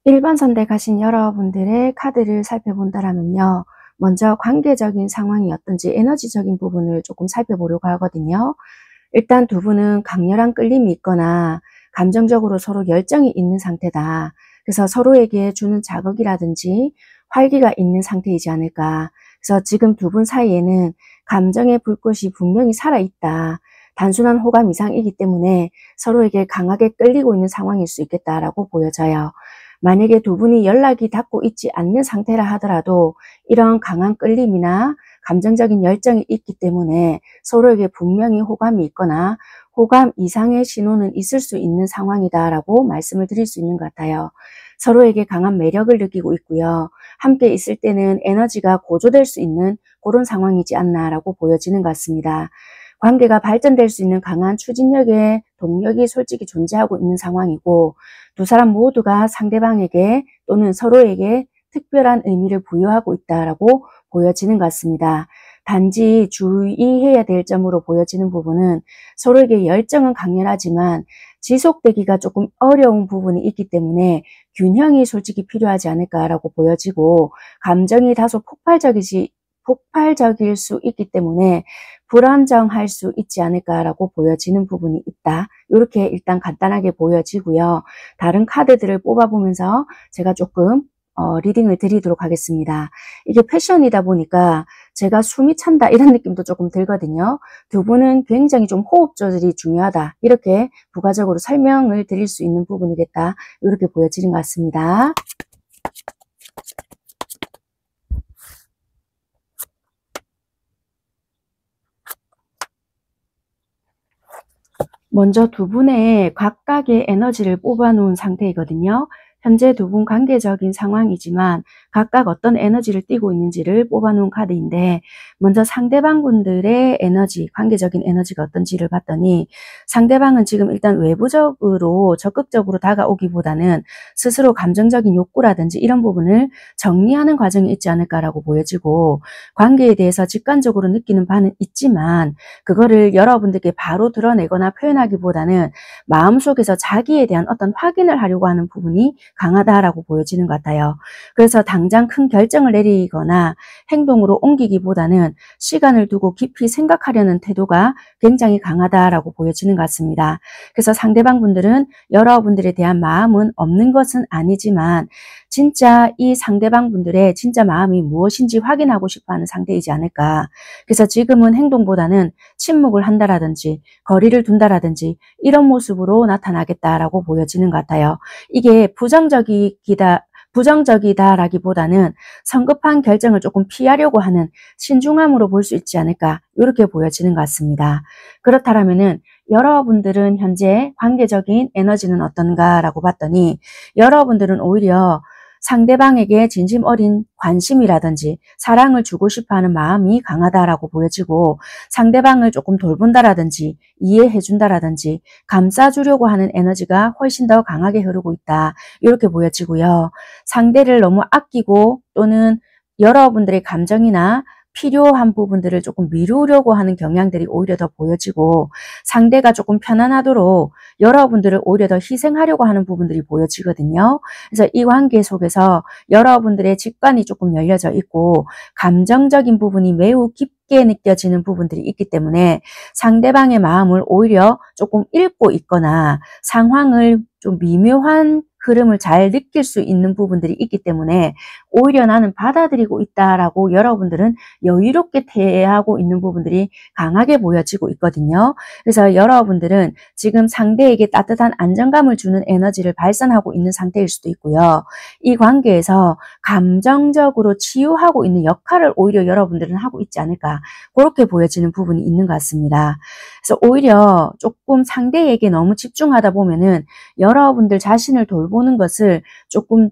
일반 선대 가신 여러분들의 카드를 살펴본다라면요. 먼저 관계적인 상황이 어떤지 에너지적인 부분을 조금 살펴보려고 하거든요. 일단 두 분은 강렬한 끌림이 있거나 감정적으로 서로 열정이 있는 상태다. 그래서 서로에게 주는 자극이라든지 활기가 있는 상태이지 않을까. 그래서 지금 두 분 사이에는 감정의 불꽃이 분명히 살아있다. 단순한 호감 이상이기 때문에 서로에게 강하게 끌리고 있는 상황일 수 있겠다라고 보여져요. 만약에 두 분이 연락이 닿고 있지 않는 상태라 하더라도 이런 강한 끌림이나 감정적인 열정이 있기 때문에 서로에게 분명히 호감이 있거나 호감 이상의 신호는 있을 수 있는 상황이다라고 말씀을 드릴 수 있는 것 같아요. 서로에게 강한 매력을 느끼고 있고요. 함께 있을 때는 에너지가 고조될 수 있는 그런 상황이지 않나라고 보여지는 것 같습니다. 관계가 발전될 수 있는 강한 추진력의 동력이 솔직히 존재하고 있는 상황이고, 두 사람 모두가 상대방에게 또는 서로에게 특별한 의미를 부여하고 있다라고 보여지는 것 같습니다. 단지 주의해야 될 점으로 보여지는 부분은 서로에게 열정은 강렬하지만 지속되기가 조금 어려운 부분이 있기 때문에 균형이 솔직히 필요하지 않을까라고 보여지고, 감정이 다소 폭발적일 수 있기 때문에 불안정할 수 있지 않을까라고 보여지는 부분이 있다. 이렇게 일단 간단하게 보여지고요. 다른 카드들을 뽑아보면서 제가 조금 리딩을 드리도록 하겠습니다. 이게 패션이다 보니까 제가 숨이 찬다 이런 느낌도 조금 들거든요. 두 분은 굉장히 좀 호흡 조절이 중요하다. 이렇게 부가적으로 설명을 드릴 수 있는 부분이겠다. 이렇게 보여지는 것 같습니다. 먼저 두 분의 각각의 에너지를 뽑아놓은 상태이거든요. 현재 두 분 관계적인 상황이지만 각각 어떤 에너지를 띠고 있는지를 뽑아놓은 카드인데, 먼저 상대방 분들의 에너지, 관계적인 에너지가 어떤지를 봤더니 상대방은 지금 일단 외부적으로 적극적으로 다가오기보다는 스스로 감정적인 욕구라든지 이런 부분을 정리하는 과정이 있지 않을까라고 보여지고, 관계에 대해서 직관적으로 느끼는 바는 있지만 그거를 여러분들께 바로 드러내거나 표현하기보다는 마음속에서 자기에 대한 어떤 확인을 하려고 하는 부분이 강하다라고 보여지는 것 같아요. 그래서 당장 큰 결정을 내리거나 행동으로 옮기기보다는 시간을 두고 깊이 생각하려는 태도가 굉장히 강하다라고 보여지는 것 같습니다. 그래서 상대방 분들은 여러분들에 대한 마음은 없는 것은 아니지만 진짜 이 상대방 분들의 진짜 마음이 무엇인지 확인하고 싶어하는 상태이지 않을까. 그래서 지금은 행동보다는 침묵을 한다라든지 거리를 둔다라든지 이런 모습으로 나타나겠다라고 보여지는 것 같아요. 이게 부정적이다라기보다는 성급한 결정을 조금 피하려고 하는 신중함으로 볼 수 있지 않을까, 이렇게 보여지는 것 같습니다. 그렇다면은 여러분들은 현재 관계적인 에너지는 어떤가라고 봤더니 여러분들은 오히려 상대방에게 진심 어린 관심이라든지 사랑을 주고 싶어하는 마음이 강하다라고 보여지고, 상대방을 조금 돌본다라든지 이해해준다라든지 감싸주려고 하는 에너지가 훨씬 더 강하게 흐르고 있다. 이렇게 보여지고요. 상대를 너무 아끼고 또는 여러분들의 감정이나 필요한 부분들을 조금 미루려고 하는 경향들이 오히려 더 보여지고, 상대가 조금 편안하도록 여러분들을 오히려 더 희생하려고 하는 부분들이 보여지거든요. 그래서 이 관계 속에서 여러분들의 직관이 조금 열려져 있고 감정적인 부분이 매우 깊게 느껴지는 부분들이 있기 때문에 상대방의 마음을 오히려 조금 읽고 있거나 상황을 좀 미묘한 흐름을 잘 느낄 수 있는 부분들이 있기 때문에 오히려 나는 받아들이고 있다라고 여러분들은 여유롭게 대하고 있는 부분들이 강하게 보여지고 있거든요. 그래서 여러분들은 지금 상대에게 따뜻한 안정감을 주는 에너지를 발산하고 있는 상태일 수도 있고요. 이 관계에서 감정적으로 치유하고 있는 역할을 오히려 여러분들은 하고 있지 않을까, 그렇게 보여지는 부분이 있는 것 같습니다. 그래서 오히려 조금 상대에게 너무 집중하다 보면은 여러분들 자신을 돌보는 것을 조금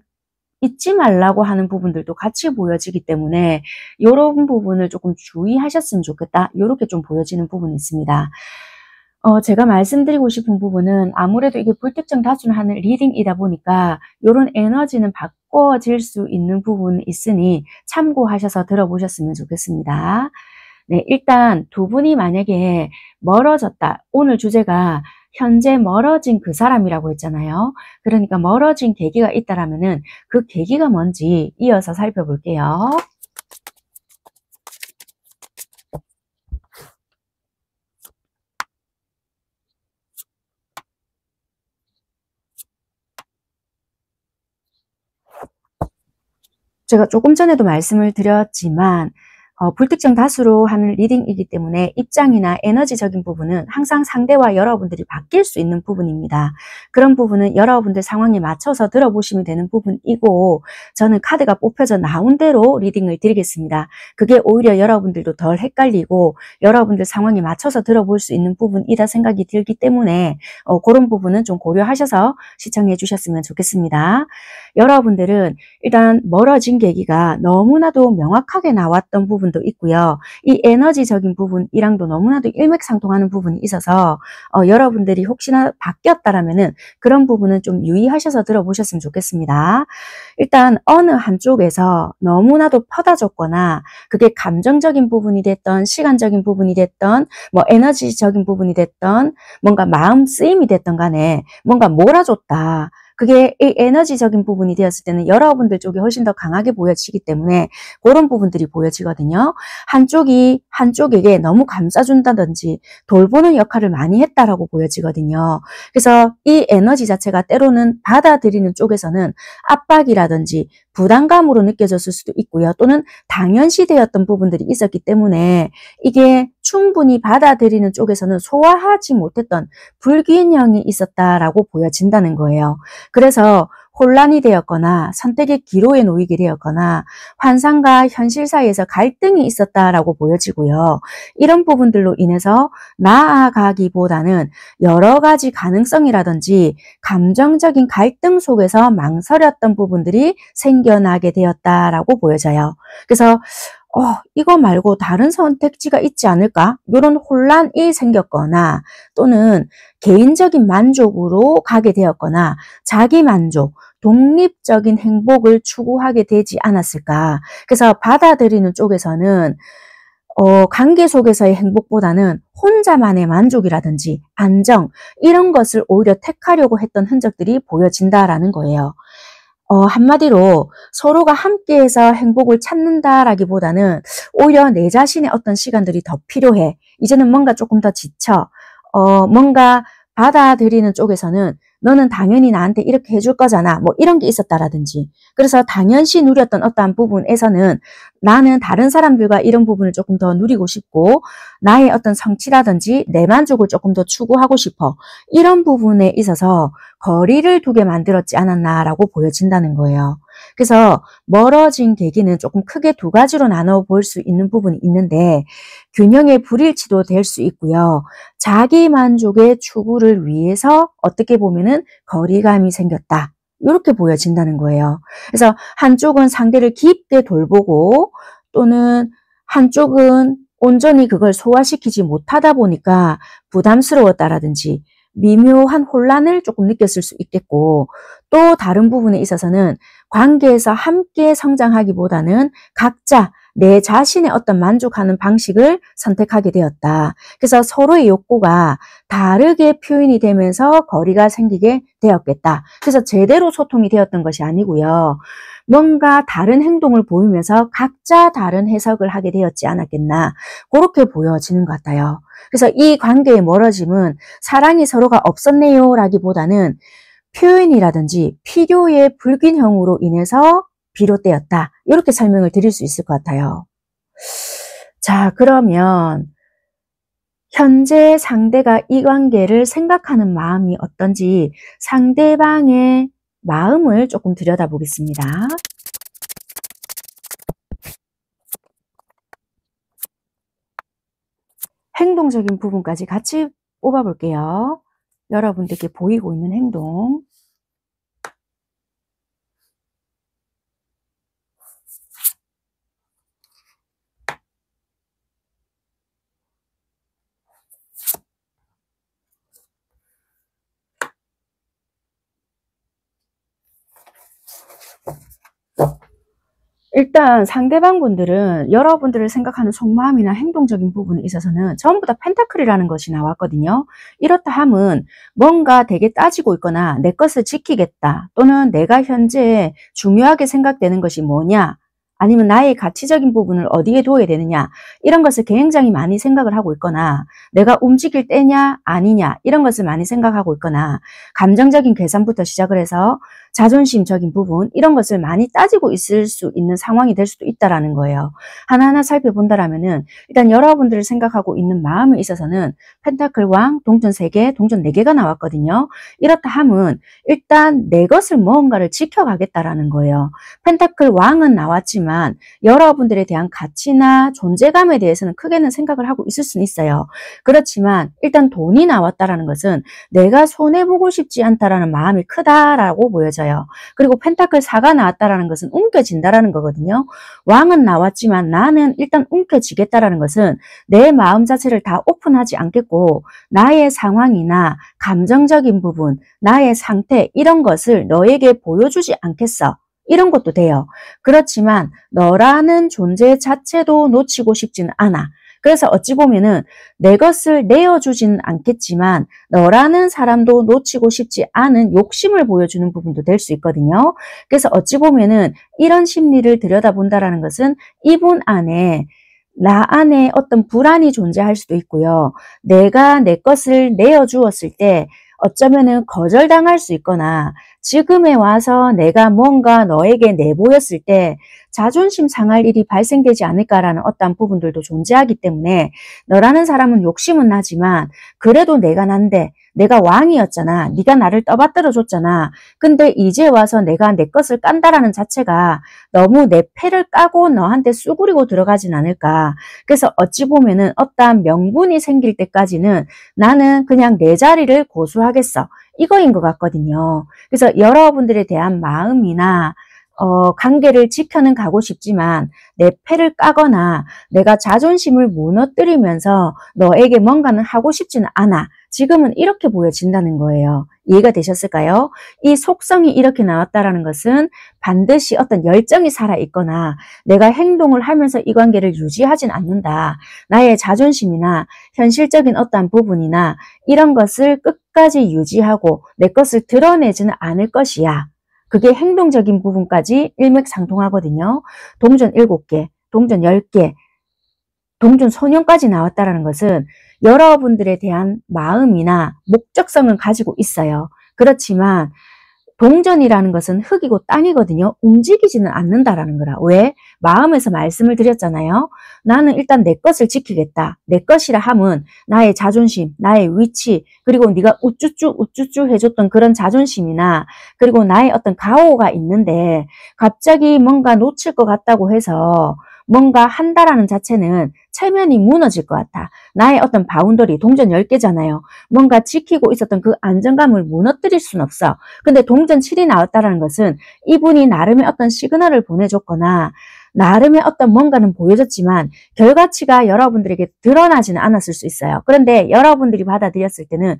잊지 말라고 하는 부분들도 같이 보여지기 때문에 이런 부분을 조금 주의하셨으면 좋겠다, 이렇게 좀 보여지는 부분이 있습니다. 제가 말씀드리고 싶은 부분은 아무래도 이게 불특정 다수는 하는 리딩이다 보니까 이런 에너지는 바꿔질 수 있는 부분이 있으니 참고하셔서 들어보셨으면 좋겠습니다. 네, 일단 두 분이 만약에 멀어졌다. 오늘 주제가 현재 멀어진 그 사람이라고 했잖아요. 그러니까 멀어진 계기가 있다라면은 그 계기가 뭔지 이어서 살펴볼게요. 제가 조금 전에도 말씀을 드렸지만 불특정 다수로 하는 리딩이기 때문에 입장이나 에너지적인 부분은 항상 상대와 여러분들이 바뀔 수 있는 부분입니다. 그런 부분은 여러분들 상황에 맞춰서 들어보시면 되는 부분이고 저는 카드가 뽑혀져 나온 대로 리딩을 드리겠습니다. 그게 오히려 여러분들도 덜 헷갈리고 여러분들 상황에 맞춰서 들어볼 수 있는 부분이다 생각이 들기 때문에 그런 부분은 좀 고려하셔서 시청해 주셨으면 좋겠습니다. 여러분들은 일단 멀어진 계기가 너무나도 명확하게 나왔던 부분도 있고요. 이 에너지적인 부분이랑도 너무나도 일맥상통하는 부분이 있어서 여러분들이 혹시나 바뀌었다라면은 그런 부분은 좀 유의하셔서 들어보셨으면 좋겠습니다. 일단 어느 한쪽에서 너무나도 퍼다줬거나 그게 감정적인 부분이 됐던 시간적인 부분이 됐던 뭐 에너지적인 부분이 됐던 뭔가 마음 쓰임이 됐던 간에 뭔가 몰아줬다. 그게 이 에너지적인 부분이 되었을 때는 여러분들 쪽이 훨씬 더 강하게 보여지기 때문에 그런 부분들이 보여지거든요. 한쪽이 한쪽에게 너무 감싸준다든지 돌보는 역할을 많이 했다라고 보여지거든요. 그래서 이 에너지 자체가 때로는 받아들이는 쪽에서는 압박이라든지 부담감으로 느껴졌을 수도 있고요. 또는 당연시되었던 부분들이 있었기 때문에 이게 충분히 받아들이는 쪽에서는 소화하지 못했던 불균형이 있었다라고 보여진다는 거예요. 그래서 혼란이 되었거나 선택의 기로에 놓이게 되었거나 환상과 현실 사이에서 갈등이 있었다라고 보여지고요. 이런 부분들로 인해서 나아가기보다는 여러 가지 가능성이라든지 감정적인 갈등 속에서 망설였던 부분들이 생겨나게 되었다라고 보여져요. 그래서 이거 말고 다른 선택지가 있지 않을까? 이런 혼란이 생겼거나 또는 개인적인 만족으로 가게 되었거나 자기 만족, 독립적인 행복을 추구하게 되지 않았을까? 그래서 받아들이는 쪽에서는 관계 속에서의 행복보다는 혼자만의 만족이라든지 안정 이런 것을 오히려 택하려고 했던 흔적들이 보여진다라는 거예요. 한마디로 서로가 함께해서 행복을 찾는다라기보다는 오히려 내 자신의 어떤 시간들이 더 필요해. 이제는 뭔가 조금 더 지쳐. 뭔가 받아들이는 쪽에서는 너는 당연히 나한테 이렇게 해줄 거잖아. 뭐 이런 게 있었다라든지. 그래서 당연시 누렸던 어떠한 부분에서는 나는 다른 사람들과 이런 부분을 조금 더 누리고 싶고 나의 어떤 성취라든지 내 만족을 조금 더 추구하고 싶어. 이런 부분에 있어서 거리를 두게 만들었지 않았나라고 보여진다는 거예요. 그래서 멀어진 계기는 조금 크게 두 가지로 나눠 볼 수 있는 부분이 있는데 균형의 불일치도 될 수 있고요. 자기 만족의 추구를 위해서 어떻게 보면은 거리감이 생겼다. 이렇게 보여진다는 거예요. 그래서 한쪽은 상대를 깊게 돌보고 또는 한쪽은 온전히 그걸 소화시키지 못하다 보니까 부담스러웠다라든지 미묘한 혼란을 조금 느꼈을 수 있겠고 또 다른 부분에 있어서는 관계에서 함께 성장하기보다는 각자 내 자신의 어떤 만족하는 방식을 선택하게 되었다. 그래서 서로의 욕구가 다르게 표현이 되면서 거리가 생기게 되었겠다. 그래서 제대로 소통이 되었던 것이 아니고요. 뭔가 다른 행동을 보이면서 각자 다른 해석을 하게 되었지 않았겠나. 그렇게 보여지는 것 같아요. 그래서 이 관계의 멀어짐은 사랑이 서로가 없었네요 라기보다는 표현이라든지 필요의 불균형으로 인해서 비롯되었다. 이렇게 설명을 드릴 수 있을 것 같아요. 자, 그러면 현재 상대가 이 관계를 생각하는 마음이 어떤지 상대방의 마음을 조금 들여다보겠습니다. 행동적인 부분까지 같이 뽑아볼게요. 여러분들께 보이고 있는 행동. 일단 상대방 분들은 여러분들을 생각하는 속마음이나 행동적인 부분에 있어서는 전부 다 펜타클이라는 것이 나왔거든요. 이렇다 함은 뭔가 되게 따지고 있거나 내 것을 지키겠다, 또는 내가 현재 중요하게 생각되는 것이 뭐냐, 아니면 나의 가치적인 부분을 어디에 둬야 되느냐, 이런 것을 굉장히 많이 생각을 하고 있거나, 내가 움직일 때냐 아니냐, 이런 것을 많이 생각하고 있거나, 감정적인 계산부터 시작을 해서 자존심적인 부분, 이런 것을 많이 따지고 있을 수 있는 상황이 될 수도 있다라는 거예요. 하나하나 살펴본다라면은 일단 여러분들을 생각하고 있는 마음에 있어서는 펜타클 왕, 동전 3개, 동전 4개가 나왔거든요. 이렇다 함은 일단 내 것을 무언가를 지켜가겠다라는 거예요. 펜타클 왕은 나왔지만 여러분들에 대한 가치나 존재감에 대해서는 크게는 생각을 하고 있을 수는 있어요. 그렇지만 일단 돈이 나왔다라는 것은 내가 손해보고 싶지 않다라는 마음이 크다라고 보여져요. 그리고 펜타클 4가 나왔다라는 것은 움켜진다라는 거거든요. 왕은 나왔지만 나는 일단 움켜쥐겠다라는 것은 내 마음 자체를 다 오픈하지 않겠고, 나의 상황이나 감정적인 부분, 나의 상태, 이런 것을 너에게 보여주지 않겠어, 이런 것도 돼요. 그렇지만 너라는 존재 자체도 놓치고 싶지는 않아. 그래서 어찌 보면은 내 것을 내어주지는 않겠지만 너라는 사람도 놓치고 싶지 않은 욕심을 보여주는 부분도 될 수 있거든요. 그래서 어찌 보면은 이런 심리를 들여다본다라는 것은 이분 안에, 나 안에 어떤 불안이 존재할 수도 있고요. 내가 내 것을 내어주었을 때 어쩌면은 거절당할 수 있거나, 지금에 와서 내가 뭔가 너에게 내보였을 때 자존심 상할 일이 발생되지 않을까라는 어떤 부분들도 존재하기 때문에, 너라는 사람은 욕심은 나지만 그래도 내가 난데, 내가 왕이었잖아, 네가 나를 떠받들어 줬잖아, 근데 이제 와서 내가 내 것을 깐다라는 자체가 너무 내 패를 까고 너한테 쑤구리고 들어가진 않을까. 그래서 어찌 보면은 어떠한 명분이 생길 때까지는 나는 그냥 내 자리를 고수하겠어, 이거인 것 같거든요. 그래서 여러분들에 대한 마음이나 관계를 지켜는 가고 싶지만 내 패를 까거나 내가 자존심을 무너뜨리면서 너에게 뭔가는 하고 싶지는 않아. 지금은 이렇게 보여진다는 거예요. 이해가 되셨을까요? 이 속성이 이렇게 나왔다라는 것은 반드시 어떤 열정이 살아있거나 내가 행동을 하면서 이 관계를 유지하진 않는다, 나의 자존심이나 현실적인 어떠한 부분이나 이런 것을 끝까지 유지하고 내 것을 드러내지는 않을 것이야. 그게 행동적인 부분까지 일맥상통하거든요. 동전 7개, 동전 10개, 동전 소년까지 나왔다는 것은 여러분들에 대한 마음이나 목적성은 가지고 있어요. 그렇지만 동전이라는 것은 흙이고 땅이거든요. 움직이지는 않는다라는 거라. 왜? 마음에서 말씀을 드렸잖아요. 나는 일단 내 것을 지키겠다. 내 것이라 함은 나의 자존심, 나의 위치, 그리고 네가 우쭈쭈 우쭈쭈 해줬던 그런 자존심이나, 그리고 나의 어떤 가오가 있는데 갑자기 뭔가 놓칠 것 같다고 해서 뭔가 한다라는 자체는 체면이 무너질 것 같아. 나의 어떤 바운더리, 동전 10개잖아요. 뭔가 지키고 있었던 그 안정감을 무너뜨릴 순 없어. 근데 동전 7이 나왔다는 것은 이분이 나름의 어떤 시그널을 보내줬거나 나름의 어떤 뭔가는 보여줬지만 결과치가 여러분들에게 드러나지는 않았을 수 있어요. 그런데 여러분들이 받아들였을 때는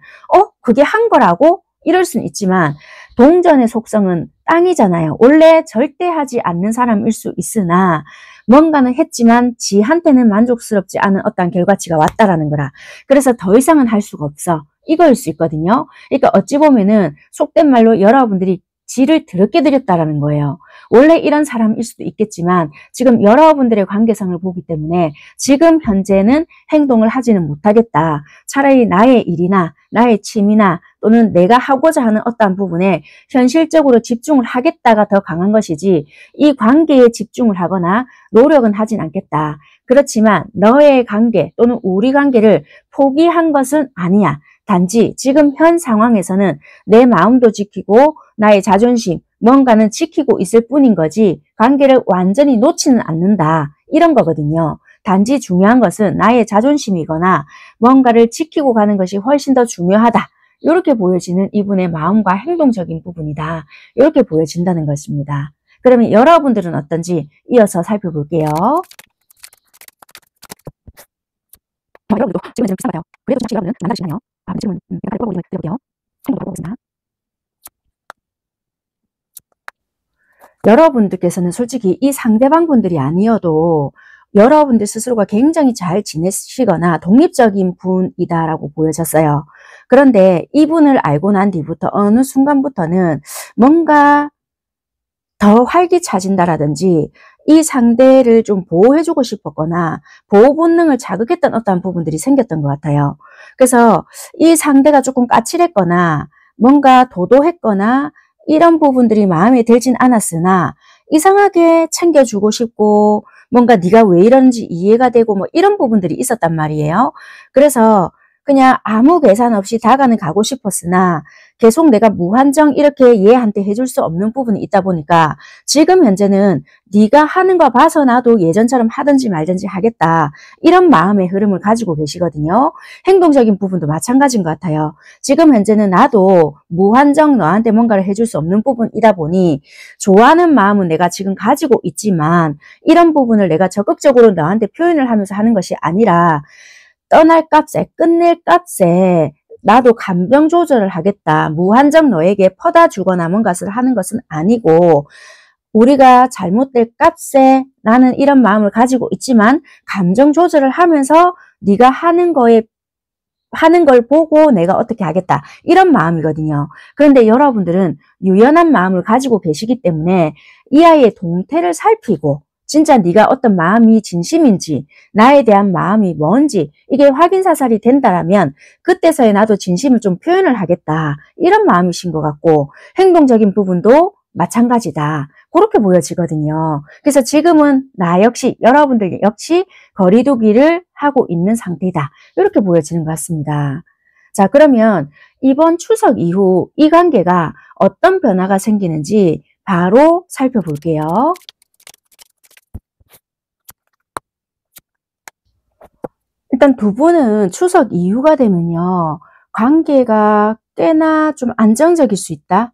그게 한 거라고? 이럴 수는 있지만 동전의 속성은 땅이잖아요. 원래 절대 하지 않는 사람일 수 있으나 뭔가는 했지만 지한테는 만족스럽지 않은 어떤 결과치가 왔다라는 거라. 그래서 더 이상은 할 수가 없어, 이거일 수 있거든요. 그러니까 어찌 보면은 속된 말로 여러분들이 지를 더럽게 들였다라는 거예요. 원래 이런 사람일 수도 있겠지만 지금 여러분들의 관계성을 보기 때문에 지금 현재는 행동을 하지는 못하겠다. 차라리 나의 일이나 나의 취미나 또는 내가 하고자 하는 어떠한 부분에 현실적으로 집중을 하겠다가 더 강한 것이지, 이 관계에 집중을 하거나 노력은 하진 않겠다. 그렇지만 너의 관계 또는 우리 관계를 포기한 것은 아니야. 단지 지금 현 상황에서는 내 마음도 지키고 나의 자존심, 뭔가는 지키고 있을 뿐인 거지 관계를 완전히 놓지는 않는다, 이런 거거든요. 단지 중요한 것은 나의 자존심이거나 뭔가를 지키고 가는 것이 훨씬 더 중요하다, 이렇게 보여지는 이분의 마음과 행동적인 부분이다, 이렇게 보여진다는 것입니다. 그러면 여러분들은 어떤지 이어서 살펴볼게요. 여러분들도 지금 좀 비슷한 것 같아요. 그래도 혹시 여러분은 만나시나요? 질문 제가 바로 드려볼게요. 행동 바로 보겠습니다. 여러분들께서는 솔직히 이 상대방 분들이 아니어도 여러분들 스스로가 굉장히 잘 지내시거나 독립적인 분이다라고 보여졌어요. 그런데 이분을 알고 난 뒤부터 어느 순간부터는 뭔가 더 활기차진다라든지 이 상대를 좀 보호해주고 싶었거나 보호 본능을 자극했던 어떠한 부분들이 생겼던 것 같아요. 그래서 이 상대가 조금 까칠했거나 뭔가 도도했거나 이런 부분들이 마음에 들진 않았으나 이상하게 챙겨주고 싶고 뭔가 네가 왜 이런지 이해가 되고 뭐 이런 부분들이 있었단 말이에요. 그래서 그냥 아무 계산 없이 다가는 가고 싶었으나 계속 내가 무한정 이렇게 얘한테 해줄 수 없는 부분이 있다 보니까 지금 현재는 네가 하는 거 봐서 나도 예전처럼 하든지 말든지 하겠다. 이런 마음의 흐름을 가지고 계시거든요. 행동적인 부분도 마찬가지인 것 같아요. 지금 현재는 나도 무한정 너한테 뭔가를 해줄 수 없는 부분이다 보니 좋아하는 마음은 내가 지금 가지고 있지만 이런 부분을 내가 적극적으로 너한테 표현을 하면서 하는 것이 아니라 떠날 값에 끝낼 값에 나도 감정 조절을 하겠다. 무한정 너에게 퍼다 주거나 뭔가를 하는 것은 아니고 우리가 잘못될 값에 나는 이런 마음을 가지고 있지만 감정 조절을 하면서 네가 하는 걸 보고 내가 어떻게 하겠다. 이런 마음이거든요. 그런데 여러분들은 유연한 마음을 가지고 계시기 때문에 이 아이의 동태를 살피고 진짜 네가 어떤 마음이 진심인지 나에 대한 마음이 뭔지 이게 확인사살이 된다라면 그때서야 나도 진심을 좀 표현을 하겠다. 이런 마음이신 것 같고 행동적인 부분도 마찬가지다. 그렇게 보여지거든요. 그래서 지금은 나 역시 여러분들 역시 거리두기를 하고 있는 상태다. 이렇게 보여지는 것 같습니다. 자, 그러면 이번 추석 이후 이 관계가 어떤 변화가 생기는지 바로 살펴볼게요. 일단 두 분은 추석 이후가 되면요. 관계가 꽤나 좀 안정적일 수 있다.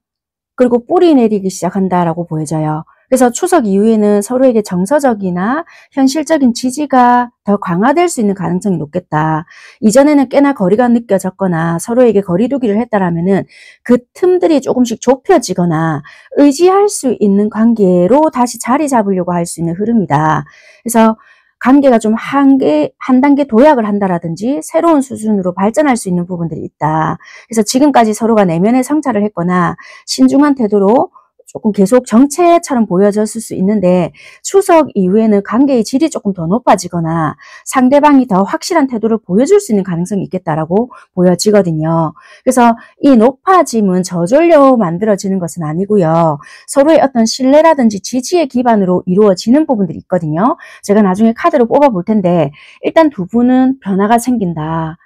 그리고 뿌리 내리기 시작한다라고 보여져요. 그래서 추석 이후에는 서로에게 정서적이나 현실적인 지지가 더 강화될 수 있는 가능성이 높겠다. 이전에는 꽤나 거리가 느껴졌거나 서로에게 거리두기를 했다라면은 그 틈들이 조금씩 좁혀지거나 의지할 수 있는 관계로 다시 자리 잡으려고 할 수 있는 흐름이다. 그래서 관계가 좀 한 단계 도약을 한다라든지 새로운 수준으로 발전할 수 있는 부분들이 있다. 그래서 지금까지 서로가 내면의 성찰을 했거나 신중한 태도로 조금 계속 정체처럼 보여졌을 수 있는데 추석 이후에는 관계의 질이 조금 더 높아지거나 상대방이 더 확실한 태도를 보여줄 수 있는 가능성이 있겠다라고 보여지거든요. 그래서 이 높아짐은 저절로 만들어지는 것은 아니고요. 서로의 어떤 신뢰라든지 지지의 기반으로 이루어지는 부분들이 있거든요. 제가 나중에 카드로 뽑아볼 텐데 일단 두 분은 변화가 생긴다.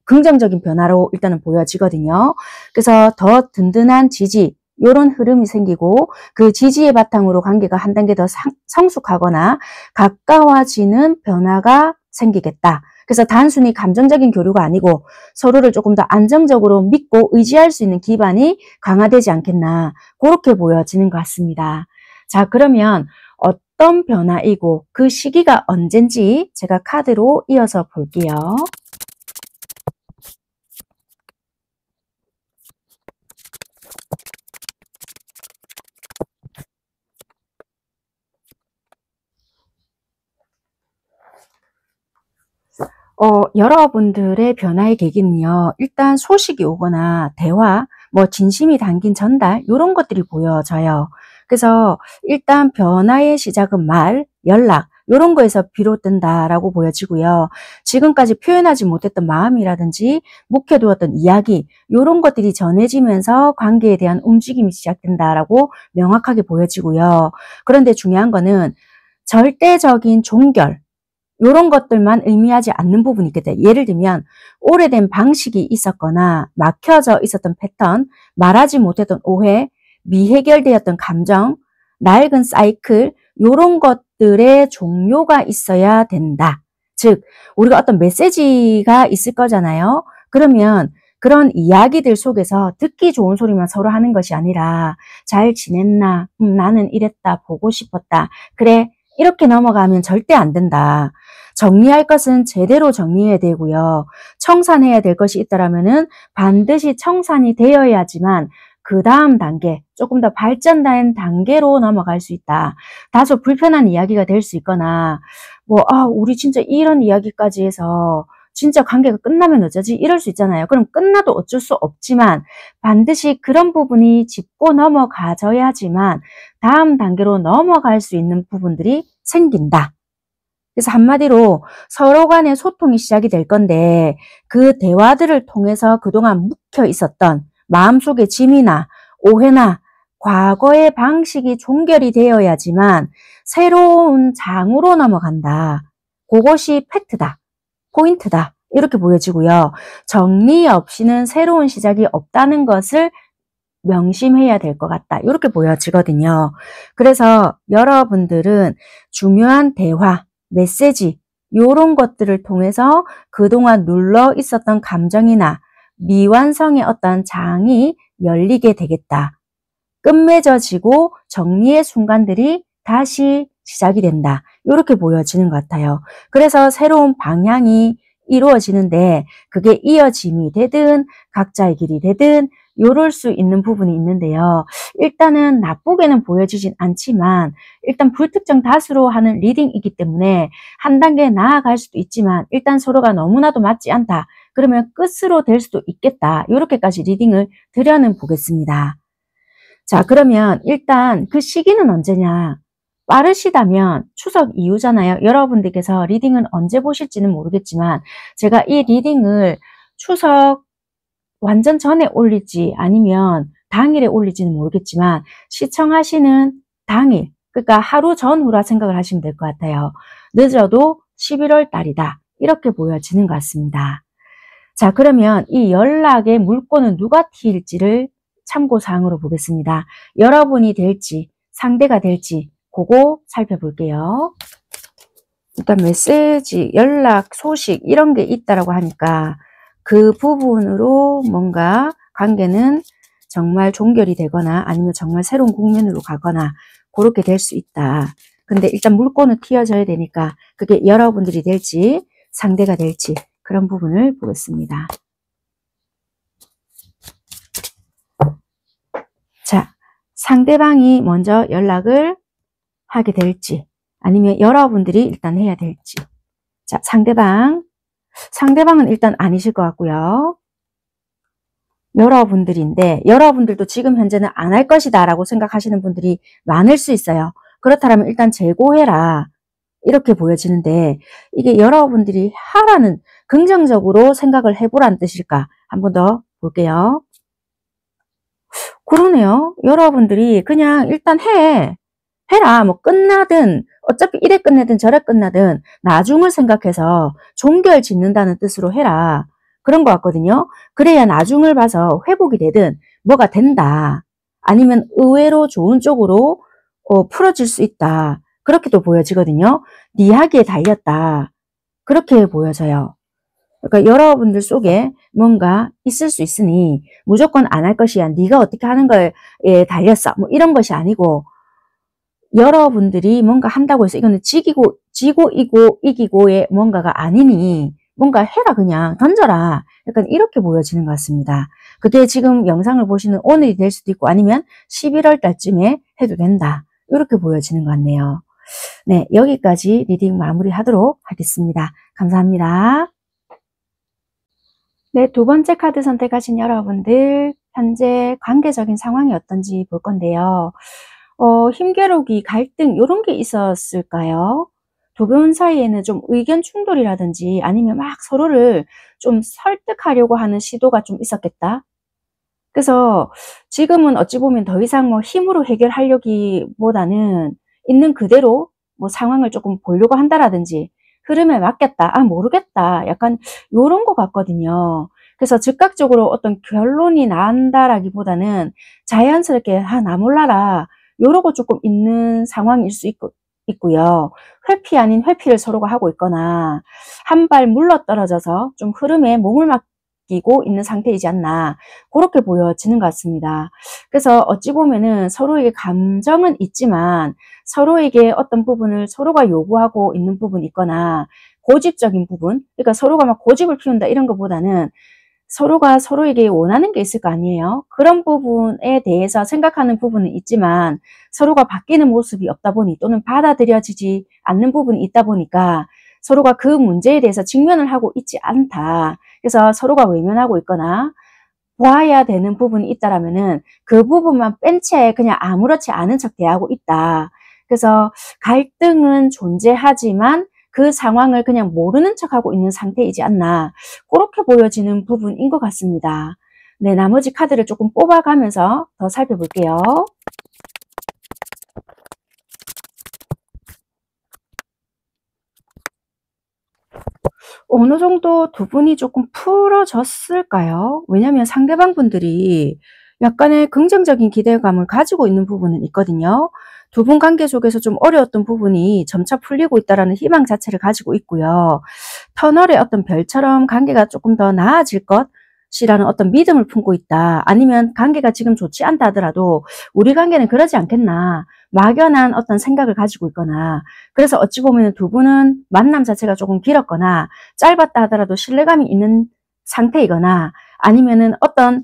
긍정적인 변화로 일단은 보여지거든요. 그래서 더 든든한 지지 이런 흐름이 생기고 그 지지의 바탕으로 관계가 한 단계 더 성숙하거나 가까워지는 변화가 생기겠다. 그래서 단순히 감정적인 교류가 아니고 서로를 조금 더 안정적으로 믿고 의지할 수 있는 기반이 강화되지 않겠나 그렇게 보여지는 것 같습니다. 자, 그러면 어떤 변화이고 그 시기가 언젠지 제가 카드로 이어서 볼게요. 여러분들의 변화의 계기는요. 일단 소식이 오거나 대화, 진심이 담긴 전달 이런 것들이 보여져요. 그래서 일단 변화의 시작은 말, 연락 이런 거에서 비롯된다라고 보여지고요. 지금까지 표현하지 못했던 마음이라든지 묵혀두었던 이야기 이런 것들이 전해지면서 관계에 대한 움직임이 시작된다라고 명확하게 보여지고요. 그런데 중요한 거는 절대적인 종결 이런 것들만 의미하지 않는 부분이 있겠다. 예를 들면 오래된 방식이 있었거나 막혀져 있었던 패턴, 말하지 못했던 오해, 미해결되었던 감정, 낡은 사이클 이런 것들의 종료가 있어야 된다. 즉 우리가 어떤 메시지가 있을 거잖아요. 그러면 그런 이야기들 속에서 듣기 좋은 소리만 서로 하는 것이 아니라 잘 지냈나? 나는 이랬다. 보고 싶었다. 그래 이렇게 넘어가면 절대 안 된다. 정리할 것은 제대로 정리해야 되고요. 청산해야 될 것이 있다라면은 반드시 청산이 되어야지만 그 다음 단계, 조금 더 발전된 단계로 넘어갈 수 있다. 다소 불편한 이야기가 될 수 있거나 우리 진짜 이런 이야기까지 해서 진짜 관계가 끝나면 어쩌지? 이럴 수 있잖아요. 그럼 끝나도 어쩔 수 없지만 반드시 그런 부분이 짚고 넘어가져야지만 다음 단계로 넘어갈 수 있는 부분들이 생긴다. 그래서 한마디로 서로 간의 소통이 시작이 될 건데 그 대화들을 통해서 그동안 묵혀 있었던 마음속의 짐이나 오해나 과거의 방식이 종결이 되어야지만 새로운 장으로 넘어간다. 그것이 팩트다. 포인트다. 이렇게 보여지고요. 정리 없이는 새로운 시작이 없다는 것을 명심해야 될 것 같다. 이렇게 보여지거든요. 그래서 여러분들은 중요한 대화, 메시지 이런 것들을 통해서 그동안 눌러 있었던 감정이나 미완성의 어떤 장이 열리게 되겠다. 끝맺어지고 정리의 순간들이 다시 시작이 된다. 이렇게 보여지는 것 같아요. 그래서 새로운 방향이 이루어지는데 그게 이어짐이 되든 각자의 길이 되든 요럴 수 있는 부분이 있는데요. 일단은 나쁘게는 보여지진 않지만 일단 불특정 다수로 하는 리딩이기 때문에 한 단계 나아갈 수도 있지만 일단 서로가 너무나도 맞지 않다. 그러면 끝으로 될 수도 있겠다. 이렇게까지 리딩을 드려는 보겠습니다. 자, 그러면 일단 그 시기는 언제냐? 빠르시다면 추석 이후잖아요. 여러분들께서 리딩은 언제 보실지는 모르겠지만 제가 이 리딩을 추석 완전 전에 올릴지 아니면 당일에 올릴지는 모르겠지만 시청하시는 당일, 그러니까 하루 전후라 생각을 하시면 될 것 같아요. 늦어도 11월 달이다. 이렇게 보여지는 것 같습니다. 자, 그러면 이 연락의 물꼬는 누가 튈지를 참고사항으로 보겠습니다. 여러분이 될지 상대가 될지 그거 살펴볼게요. 일단 메시지, 연락, 소식 이런 게 있다라고 하니까 그 부분으로 뭔가 관계는 정말 종결이 되거나 아니면 정말 새로운 국면으로 가거나 그렇게 될 수 있다. 근데 일단 물꼬는 튀어져야 되니까 그게 여러분들이 될지 상대가 될지 그런 부분을 보겠습니다. 자, 상대방이 먼저 연락을 하게 될지 아니면 여러분들이 일단 해야 될지. 자, 상대방은 일단 아니실 것 같고요. 여러분들인데 여러분들도 지금 현재는 안 할 것이다 라고 생각하시는 분들이 많을 수 있어요. 그렇다면 일단 재고해라 이렇게 보여지는데 이게 여러분들이 하라는 긍정적으로 생각을 해보라는 뜻일까? 한 번 더 볼게요. 그러네요. 여러분들이 그냥 일단 해라. 뭐 끝나든 어차피 이래 끝내든 저래 끝나든 나중을 생각해서 종결 짓는다는 뜻으로 해라. 그런 것 같거든요. 그래야 나중을 봐서 회복이 되든 뭐가 된다. 아니면 의외로 좋은 쪽으로 풀어질 수 있다. 그렇게도 보여지거든요. 네 하기에 달렸다. 그렇게 보여져요. 그러니까 여러분들 속에 뭔가 있을 수 있으니 무조건 안 할 것이야. 네가 어떻게 하는 거에 달렸어. 뭐 이런 것이 아니고 여러분들이 뭔가 한다고 해서 이거는 지고 이기고의 뭔가가 아니니 뭔가 해라 그냥 던져라. 약간 이렇게 보여지는 것 같습니다. 그게 지금 영상을 보시는 오늘이 될 수도 있고 아니면 11월 달쯤에 해도 된다. 이렇게 보여지는 것 같네요. 네, 여기까지 리딩 마무리하도록 하겠습니다. 감사합니다. 네, 두 번째 카드 선택하신 여러분들 현재 관계적인 상황이 어떤지 볼 건데요. 힘겨루기, 갈등 이런 게 있었을까요? 두 분 사이에는 좀 의견 충돌이라든지 아니면 막 서로를 좀 설득하려고 하는 시도가 좀 있었겠다. 그래서 지금은 어찌 보면 더 이상 뭐 힘으로 해결하려기보다는 있는 그대로 뭐 상황을 조금 보려고 한다라든지 흐름에 맡겼다. 아, 모르겠다. 약간 요런 것 같거든요. 그래서 즉각적으로 어떤 결론이 난다라기보다는 자연스럽게 나 몰라라. 요러고 조금 있는 상황일 수 있고요. 회피 아닌 회피를 서로가 하고 있거나 한 발 물러떨어져서 좀 흐름에 몸을 맡기고 있는 상태이지 않나 그렇게 보여지는 것 같습니다. 그래서 어찌 보면은 서로에게 감정은 있지만 서로에게 어떤 부분을 서로가 요구하고 있는 부분이 있거나 고집적인 부분, 그러니까 서로가 막 고집을 피운다 이런 것보다는 서로가 서로에게 원하는 게 있을 거 아니에요. 그런 부분에 대해서 생각하는 부분은 있지만 서로가 바뀌는 모습이 없다 보니 또는 받아들여지지 않는 부분이 있다 보니까 서로가 그 문제에 대해서 직면을 하고 있지 않다. 그래서 서로가 외면하고 있거나 보아야 되는 부분이 있다라면은 그 부분만 뺀 채 그냥 아무렇지 않은 척 대하고 있다. 그래서 갈등은 존재하지만 그 상황을 그냥 모르는 척하고 있는 상태이지 않나. 그렇게 보여지는 부분인 것 같습니다. 네, 나머지 카드를 조금 뽑아가면서 더 살펴볼게요. 어느 정도 두 분이 조금 풀어졌을까요? 왜냐면 상대방 분들이 약간의 긍정적인 기대감을 가지고 있는 부분은 있거든요. 두 분 관계 속에서 좀 어려웠던 부분이 점차 풀리고 있다는 희망 자체를 가지고 있고요. 터널의 어떤 별처럼 관계가 조금 더 나아질 것이라는 어떤 믿음을 품고 있다. 아니면 관계가 지금 좋지 않다 하더라도 우리 관계는 그러지 않겠나. 막연한 어떤 생각을 가지고 있거나 그래서 어찌 보면 두 분은 만남 자체가 조금 길었거나 짧았다 하더라도 신뢰감이 있는 상태이거나 아니면은 어떤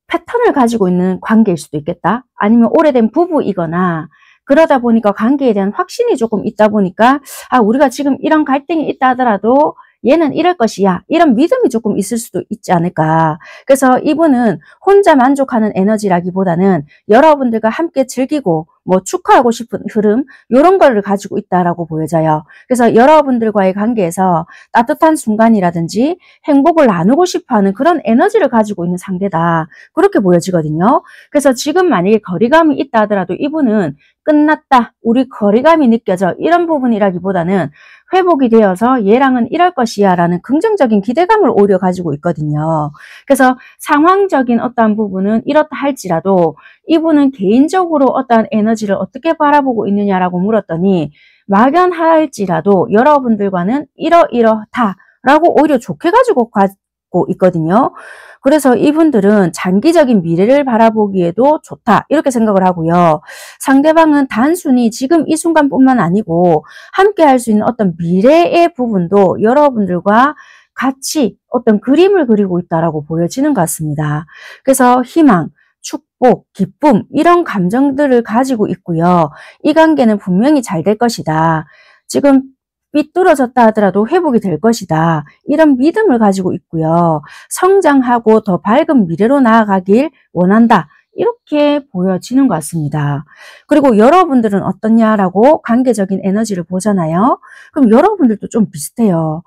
패턴을 가지고 있는 관계일 수도 있겠다. 아니면 오래된 부부이거나 그러다 보니까 관계에 대한 확신이 조금 있다 보니까 아 우리가 지금 이런 갈등이 있다 하더라도 얘는 이럴 것이야. 이런 믿음이 조금 있을 수도 있지 않을까. 그래서 이분은 혼자 만족하는 에너지라기보다는 여러분들과 함께 즐기고 뭐 축하하고 싶은 흐름 이런 거를 가지고 있다라고 보여져요. 그래서 여러분들과의 관계에서 따뜻한 순간이라든지 행복을 나누고 싶어하는 그런 에너지를 가지고 있는 상대다. 그렇게 보여지거든요. 그래서 지금 만약에 거리감이 있다 하더라도 이분은 끝났다. 우리 거리감이 느껴져. 이런 부분이라기보다는 회복이 되어서 얘랑은 이럴 것이야 라는 긍정적인 기대감을 오히려 가지고 있거든요. 그래서 상황적인 어떠한 부분은 이렇다 할지라도 이분은 개인적으로 어떠한 에너지를 어떻게 바라보고 있느냐라고 물었더니 막연할지라도 여러분들과는 이러이러하다라고 오히려 좋게 가지고 있거든요. 그래서 이분들은 장기적인 미래를 바라보기에도 좋다 이렇게 생각을 하고요. 상대방은 단순히 지금 이 순간뿐만 아니고 함께 할 수 있는 어떤 미래의 부분도 여러분들과 같이 어떤 그림을 그리고 있다라고 보여지는 것 같습니다. 그래서 희망, 축복, 기쁨 이런 감정들을 가지고 있고요. 이 관계는 분명히 잘 될 것이다. 지금 삐뚤어졌다 하더라도 회복이 될 것이다. 이런 믿음을 가지고 있고요. 성장하고 더 밝은 미래로 나아가길 원한다. 이렇게 보여지는 것 같습니다. 그리고 여러분들은 어떻냐라고 관계적인 에너지를 보잖아요. 그럼 여러분들도 좀 비슷해요.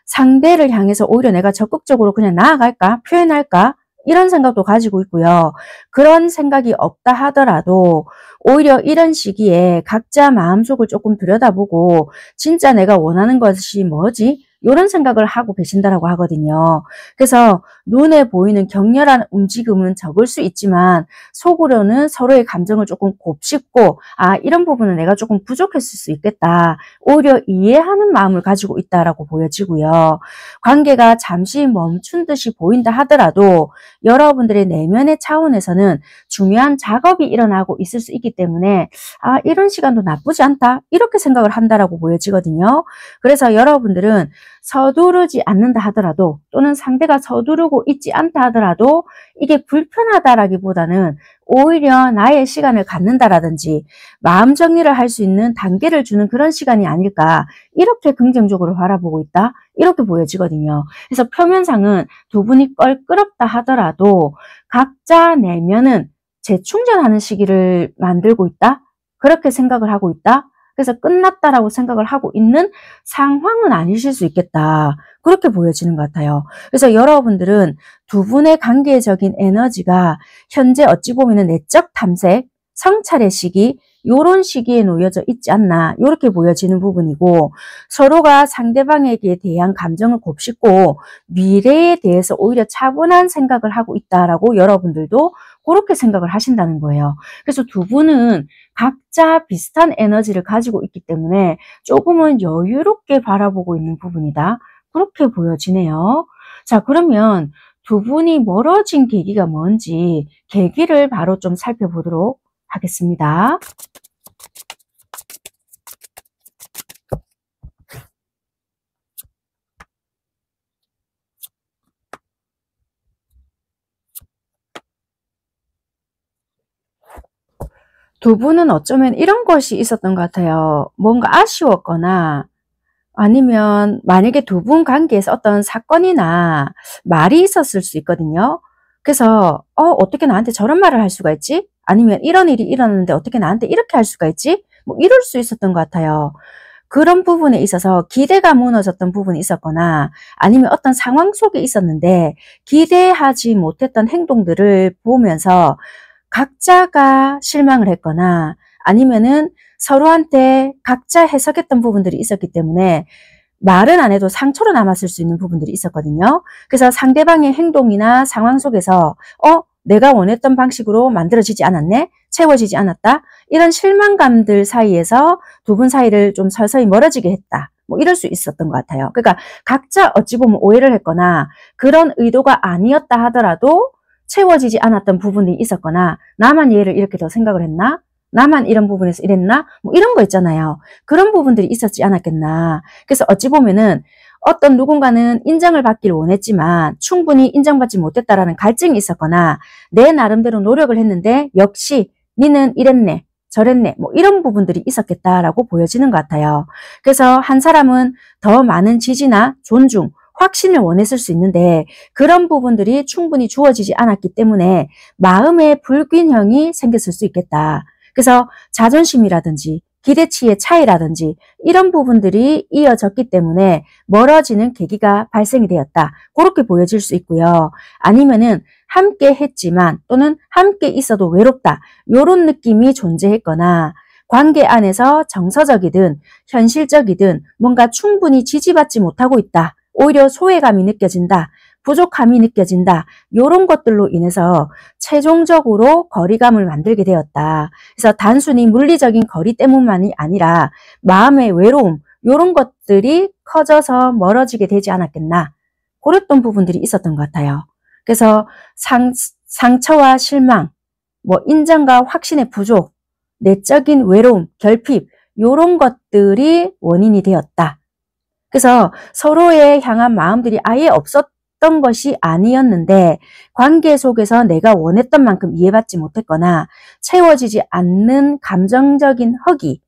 상대를 향해서 오히려 내가 적극적으로 그냥 나아갈까? 표현할까? 이런 생각도 가지고 있고요. 그런 생각이 없다 하더라도 오히려 이런 시기에 각자 마음속을 조금 들여다보고 진짜 내가 원하는 것이 뭐지? 이런 생각을 하고 계신다라고 하거든요. 그래서 눈에 보이는 격렬한 움직임은 적을 수 있지만 속으로는 서로의 감정을 조금 곱씹고 아 이런 부분은 내가 조금 부족했을 수 있겠다. 오히려 이해하는 마음을 가지고 있다라고 보여지고요. 관계가 잠시 멈춘 듯이 보인다 하더라도 여러분들의 내면의 차원에서는 중요한 작업이 일어나고 있을 수 있기 때문에 아 이런 시간도 나쁘지 않다 이렇게 생각을 한다라고 보여지거든요. 그래서 여러분들은 서두르지 않는다 하더라도 또는 상대가 서두르고 있지 않다 하더라도 이게 불편하다라기보다는 오히려 나의 시간을 갖는다라든지 마음 정리를 할 수 있는 단계를 주는 그런 시간이 아닐까 이렇게 긍정적으로 바라보고 있다 이렇게 보여지거든요. 그래서 표면상은 두 분이 껄끄럽다 하더라도 각자 내면은 재충전하는 시기를 만들고 있다 그렇게 생각을 하고 있다. 그래서 끝났다라고 생각을 하고 있는 상황은 아니실 수 있겠다. 그렇게 보여지는 것 같아요. 그래서 여러분들은 두 분의 관계적인 에너지가 현재 어찌 보면 내적 탐색, 성찰의 시기, 요런 시기에 놓여져 있지 않나 이렇게 보여지는 부분이고 서로가 상대방에게 대한 감정을 곱씹고 미래에 대해서 오히려 차분한 생각을 하고 있다라고 여러분들도 그렇게 생각을 하신다는 거예요. 그래서 두 분은 각자 비슷한 에너지를 가지고 있기 때문에 조금은 여유롭게 바라보고 있는 부분이다. 그렇게 보여지네요. 자, 그러면 두 분이 멀어진 계기가 뭔지 계기를 바로 좀 살펴보도록 하겠습니다. 두 분은 어쩌면 이런 것이 있었던 것 같아요. 뭔가 아쉬웠거나 아니면 만약에 두 분 관계에서 어떤 사건이나 말이 있었을 수 있거든요. 그래서 어떻게 나한테 저런 말을 할 수가 있지? 아니면 이런 일이 일어났는데 어떻게 나한테 이렇게 할 수가 있지? 뭐 이럴 수 있었던 것 같아요. 그런 부분에 있어서 기대가 무너졌던 부분이 있었거나 아니면 어떤 상황 속에 있었는데 기대하지 못했던 행동들을 보면서 각자가 실망을 했거나 아니면은 서로한테 각자 해석했던 부분들이 있었기 때문에 말은 안 해도 상처로 남았을 수 있는 부분들이 있었거든요. 그래서 상대방의 행동이나 상황 속에서 내가 원했던 방식으로 만들어지지 않았네? 채워지지 않았다? 이런 실망감들 사이에서 두 분 사이를 좀 서서히 멀어지게 했다. 뭐 이럴 수 있었던 것 같아요. 그러니까 각자 어찌 보면 오해를 했거나 그런 의도가 아니었다 하더라도 채워지지 않았던 부분이 있었거나 나만 얘를 이렇게 더 생각을 했나? 나만 이런 부분에서 이랬나? 뭐 이런 거 있잖아요. 그런 부분들이 있었지 않았겠나. 그래서 어찌 보면은 어떤 누군가는 인정을 받기를 원했지만 충분히 인정받지 못했다라는 갈증이 있었거나 내 나름대로 노력을 했는데 역시 니는 이랬네, 저랬네 뭐 이런 부분들이 있었겠다라고 보여지는 것 같아요. 그래서 한 사람은 더 많은 지지나 존중, 확신을 원했을 수 있는데 그런 부분들이 충분히 주어지지 않았기 때문에 마음의 불균형이 생겼을 수 있겠다. 그래서 자존심이라든지 기대치의 차이라든지 이런 부분들이 이어졌기 때문에 멀어지는 계기가 발생이 되었다. 그렇게 보여질 수 있고요. 아니면은 함께 했지만 또는 함께 있어도 외롭다. 이런 느낌이 존재했거나 관계 안에서 정서적이든 현실적이든 뭔가 충분히 지지받지 못하고 있다. 오히려 소외감이 느껴진다. 부족함이 느껴진다. 이런 것들로 인해서 최종적으로 거리감을 만들게 되었다. 그래서 단순히 물리적인 거리 때문만이 아니라 마음의 외로움 이런 것들이 커져서 멀어지게 되지 않았겠나. 그랬던 부분들이 있었던 것 같아요. 그래서 상처와 실망, 뭐 인정과 확신의 부족, 내적인 외로움, 결핍 이런 것들이 원인이 되었다. 그래서 서로에 향한 마음들이 아예 없었던 것이 아니었는데 관계 속에서 내가 원했던 만큼 이해받지 못했거나 채워지지 않는 감정적인 허기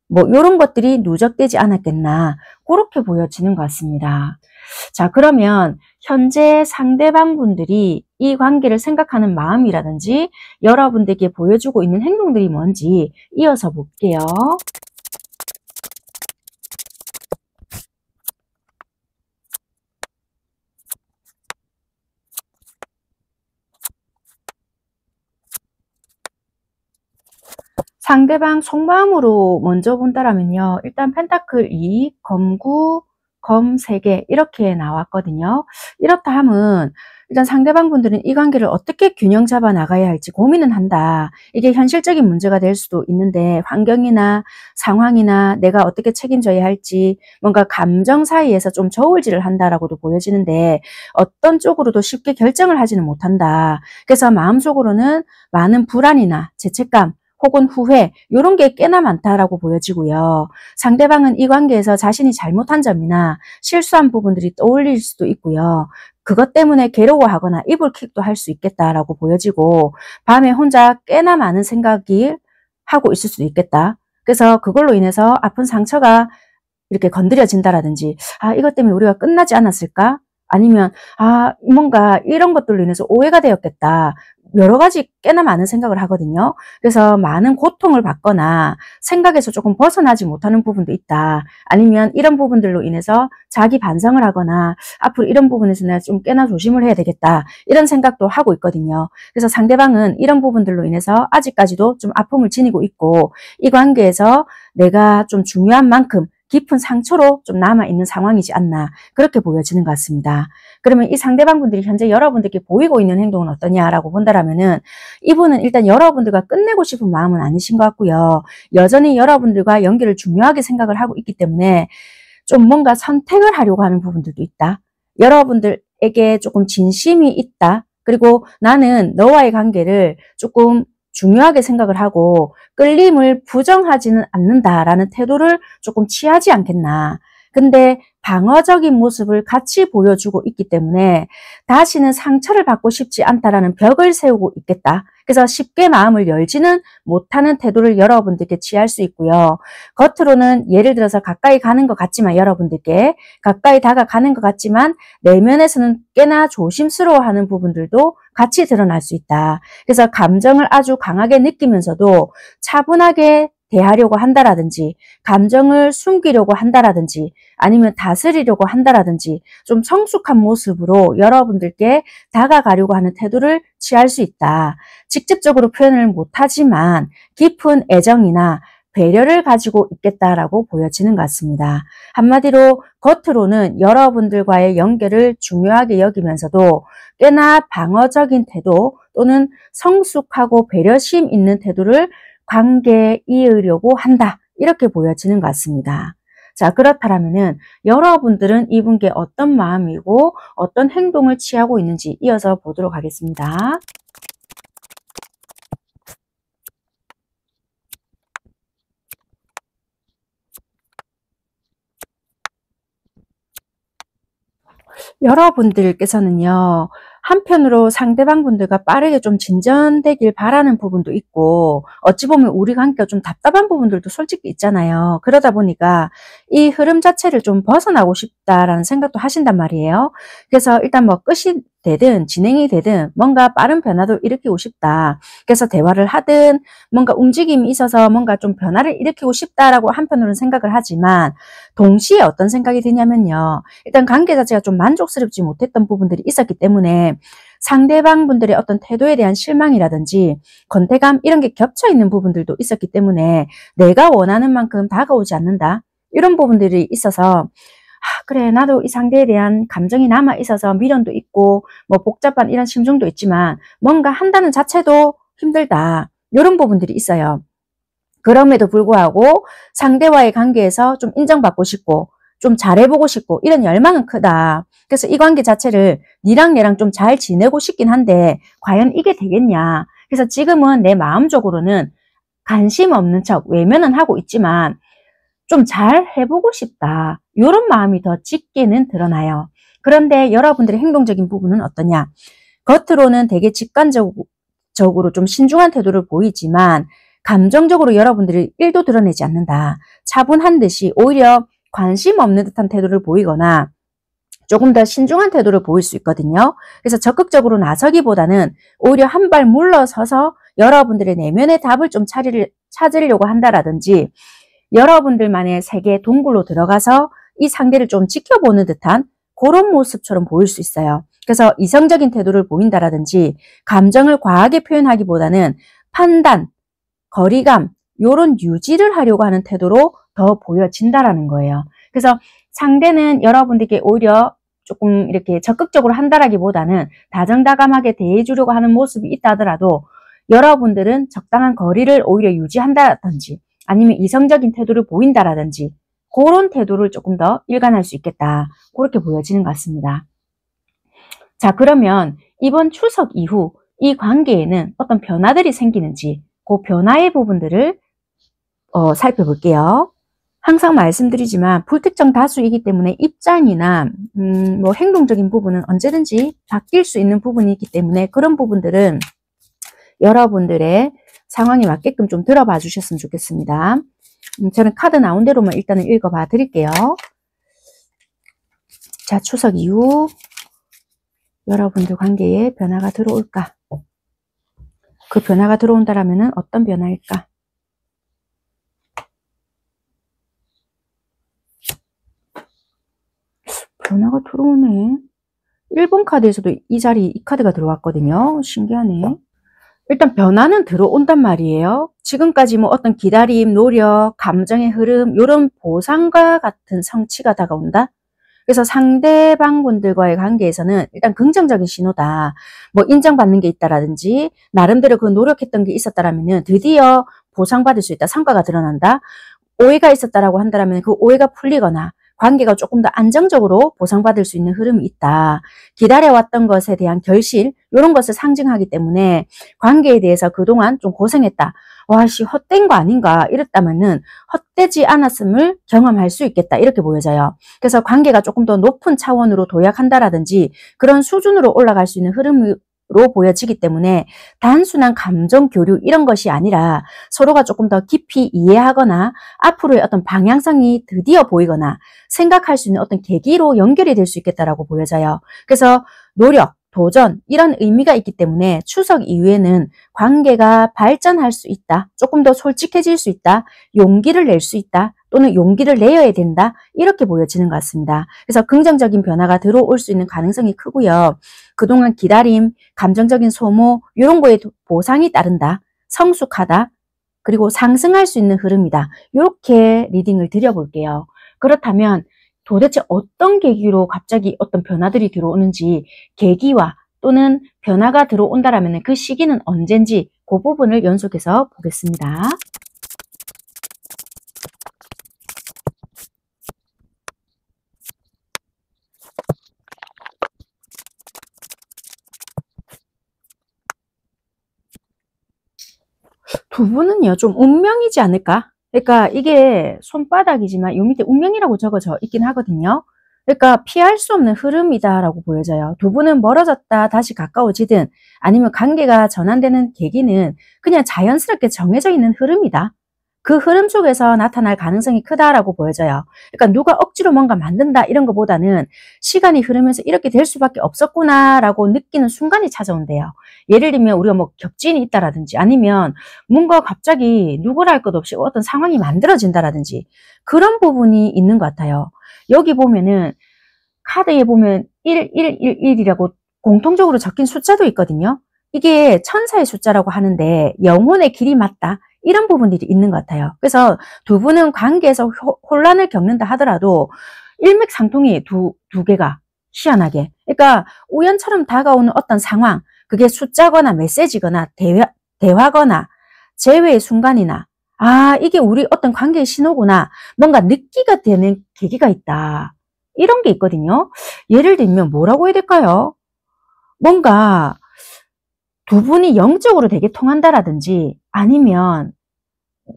뭐 이런 것들이 누적되지 않았겠나 그렇게 보여지는 것 같습니다. 자, 그러면 현재 상대방 분들이 이 관계를 생각하는 마음이라든지 여러분들께 보여주고 있는 행동들이 뭔지 이어서 볼게요. 상대방 속마음으로 먼저 본다라면요. 일단 펜타클 2, 검 9, 검 3개 이렇게 나왔거든요. 이렇다 함은 일단 상대방 분들은 이 관계를 어떻게 균형 잡아 나가야 할지 고민은 한다. 이게 현실적인 문제가 될 수도 있는데 환경이나 상황이나 내가 어떻게 책임져야 할지 뭔가 감정 사이에서 좀 저울질을 한다라고도 보여지는데 어떤 쪽으로도 쉽게 결정을 하지는 못한다. 그래서 마음속으로는 많은 불안이나 죄책감 혹은 후회 이런 게 꽤나 많다라고 보여지고요. 상대방은 이 관계에서 자신이 잘못한 점이나 실수한 부분들이 떠올릴 수도 있고요. 그것 때문에 괴로워하거나 이불킥도 할 수 있겠다라고 보여지고 밤에 혼자 꽤나 많은 생각이 하고 있을 수도 있겠다. 그래서 그걸로 인해서 아픈 상처가 이렇게 건드려진다라든지 이것 때문에 우리가 끝나지 않았을까? 아니면 뭔가 이런 것들로 인해서 오해가 되었겠다. 여러 가지 꽤나 많은 생각을 하거든요. 그래서 많은 고통을 받거나 생각에서 조금 벗어나지 못하는 부분도 있다. 아니면 이런 부분들로 인해서 자기 반성을 하거나 앞으로 이런 부분에서 내가 좀 꽤나 조심을 해야 되겠다. 이런 생각도 하고 있거든요. 그래서 상대방은 이런 부분들로 인해서 아직까지도 좀 아픔을 지니고 있고 이 관계에서 내가 좀 중요한 만큼 깊은 상처로 좀 남아있는 상황이지 않나 그렇게 보여지는 것 같습니다. 그러면 이 상대방 분들이 현재 여러분들께 보이고 있는 행동은 어떠냐라고 본다라면은 이분은 일단 여러분들과 끝내고 싶은 마음은 아니신 것 같고요. 여전히 여러분들과 연결을 중요하게 생각을 하고 있기 때문에 좀 뭔가 선택을 하려고 하는 부분들도 있다. 여러분들에게 조금 진심이 있다. 그리고 나는 너와의 관계를 조금 중요하게 생각을 하고 끌림을 부정하지는 않는다라는 태도를 조금 취하지 않겠나. 근데 방어적인 모습을 같이 보여주고 있기 때문에 다시는 상처를 받고 싶지 않다라는 벽을 세우고 있겠다. 그래서 쉽게 마음을 열지는 못하는 태도를 여러분들께 취할 수 있고요. 겉으로는 예를 들어서 가까이 가는 것 같지만 여러분들께 가까이 다가가는 것 같지만 내면에서는 꽤나 조심스러워하는 부분들도 같이 드러날 수 있다. 그래서 감정을 아주 강하게 느끼면서도 차분하게 대하려고 한다라든지 감정을 숨기려고 한다라든지 아니면 다스리려고 한다라든지 좀 성숙한 모습으로 여러분들께 다가가려고 하는 태도를 취할 수 있다. 직접적으로 표현을 못하지만 깊은 애정이나 배려를 가지고 있겠다라고 보여지는 것 같습니다. 한마디로 겉으로는 여러분들과의 연결을 중요하게 여기면서도 꽤나 방어적인 태도 또는 성숙하고 배려심 있는 태도를 관계에 이으려고 한다. 이렇게 보여지는 것 같습니다. 자, 그렇다면은 여러분들은 이분께 어떤 마음이고 어떤 행동을 취하고 있는지 이어서 보도록 하겠습니다. 여러분들께서는요, 한편으로 상대방 분들과 빠르게 좀 진전되길 바라는 부분도 있고, 어찌 보면 우리 관계가 좀 답답한 부분들도 솔직히 있잖아요. 그러다 보니까 이 흐름 자체를 좀 벗어나고 싶다라는 생각도 하신단 말이에요. 그래서 일단 뭐 끝이 되든 진행이 되든 뭔가 빠른 변화도 일으키고 싶다. 그래서 대화를 하든 뭔가 움직임이 있어서 뭔가 좀 변화를 일으키고 싶다라고 한편으로는 생각을 하지만 동시에 어떤 생각이 드냐면요. 일단 관계 자체가 좀 만족스럽지 못했던 부분들이 있었기 때문에 상대방 분들의 어떤 태도에 대한 실망이라든지 건태감 이런 게 겹쳐 있는 부분들도 있었기 때문에 내가 원하는 만큼 다가오지 않는다. 이런 부분들이 있어서 그래 나도 이 상대에 대한 감정이 남아 있어서 미련도 있고 뭐 복잡한 이런 심정도 있지만 뭔가 한다는 자체도 힘들다. 이런 부분들이 있어요. 그럼에도 불구하고 상대와의 관계에서 좀 인정받고 싶고 좀 잘해보고 싶고 이런 열망은 크다. 그래서 이 관계 자체를 니랑 얘랑 좀 잘 지내고 싶긴 한데 과연 이게 되겠냐. 그래서 지금은 내 마음적으로는 관심 없는 척 외면은 하고 있지만 좀 잘 해보고 싶다. 이런 마음이 더 짙게는 드러나요. 그런데 여러분들의 행동적인 부분은 어떠냐? 겉으로는 되게 직관적으로 좀 신중한 태도를 보이지만 감정적으로 여러분들이 1도 드러내지 않는다. 차분한 듯이 오히려 관심 없는 듯한 태도를 보이거나 조금 더 신중한 태도를 보일 수 있거든요. 그래서 적극적으로 나서기보다는 오히려 한 발 물러서서 여러분들의 내면의 답을 좀 찾으려고 한다라든지 여러분들만의 세계 동굴로 들어가서 이 상대를 좀 지켜보는 듯한 그런 모습처럼 보일 수 있어요. 그래서 이성적인 태도를 보인다라든지 감정을 과하게 표현하기보다는 판단, 거리감 요런 유지를 하려고 하는 태도로 더 보여진다라는 거예요. 그래서 상대는 여러분들께 오히려 조금 이렇게 적극적으로 한다라기보다는 다정다감하게 대해주려고 하는 모습이 있다 하더라도 여러분들은 적당한 거리를 오히려 유지한다든지 아니면 이성적인 태도를 보인다라든지 그런 태도를 조금 더 일관할 수 있겠다. 그렇게 보여지는 것 같습니다. 자, 그러면 이번 추석 이후 이 관계에는 어떤 변화들이 생기는지 그 변화의 부분들을 살펴볼게요. 항상 말씀드리지만 불특정 다수이기 때문에 입장이나 뭐 행동적인 부분은 언제든지 바뀔 수 있는 부분이 있기 때문에 그런 부분들은 여러분들의 상황에 맞게끔 좀 들어봐 주셨으면 좋겠습니다. 저는 카드 나온 대로만 일단은 읽어봐 드릴게요. 자, 추석 이후 여러분들 관계에 변화가 들어올까? 그 변화가 들어온다라면 어떤 변화일까? 변화가 들어오네. 1번 카드에서도 이 카드가 들어왔거든요. 신기하네. 일단 변화는 들어온단 말이에요. 지금까지 뭐 어떤 기다림, 노력, 감정의 흐름 이런 보상과 같은 성취가 다가온다. 그래서 상대방 분들과의 관계에서는 일단 긍정적인 신호다. 뭐 인정받는 게 있다라든지 나름대로 그 노력했던 게 있었다라면 드디어 보상받을 수 있다. 성과가 드러난다. 오해가 있었다라고 한다면 그 오해가 풀리거나 관계가 조금 더 안정적으로 보상받을 수 있는 흐름이 있다. 기다려왔던 것에 대한 결실 이런 것을 상징하기 때문에 관계에 대해서 그동안 좀 고생했다. 와씨 헛된 거 아닌가 이랬다면은 헛되지 않았음을 경험할 수 있겠다 이렇게 보여져요. 그래서 관계가 조금 더 높은 차원으로 도약한다라든지 그런 수준으로 올라갈 수 있는 흐름이 보여지기 때문에 단순한 감정 교류 이런 것이 아니라 서로가 조금 더 깊이 이해하거나 앞으로의 어떤 방향성이 드디어 보이거나 생각할 수 있는 어떤 계기로 연결이 될 수 있겠다라고 보여져요. 그래서 노력, 도전 이런 의미가 있기 때문에 추석 이후에는 관계가 발전할 수 있다. 조금 더 솔직해질 수 있다. 용기를 낼 수 있다. 또는 용기를 내어야 된다. 이렇게 보여지는 것 같습니다. 그래서 긍정적인 변화가 들어올 수 있는 가능성이 크고요. 그동안 기다림, 감정적인 소모 이런 거에 보상이 따른다. 성숙하다. 그리고 상승할 수 있는 흐름이다. 이렇게 리딩을 드려볼게요. 그렇다면 도대체 어떤 계기로 갑자기 어떤 변화들이 들어오는지 계기와 또는 변화가 들어온다라면 그 시기는 언젠지 그 부분을 연속해서 보겠습니다. 두 분은요, 좀 운명이지 않을까? 그러니까 이게 손바닥이지만 요 밑에 운명이라고 적어져 있긴 하거든요. 그러니까 피할 수 없는 흐름이다라고 보여져요. 두 분은 멀어졌다 다시 가까워지든 아니면 관계가 전환되는 계기는 그냥 자연스럽게 정해져 있는 흐름이다. 그 흐름 속에서 나타날 가능성이 크다라고 보여져요. 그러니까 누가 억지로 뭔가 만든다 이런 것보다는 시간이 흐르면서 이렇게 될 수밖에 없었구나라고 느끼는 순간이 찾아온대요. 예를 들면 우리가 뭐 격진이 있다라든지 아니면 뭔가 갑자기 누구라 할 것 없이 어떤 상황이 만들어진다라든지 그런 부분이 있는 것 같아요. 여기 보면은 카드에 보면 1111이라고 공통적으로 적힌 숫자도 있거든요. 이게 천사의 숫자라고 하는데 영혼의 길이 맞다. 이런 부분들이 있는 것 같아요. 그래서 두 분은 관계에서 혼란을 겪는다 하더라도 일맥상통이 두 개가 희한하게. 그러니까 우연처럼 다가오는 어떤 상황, 그게 숫자거나 메시지거나 대화거나 재회의 순간이나 아, 이게 우리 어떤 관계의 신호구나. 뭔가 느끼게 되는 계기가 있다. 이런 게 있거든요. 예를 들면 뭐라고 해야 될까요? 뭔가 두 분이 영적으로 되게 통한다라든지 아니면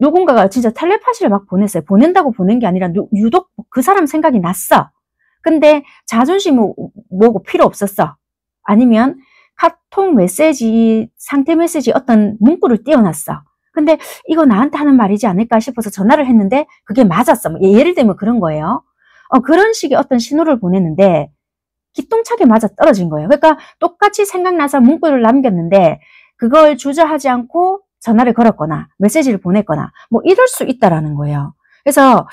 누군가가 진짜 텔레파시를 막 보냈어요. 보낸다고 보낸 게 아니라 유독 그 사람 생각이 났어. 근데 자존심 뭐고 필요 없었어. 아니면 카톡 메시지, 상태 메시지 어떤 문구를 띄워놨어. 근데 이거 나한테 하는 말이지 않을까 싶어서 전화를 했는데 그게 맞았어. 예를 들면 그런 거예요. 그런 식의 어떤 신호를 보냈는데 기똥차게 맞아 떨어진 거예요. 그러니까 똑같이 생각나서 문구를 남겼는데 그걸 주저하지 않고 전화를 걸었거나 메시지를 보냈거나 뭐 이럴 수 있다라는 거예요. 그래서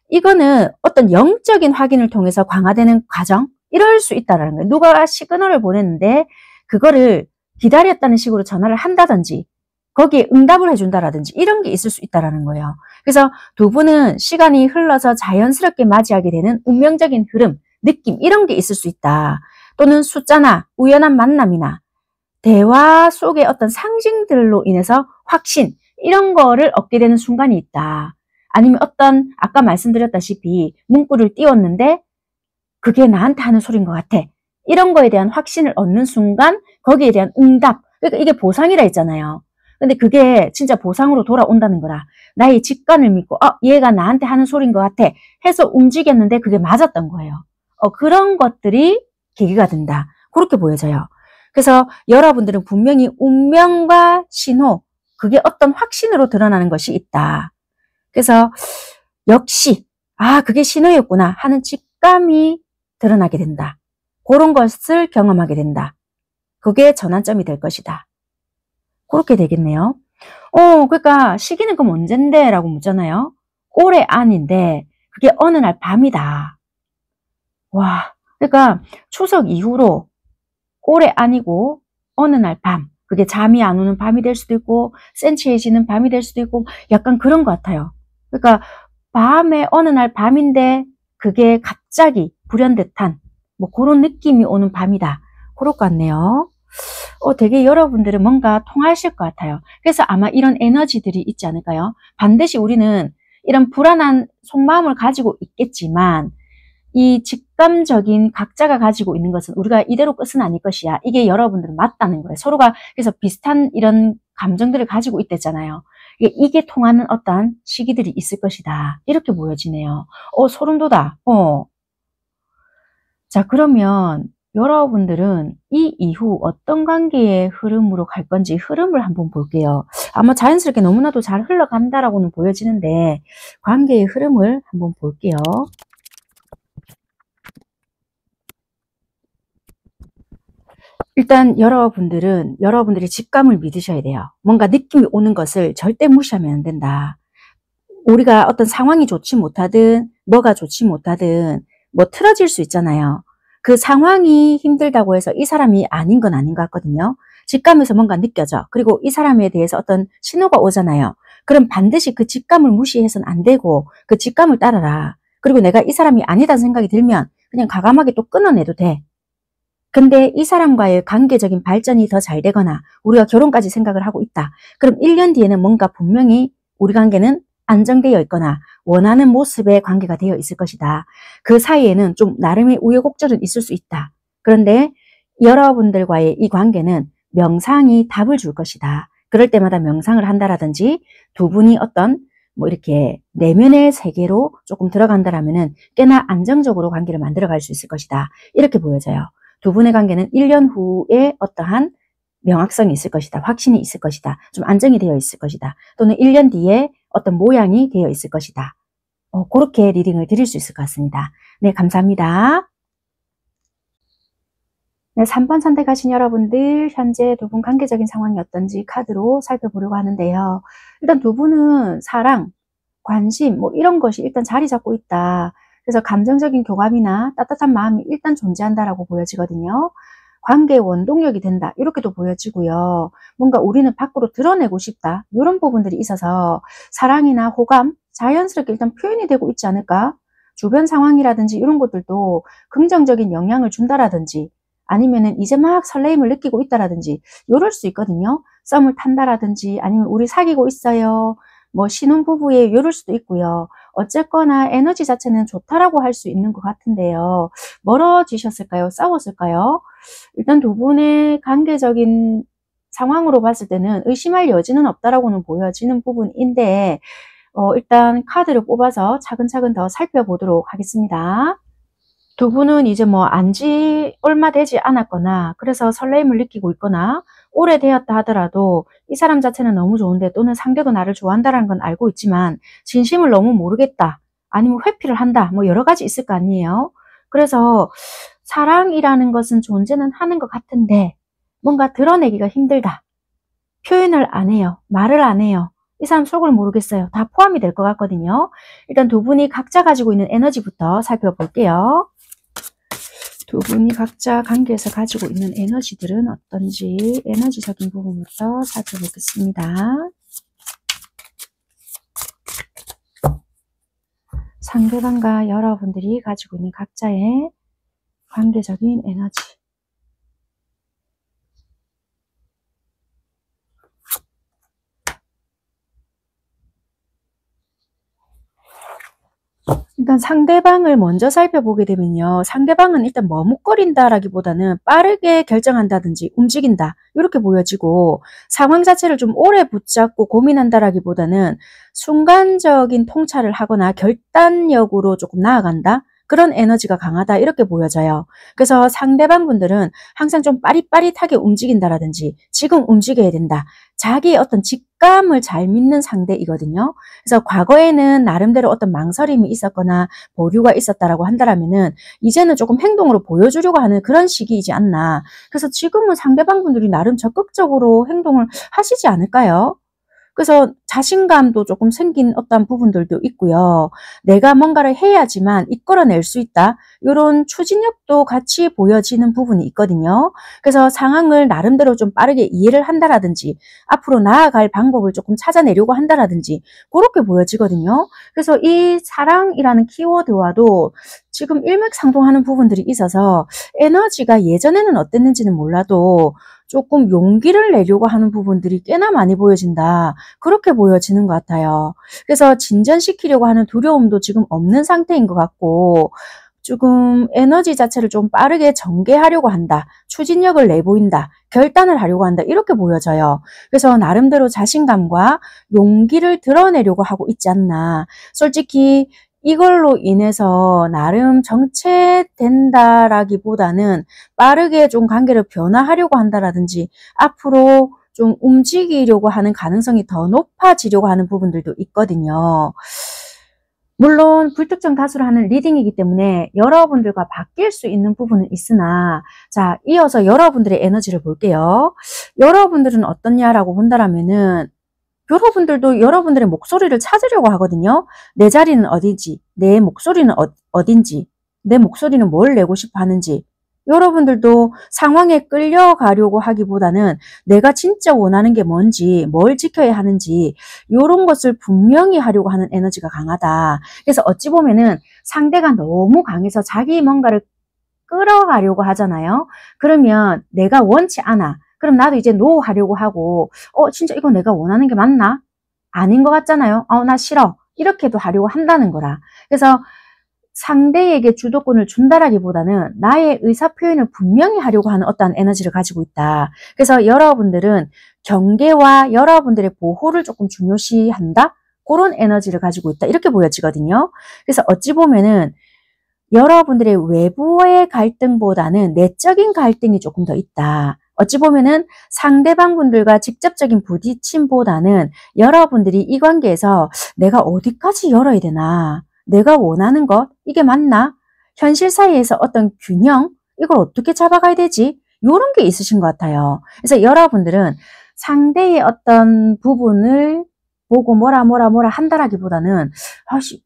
이거는 어떤 영적인 확인을 통해서 강화되는 과정 이럴 수 있다라는 거예요. 누가 시그널을 보냈는데 그거를 기다렸다는 식으로 전화를 한다든지 거기에 응답을 해준다라든지 이런 게 있을 수 있다라는 거예요. 그래서 두 분은 시간이 흘러서 자연스럽게 맞이하게 되는 운명적인 흐름, 느낌 이런 게 있을 수 있다. 또는 숫자나 우연한 만남이나 대화 속의 어떤 상징들로 인해서 확신 이런 거를 얻게 되는 순간이 있다. 아니면 어떤 아까 말씀드렸다시피 문구를 띄웠는데 그게 나한테 하는 소리인 것 같아. 이런 거에 대한 확신을 얻는 순간 거기에 대한 응답. 그러니까 이게 보상이라 했잖아요. 근데 그게 진짜 보상으로 돌아온다는 거라. 나의 직관을 믿고 얘가 나한테 하는 소리인 것 같아 해서 움직였는데 그게 맞았던 거예요. 그런 것들이 계기가 된다. 그렇게 보여져요. 그래서 여러분들은 분명히 운명과 신호, 그게 어떤 확신으로 드러나는 것이 있다. 그래서 역시 그게 신호였구나 하는 직감이 드러나게 된다. 그런 것을 경험하게 된다. 그게 전환점이 될 것이다. 그렇게 되겠네요. 그러니까 시기는 그럼 언젠데? 라고 묻잖아요. 올해 안인데 그게 어느 날 밤이다. 와, 그러니까 추석 이후로 올해 아니고 어느 날 밤. 그게 잠이 안 오는 밤이 될 수도 있고 센치해지는 밤이 될 수도 있고 약간 그런 것 같아요. 그러니까 밤에 어느 날 밤인데 그게 갑자기 불현듯한 뭐 그런 느낌이 오는 밤이다. 그럴 것 같네요. 되게 여러분들은 뭔가 통하실 것 같아요. 그래서 아마 이런 에너지들이 있지 않을까요? 반드시 우리는 이런 불안한 속마음을 가지고 있겠지만 이 직감적인 각자가 가지고 있는 것은 우리가 이대로 끝은 아닐 것이야. 이게 여러분들은 맞다는 거예요. 서로가 그래서 비슷한 이런 감정들을 가지고 있댔잖아요. 이게 통하는 어떠한 시기들이 있을 것이다. 이렇게 보여지네요. 소름 돋아. 자, 그러면 여러분들은 이 이후 어떤 관계의 흐름으로 갈 건지 흐름을 한번 볼게요. 아마 자연스럽게 너무나도 잘 흘러간다라고는 보여지는데 관계의 흐름을 한번 볼게요. 일단 여러분들이 직감을 믿으셔야 돼요. 뭔가 느낌이 오는 것을 절대 무시하면 안 된다. 우리가 어떤 상황이 좋지 못하든 뭐가 좋지 못하든 뭐 틀어질 수 있잖아요. 그 상황이 힘들다고 해서 이 사람이 아닌 건 아닌 것 같거든요. 직감에서 뭔가 느껴져. 그리고 이 사람에 대해서 어떤 신호가 오잖아요. 그럼 반드시 그 직감을 무시해서는 안 되고 그 직감을 따라라. 그리고 내가 이 사람이 아니다는 생각이 들면 그냥 과감하게 또 끊어내도 돼. 근데 이 사람과의 관계적인 발전이 더 잘 되거나 우리가 결혼까지 생각을 하고 있다. 그럼 1년 뒤에는 뭔가 분명히 우리 관계는 안정되어 있거나 원하는 모습의 관계가 되어 있을 것이다. 그 사이에는 좀 나름의 우여곡절은 있을 수 있다. 그런데 여러분들과의 이 관계는 명상이 답을 줄 것이다. 그럴 때마다 명상을 한다라든지 두 분이 어떤 뭐 이렇게 내면의 세계로 조금 들어간다라면은 꽤나 안정적으로 관계를 만들어갈 수 있을 것이다. 이렇게 보여져요. 두 분의 관계는 1년 후에 어떠한 명확성이 있을 것이다. 확신이 있을 것이다. 좀 안정이 되어 있을 것이다. 또는 1년 뒤에 어떤 모양이 되어 있을 것이다. 그렇게 리딩을 드릴 수 있을 것 같습니다. 네, 감사합니다. 네, 3번 선택하신 여러분들 현재 두 분 관계적인 상황이 어떤지 카드로 살펴보려고 하는데요. 일단 두 분은 사랑, 관심 뭐 이런 것이 일단 자리 잡고 있다. 그래서 감정적인 교감이나 따뜻한 마음이 일단 존재한다라고 보여지거든요. 관계의 원동력이 된다. 이렇게도 보여지고요. 뭔가 우리는 밖으로 드러내고 싶다. 이런 부분들이 있어서 사랑이나 호감 자연스럽게 일단 표현이 되고 있지 않을까? 주변 상황이라든지 이런 것들도 긍정적인 영향을 준다라든지 아니면은 이제 막 설레임을 느끼고 있다라든지 이럴 수 있거든요. 썸을 탄다라든지 아니면 우리 사귀고 있어요. 뭐 신혼부부에 이럴 수도 있고요. 어쨌거나 에너지 자체는 좋다라고 할 수 있는 것 같은데요. 멀어지셨을까요? 싸웠을까요? 일단 두 분의 관계적인 상황으로 봤을 때는 의심할 여지는 없다라고는 보여지는 부분인데 일단 카드를 뽑아서 차근차근 더 살펴보도록 하겠습니다. 두 분은 이제 뭐 안지 얼마 되지 않았거나 그래서 설레임을 느끼고 있거나 오래되었다 하더라도 이 사람 자체는 너무 좋은데 또는 상대도 나를 좋아한다는 건 알고 있지만 진심을 너무 모르겠다. 아니면 회피를 한다. 뭐 여러 가지 있을 거 아니에요. 그래서 사랑이라는 것은 존재는 하는 것 같은데 뭔가 드러내기가 힘들다. 표현을 안 해요. 말을 안 해요. 이 사람 속을 모르겠어요. 다 포함이 될 것 같거든요. 일단 두 분이 각자 가지고 있는 에너지부터 살펴볼게요. 두 분이 각자 관계에서 가지고 있는 에너지들은 어떤지 에너지적인 부분부터 살펴보겠습니다. 상대방과 여러분들이 가지고 있는 각자의 관계적인 에너지. 일단 상대방을 먼저 살펴보게 되면요. 상대방은 일단 머뭇거린다라기보다는 빠르게 결정한다든지 움직인다. 이렇게 보여지고 상황 자체를 좀 오래 붙잡고 고민한다라기보다는 순간적인 통찰을 하거나 결단력으로 조금 나아간다. 그런 에너지가 강하다 이렇게 보여져요. 그래서 상대방 분들은 항상 좀 빠릿빠릿하게 움직인다라든지 지금 움직여야 된다. 자기의 어떤 직감을 잘 믿는 상대이거든요. 그래서 과거에는 나름대로 어떤 망설임이 있었거나 보류가 있었다라고 한다라면은 이제는 조금 행동으로 보여주려고 하는 그런 시기이지 않나. 그래서 지금은 상대방 분들이 나름 적극적으로 행동을 하시지 않을까요? 그래서 자신감도 조금 생긴 어떤 부분들도 있고요. 내가 뭔가를 해야지만 이끌어낼 수 있다. 이런 추진력도 같이 보여지는 부분이 있거든요. 그래서 상황을 나름대로 좀 빠르게 이해를 한다라든지 앞으로 나아갈 방법을 조금 찾아내려고 한다라든지 그렇게 보여지거든요. 그래서 이 사랑이라는 키워드와도 지금 일맥상통하는 부분들이 있어서 에너지가 예전에는 어땠는지는 몰라도 조금 용기를 내려고 하는 부분들이 꽤나 많이 보여진다. 그렇게 보여지는 것 같아요. 그래서 진전시키려고 하는 두려움도 지금 없는 상태인 것 같고 조금 에너지 자체를 좀 빠르게 전개하려고 한다. 추진력을 내보인다. 결단을 하려고 한다. 이렇게 보여져요. 그래서 나름대로 자신감과 용기를 드러내려고 하고 있지 않나. 솔직히 이걸로 인해서 나름 정체된다라기보다는 빠르게 좀 관계를 변화하려고 한다라든지 앞으로 좀 움직이려고 하는 가능성이 더 높아지려고 하는 부분들도 있거든요. 물론 불특정 다수를 하는 리딩이기 때문에 여러분들과 바뀔 수 있는 부분은 있으나, 자, 이어서 여러분들의 에너지를 볼게요. 여러분들은 어떻냐라고 본다라면은 여러분들도 여러분들의 목소리를 찾으려고 하거든요. 내 자리는 어딘지, 내 목소리는 어딘지, 내 목소리는 뭘 내고 싶어 하는지, 여러분들도 상황에 끌려가려고 하기보다는 내가 진짜 원하는 게 뭔지, 뭘 지켜야 하는지 이런 것을 분명히 하려고 하는 에너지가 강하다. 그래서 어찌 보면은 상대가 너무 강해서 자기 뭔가를 끌어가려고 하잖아요. 그러면 내가 원치 않아. 그럼 나도 이제 노 하려고 하고, 진짜 이거 내가 원하는 게 맞나? 아닌 것 같잖아요. 나 싫어. 이렇게도 하려고 한다는 거라. 그래서 상대에게 주도권을 준다라기보다는 나의 의사표현을 분명히 하려고 하는 어떠한 에너지를 가지고 있다. 그래서 여러분들은 경계와 여러분들의 보호를 조금 중요시한다? 그런 에너지를 가지고 있다. 이렇게 보여지거든요. 그래서 어찌 보면은 여러분들의 외부의 갈등보다는 내적인 갈등이 조금 더 있다. 어찌 보면은 상대방 분들과 직접적인 부딪힘보다는 여러분들이 이 관계에서 내가 어디까지 열어야 되나? 내가 원하는 것? 이게 맞나? 현실 사이에서 어떤 균형? 이걸 어떻게 잡아가야 되지? 이런 게 있으신 것 같아요. 그래서 여러분들은 상대의 어떤 부분을 보고 뭐라 한다라기보다는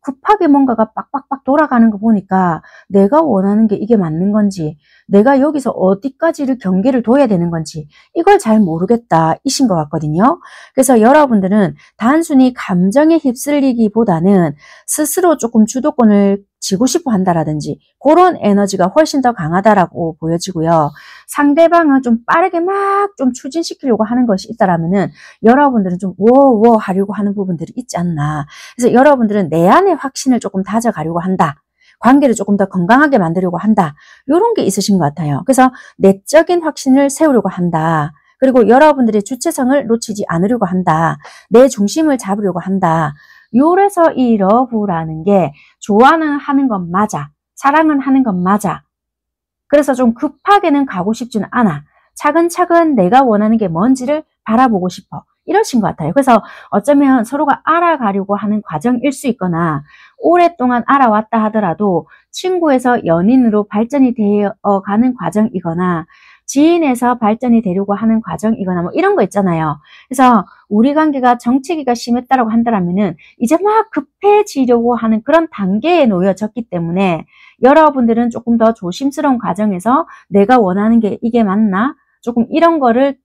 급하게 뭔가가 빡빡빡 돌아가는 거 보니까 내가 원하는 게 이게 맞는 건지, 내가 여기서 어디까지를 경계를 둬야 되는 건지 이걸 잘 모르겠다 이신 것 같거든요. 그래서 여러분들은 단순히 감정에 휩쓸리기보다는 스스로 조금 주도권을 지고 싶어 한다라든지 그런 에너지가 훨씬 더 강하다라고 보여지고요. 상대방은 좀 빠르게 막 좀 추진시키려고 하는 것이 있다라면은 여러분들은 좀 워워 하려고 하는 부분들이 있지 않나. 그래서 여러분들은 내 안의 확신을 조금 다져가려고 한다. 관계를 조금 더 건강하게 만들려고 한다. 이런 게 있으신 것 같아요. 그래서 내적인 확신을 세우려고 한다. 그리고 여러분들의 주체성을 놓치지 않으려고 한다. 내 중심을 잡으려고 한다. 요래서 이 러브라는 게 좋아는 하는 건 맞아. 사랑은 하는 건 맞아. 그래서 좀 급하게는 가고 싶지는 않아. 차근차근 내가 원하는 게 뭔지를 바라보고 싶어. 이러신 것 같아요. 그래서 어쩌면 서로가 알아가려고 하는 과정일 수 있거나 오랫동안 알아왔다 하더라도 친구에서 연인으로 발전이 되어 가는 과정이거나 지인에서 발전이 되려고 하는 과정이거나 뭐 이런 거 있잖아요. 그래서 우리 관계가 정체기가 심했다라고 한다면은 이제 막 급해지려고 하는 그런 단계에 놓여졌기 때문에 여러분들은 조금 더 조심스러운 과정에서 내가 원하는 게 이게 맞나? 조금 이런 거를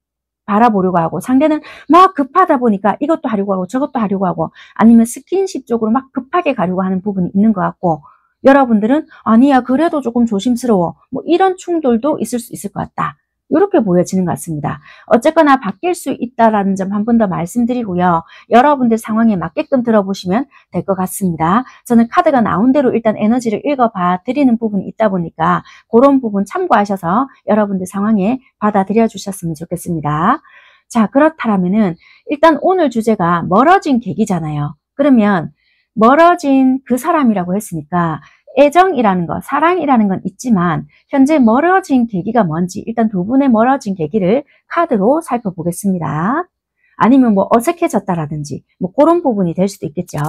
바라보려고 하고, 상대는 막 급하다 보니까 이것도 하려고 하고 저것도 하려고 하고 아니면 스킨십 쪽으로 막 급하게 가려고 하는 부분이 있는 것 같고, 여러분들은 아니야 그래도 조금 조심스러워 뭐 이런 충돌도 있을 수 있을 것 같다. 이렇게 보여지는 것 같습니다. 어쨌거나 바뀔 수 있다라는 점 한 번 더 말씀드리고요. 여러분들 상황에 맞게끔 들어보시면 될 것 같습니다. 저는 카드가 나온 대로 일단 에너지를 읽어봐 드리는 부분이 있다 보니까 그런 부분 참고하셔서 여러분들 상황에 받아들여 주셨으면 좋겠습니다. 자, 그렇다면은 일단 오늘 주제가 멀어진 계기잖아요. 그러면 멀어진 그 사람이라고 했으니까 애정이라는 것, 사랑이라는 건 있지만 현재 멀어진 계기가 뭔지 일단 두 분의 멀어진 계기를 카드로 살펴보겠습니다. 아니면 뭐 어색해졌다라든지 뭐 그런 부분이 될 수도 있겠죠.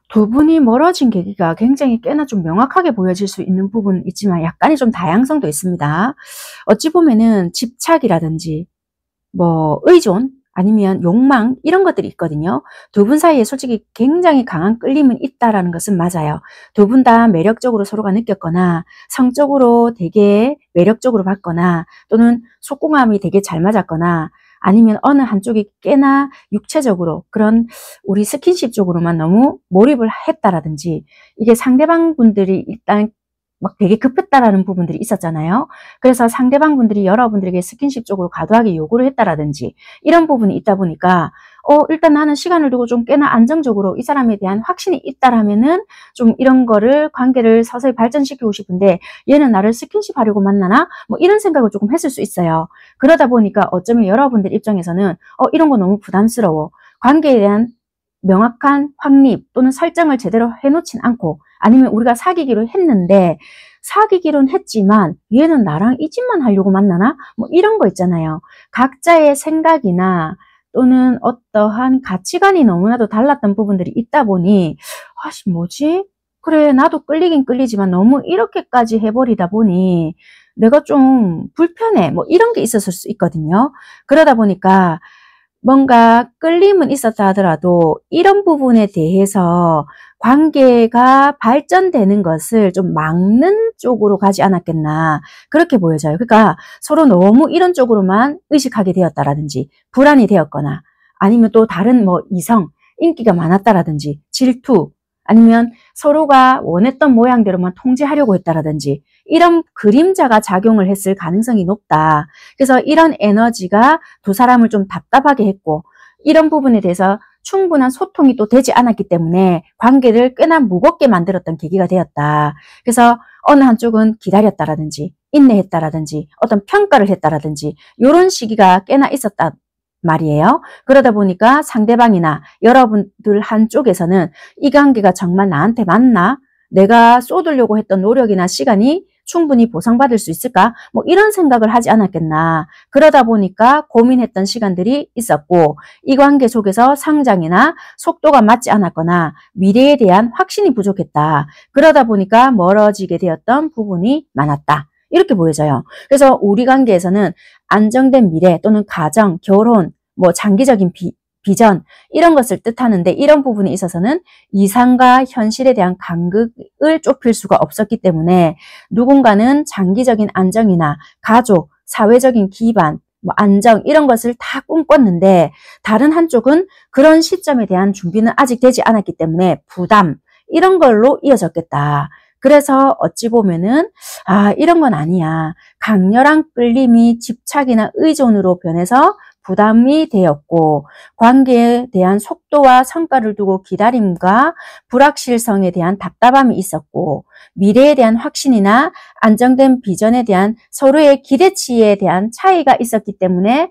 두 분이 멀어진 계기가 굉장히 꽤나 좀 명확하게 보여질 수 있는 부분은 있지만 약간의 좀 다양성도 있습니다. 어찌 보면은 집착이라든지 뭐 의존 아니면 욕망 이런 것들이 있거든요. 두 분 사이에 솔직히 굉장히 강한 끌림은 있다라는 것은 맞아요. 두 분 다 매력적으로 서로가 느꼈거나 성적으로 되게 매력적으로 봤거나 또는 속궁합이 되게 잘 맞았거나 아니면 어느 한쪽이 꽤나 육체적으로 그런 우리 스킨십 쪽으로만 너무 몰입을 했다라든지 이게 상대방 분들이 일단 막 되게 급했다라는 부분들이 있었잖아요. 그래서 상대방 분들이 여러분들에게 스킨십 쪽으로 과도하게 요구를 했다라든지 이런 부분이 있다 보니까 일단 나는 시간을 두고 좀 꽤나 안정적으로 이 사람에 대한 확신이 있다라면은 좀 이런 거를 관계를 서서히 발전시키고 싶은데 얘는 나를 스킨십 하려고 만나나? 뭐 이런 생각을 조금 했을 수 있어요. 그러다 보니까 어쩌면 여러분들 입장에서는 이런 거 너무 부담스러워. 관계에 대한 명확한 확립 또는 설정을 제대로 해놓진 않고 아니면 우리가 사귀기로 했는데 사귀기로는 했지만 얘는 나랑 이 짓만 하려고 만나나? 뭐 이런 거 있잖아요. 각자의 생각이나 또는 어떠한 가치관이 너무나도 달랐던 부분들이 있다 보니 뭐지? 그래 나도 끌리긴 끌리지만 너무 이렇게까지 해버리다 보니 내가 좀 불편해. 뭐 이런 게 있었을 수 있거든요. 그러다 보니까 뭔가 끌림은 있었다 하더라도 이런 부분에 대해서 관계가 발전되는 것을 좀 막는 쪽으로 가지 않았겠나 그렇게 보여져요. 그러니까 서로 너무 이런 쪽으로만 의식하게 되었다라든지 불안이 되었거나 아니면 또 다른 뭐 이성, 인기가 많았다라든지 질투 아니면 서로가 원했던 모양대로만 통제하려고 했다라든지 이런 그림자가 작용을 했을 가능성이 높다. 그래서 이런 에너지가 두 사람을 좀 답답하게 했고 이런 부분에 대해서 충분한 소통이 또 되지 않았기 때문에 관계를 꽤나 무겁게 만들었던 계기가 되었다. 그래서 어느 한쪽은 기다렸다라든지 인내했다라든지 어떤 평가를 했다라든지 이런 시기가 꽤나 있었다 말이에요. 그러다 보니까 상대방이나 여러분들 한쪽에서는 이 관계가 정말 나한테 맞나? 내가 쏟으려고 했던 노력이나 시간이 충분히 보상받을 수 있을까? 뭐 이런 생각을 하지 않았겠나. 그러다 보니까 고민했던 시간들이 있었고 이 관계 속에서 성장이나 속도가 맞지 않았거나 미래에 대한 확신이 부족했다. 그러다 보니까 멀어지게 되었던 부분이 많았다. 이렇게 보여져요. 그래서 우리 관계에서는 안정된 미래 또는 가정, 결혼, 뭐 장기적인 비전 이런 것을 뜻하는데 이런 부분에 있어서는 이상과 현실에 대한 간극을 좁힐 수가 없었기 때문에 누군가는 장기적인 안정이나 가족, 사회적인 기반, 뭐 안정 이런 것을 다 꿈꿨는데 다른 한쪽은 그런 시점에 대한 준비는 아직 되지 않았기 때문에 부담 이런 걸로 이어졌겠다. 그래서 어찌 보면은 이런 건 아니야. 강렬한 끌림이 집착이나 의존으로 변해서 부담이 되었고 관계에 대한 속도와 성과를 두고 기다림과 불확실성에 대한 답답함이 있었고 미래에 대한 확신이나 안정된 비전에 대한 서로의 기대치에 대한 차이가 있었기 때문에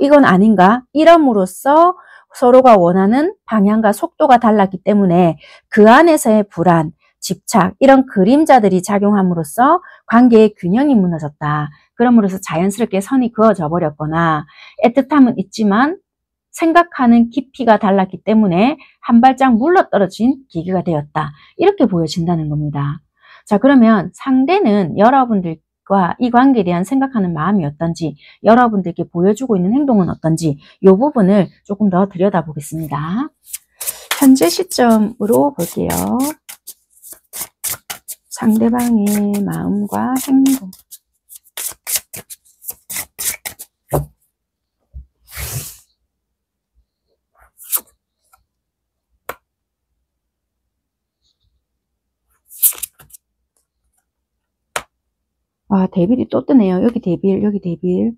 이건 아닌가? 이럼으로써 서로가 원하는 방향과 속도가 달랐기 때문에 그 안에서의 불안, 집착 이런 그림자들이 작용함으로써 관계의 균형이 무너졌다. 그럼으로써 자연스럽게 선이 그어져 버렸거나 애틋함은 있지만 생각하는 깊이가 달랐기 때문에 한 발짝 물러떨어진 계기가 되었다. 이렇게 보여진다는 겁니다. 자, 그러면 상대는 여러분들과 이 관계에 대한 생각하는 마음이 어떤지 여러분들께 보여주고 있는 행동은 어떤지 이 부분을 조금 더 들여다보겠습니다. 현재 시점으로 볼게요. 상대방의 마음과 행동. 데빌이 또 뜨네요. 여기 데빌, 여기 데빌.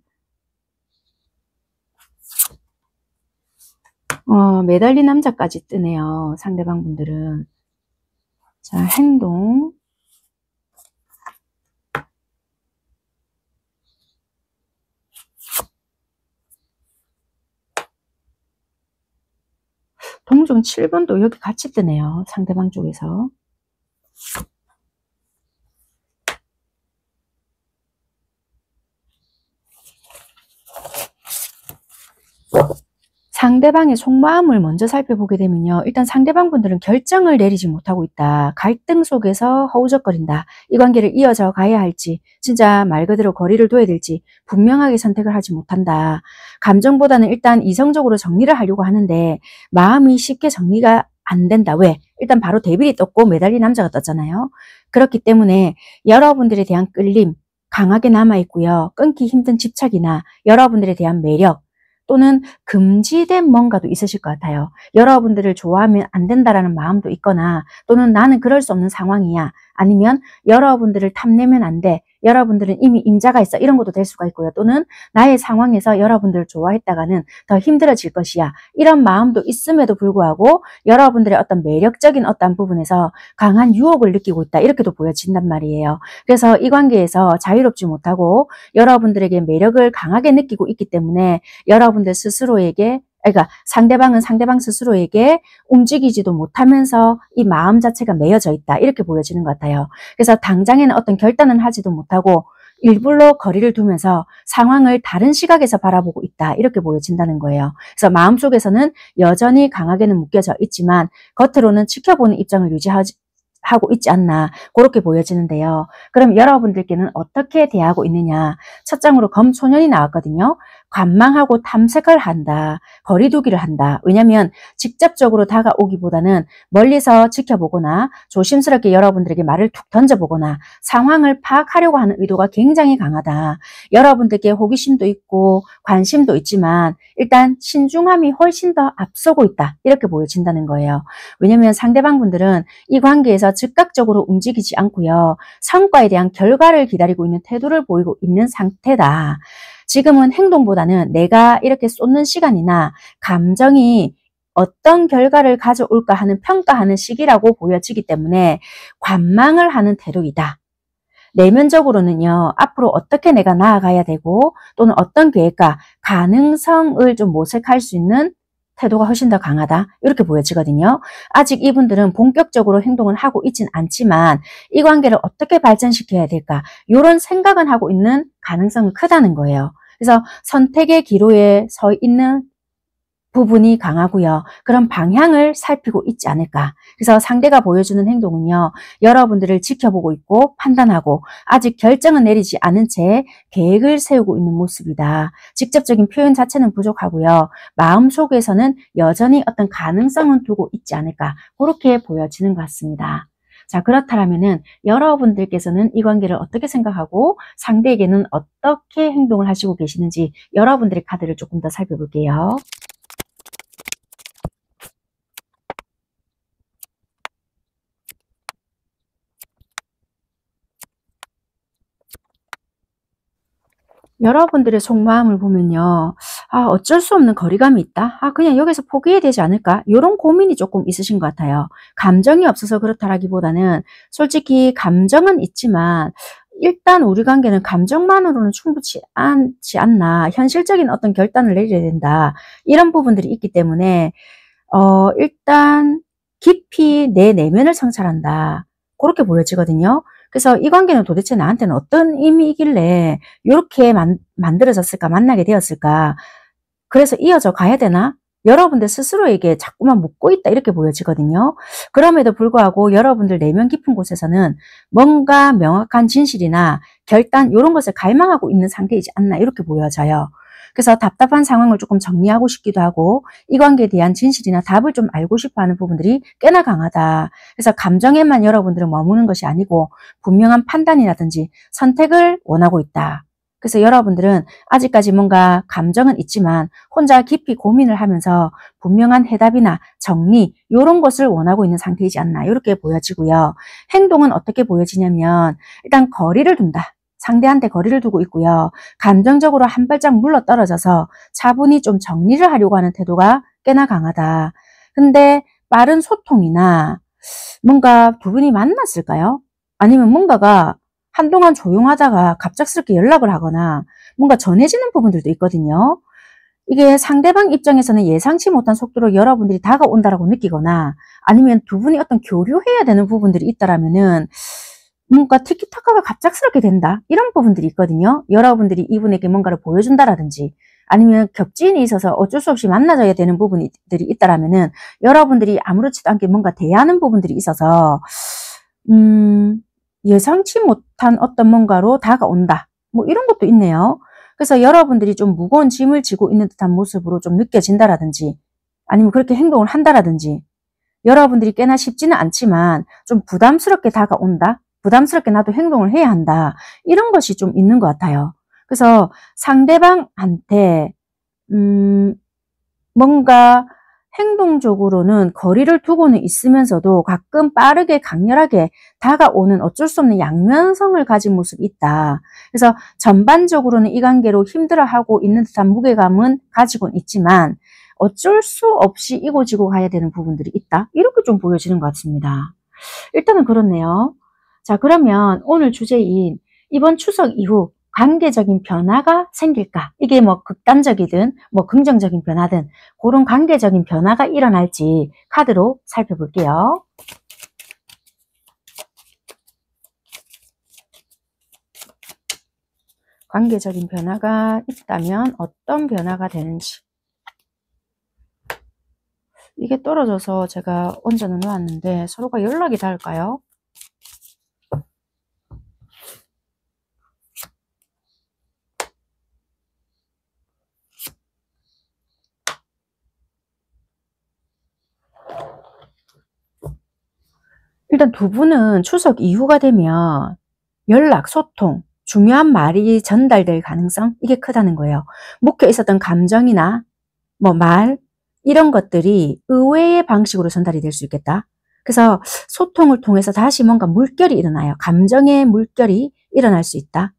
매달린 남자까지 뜨네요. 상대방 분들은. 자, 행동. 동종 7번도 여기 같이 뜨네요. 상대방 쪽에서. 상대방의 속마음을 먼저 살펴보게 되면요. 일단 상대방 분들은 결정을 내리지 못하고 있다. 갈등 속에서 허우적거린다. 이 관계를 이어져 가야 할지 진짜 말 그대로 거리를 둬야 될지 분명하게 선택을 하지 못한다. 감정보다는 일단 이성적으로 정리를 하려고 하는데 마음이 쉽게 정리가 안 된다. 왜? 일단 바로 데빌이 떴고 매달린 남자가 떴잖아요. 그렇기 때문에 여러분들에 대한 끌림 강하게 남아있고요. 끊기 힘든 집착이나 여러분들에 대한 매력 또는 금지된 뭔가도 있으실 것 같아요. 여러분들을 좋아하면 안 된다라는 마음도 있거나 또는 나는 그럴 수 없는 상황이야. 아니면 여러분들을 탐내면 안 돼. 여러분들은 이미 임자가 있어. 이런 것도 될 수가 있고요. 또는 나의 상황에서 여러분들을 좋아했다가는 더 힘들어질 것이야. 이런 마음도 있음에도 불구하고 여러분들의 어떤 매력적인 어떤 부분에서 강한 유혹을 느끼고 있다. 이렇게도 보여진단 말이에요. 그래서 이 관계에서 자유롭지 못하고 여러분들에게 매력을 강하게 느끼고 있기 때문에 여러분들 스스로에게 그러니까 상대방은 상대방 스스로에게 움직이지도 못하면서 이 마음 자체가 매여져 있다. 이렇게 보여지는 것 같아요. 그래서 당장에는 어떤 결단은 하지도 못하고 일부러 거리를 두면서 상황을 다른 시각에서 바라보고 있다. 이렇게 보여진다는 거예요. 그래서 마음속에서는 여전히 강하게는 묶여져 있지만 겉으로는 지켜보는 입장을 하고 있지 않나 그렇게 보여지는데요. 그럼 여러분들께는 어떻게 대하고 있느냐. 첫 장으로 검소년이 나왔거든요. 관망하고 탐색을 한다. 거리두기를 한다. 왜냐하면 직접적으로 다가오기보다는 멀리서 지켜보거나 조심스럽게 여러분들에게 말을 툭 던져보거나 상황을 파악하려고 하는 의도가 굉장히 강하다. 여러분들께 호기심도 있고 관심도 있지만 일단 신중함이 훨씬 더 앞서고 있다. 이렇게 보여진다는 거예요. 왜냐하면 상대방분들은 이 관계에서 즉각적으로 움직이지 않고요. 성과에 대한 결과를 기다리고 있는 태도를 보이고 있는 상태다. 지금은 행동보다는 내가 이렇게 쏟는 시간이나 감정이 어떤 결과를 가져올까 하는 평가하는 시기라고 보여지기 때문에 관망을 하는 태도이다. 내면적으로는요. 앞으로 어떻게 내가 나아가야 되고 또는 어떤 계획과 가능성을 좀 모색할 수 있는 태도가 훨씬 더 강하다. 이렇게 보여지거든요. 아직 이분들은 본격적으로 행동을 하고 있진 않지만 이 관계를 어떻게 발전시켜야 될까? 이런 생각은 하고 있는 가능성은 크다는 거예요. 그래서 선택의 기로에 서 있는 부분이 강하고요. 그런 방향을 살피고 있지 않을까. 그래서 상대가 보여주는 행동은요. 여러분들을 지켜보고 있고 판단하고 아직 결정은 내리지 않은 채 계획을 세우고 있는 모습이다. 직접적인 표현 자체는 부족하고요. 마음속에서는 여전히 어떤 가능성은 두고 있지 않을까. 그렇게 보여지는 것 같습니다. 자, 그렇다면은 여러분들께서는 이 관계를 어떻게 생각하고 상대에게는 어떻게 행동을 하시고 계시는지 여러분들의 카드를 조금 더 살펴볼게요. 여러분들의 속마음을 보면요. 아, 어쩔 수 없는 거리감이 있다. 아, 그냥 여기서 포기해야 되지 않을까? 이런 고민이 조금 있으신 것 같아요. 감정이 없어서 그렇다라기보다는 솔직히 감정은 있지만 일단 우리 관계는 감정만으로는 충분치 않지 않나. 현실적인 어떤 결단을 내려야 된다. 이런 부분들이 있기 때문에 일단 깊이 내 내면을 성찰한다. 그렇게 보여지거든요. 그래서 이 관계는 도대체 나한테는 어떤 의미이길래 이렇게 만들어졌을까, 만나게 되었을까. 그래서 이어져 가야 되나? 여러분들 스스로에게 자꾸만 묻고 있다 이렇게 보여지거든요. 그럼에도 불구하고 여러분들 내면 깊은 곳에서는 뭔가 명확한 진실이나 결단 이런 것을 갈망하고 있는 상태이지 않나 이렇게 보여져요. 그래서 답답한 상황을 조금 정리하고 싶기도 하고 이 관계에 대한 진실이나 답을 좀 알고 싶어하는 부분들이 꽤나 강하다. 그래서 감정에만 여러분들은 머무는 것이 아니고 분명한 판단이라든지 선택을 원하고 있다. 그래서 여러분들은 아직까지 뭔가 감정은 있지만 혼자 깊이 고민을 하면서 분명한 해답이나 정리 이런 것을 원하고 있는 상태이지 않나 이렇게 보여지고요. 행동은 어떻게 보여지냐면 일단 거리를 둔다. 상대한테 거리를 두고 있고요. 감정적으로 한 발짝 물러 떨어져서 차분히 좀 정리를 하려고 하는 태도가 꽤나 강하다. 근데 빠른 소통이나 뭔가 두 분이 만났을까요? 아니면 뭔가가 한동안 조용하다가 갑작스럽게 연락을 하거나 뭔가 전해지는 부분들도 있거든요. 이게 상대방 입장에서는 예상치 못한 속도로 여러분들이 다가온다라고 느끼거나 아니면 두 분이 어떤 교류해야 되는 부분들이 있다라면은 뭔가 티키타카가 갑작스럽게 된다. 이런 부분들이 있거든요. 여러분들이 이분에게 뭔가를 보여준다라든지 아니면 겹지인이 있어서 어쩔 수 없이 만나져야 되는 부분들이 있다라면은 여러분들이 아무렇지도 않게 뭔가 대하는 부분들이 있어서 예상치 못한 어떤 뭔가로 다가온다. 뭐 이런 것도 있네요. 그래서 여러분들이 좀 무거운 짐을 지고 있는 듯한 모습으로 좀 느껴진다라든지 아니면 그렇게 행동을 한다라든지 여러분들이 꽤나 쉽지는 않지만 좀 부담스럽게 다가온다. 부담스럽게 나도 행동을 해야 한다. 이런 것이 좀 있는 것 같아요. 그래서 상대방한테 뭔가 행동적으로는 거리를 두고는 있으면서도 가끔 빠르게 강렬하게 다가오는 어쩔 수 없는 양면성을 가진 모습이 있다. 그래서 전반적으로는 이 관계로 힘들어하고 있는 듯한 무게감은 가지고는 있지만 어쩔 수 없이 이고지고 가야 되는 부분들이 있다. 이렇게 좀 보여지는 것 같습니다. 일단은 그렇네요. 자, 그러면 오늘 주제인 이번 추석 이후 관계적인 변화가 생길까? 이게 뭐 극단적이든 뭐 긍정적인 변화든 그런 관계적인 변화가 일어날지 카드로 살펴볼게요. 관계적인 변화가 있다면 어떤 변화가 되는지. 이게 떨어져서 제가 얹어 놓았는데 서로가 연락이 닿을까요? 일단 두 분은 추석 이후가 되면 연락, 소통, 중요한 말이 전달될 가능성 이게 크다는 거예요. 묵혀 있었던 감정이나 뭐 말 이런 것들이 의외의 방식으로 전달이 될 수 있겠다. 그래서 소통을 통해서 다시 뭔가 물결이 일어나요. 감정의 물결이 일어날 수 있다.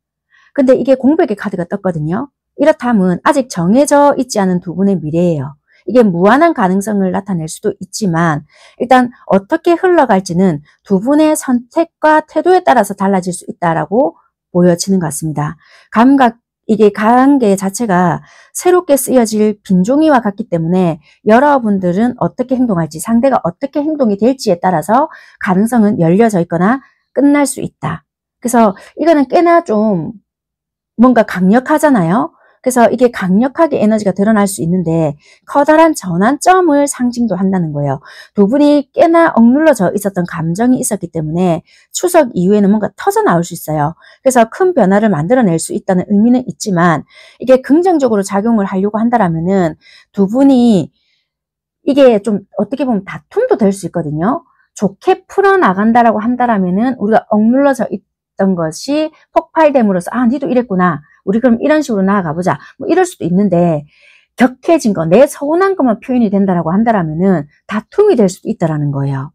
근데 이게 공백의 카드가 떴거든요. 이렇다면 아직 정해져 있지 않은 두 분의 미래예요. 이게 무한한 가능성을 나타낼 수도 있지만 일단 어떻게 흘러갈지는 두 분의 선택과 태도에 따라서 달라질 수 있다라고 보여지는 것 같습니다. 이게 관계 자체가 새롭게 쓰여질 빈종이와 같기 때문에 여러분들은 어떻게 행동할지, 상대가 어떻게 행동이 될지에 따라서 가능성은 열려져 있거나 끝날 수 있다. 그래서 이거는 꽤나 좀 뭔가 강력하잖아요. 그래서 이게 강력하게 에너지가 드러날 수 있는데 커다란 전환점을 상징도 한다는 거예요. 두 분이 꽤나 억눌러져 있었던 감정이 있었기 때문에 추석 이후에는 뭔가 터져 나올 수 있어요. 그래서 큰 변화를 만들어낼 수 있다는 의미는 있지만 이게 긍정적으로 작용을 하려고 한다라면은 두 분이 이게 좀 어떻게 보면 다툼도 될 수 있거든요. 좋게 풀어나간다라고 한다라면은 우리가 억눌러져 있던 것이 폭발됨으로써 아, 니도 이랬구나. 우리 그럼 이런 식으로 나아가보자. 뭐 이럴 수도 있는데 격해진 거, 내 서운한 것만 표현이 된다라고 한다라면은 다툼이 될 수도 있다라는 거예요.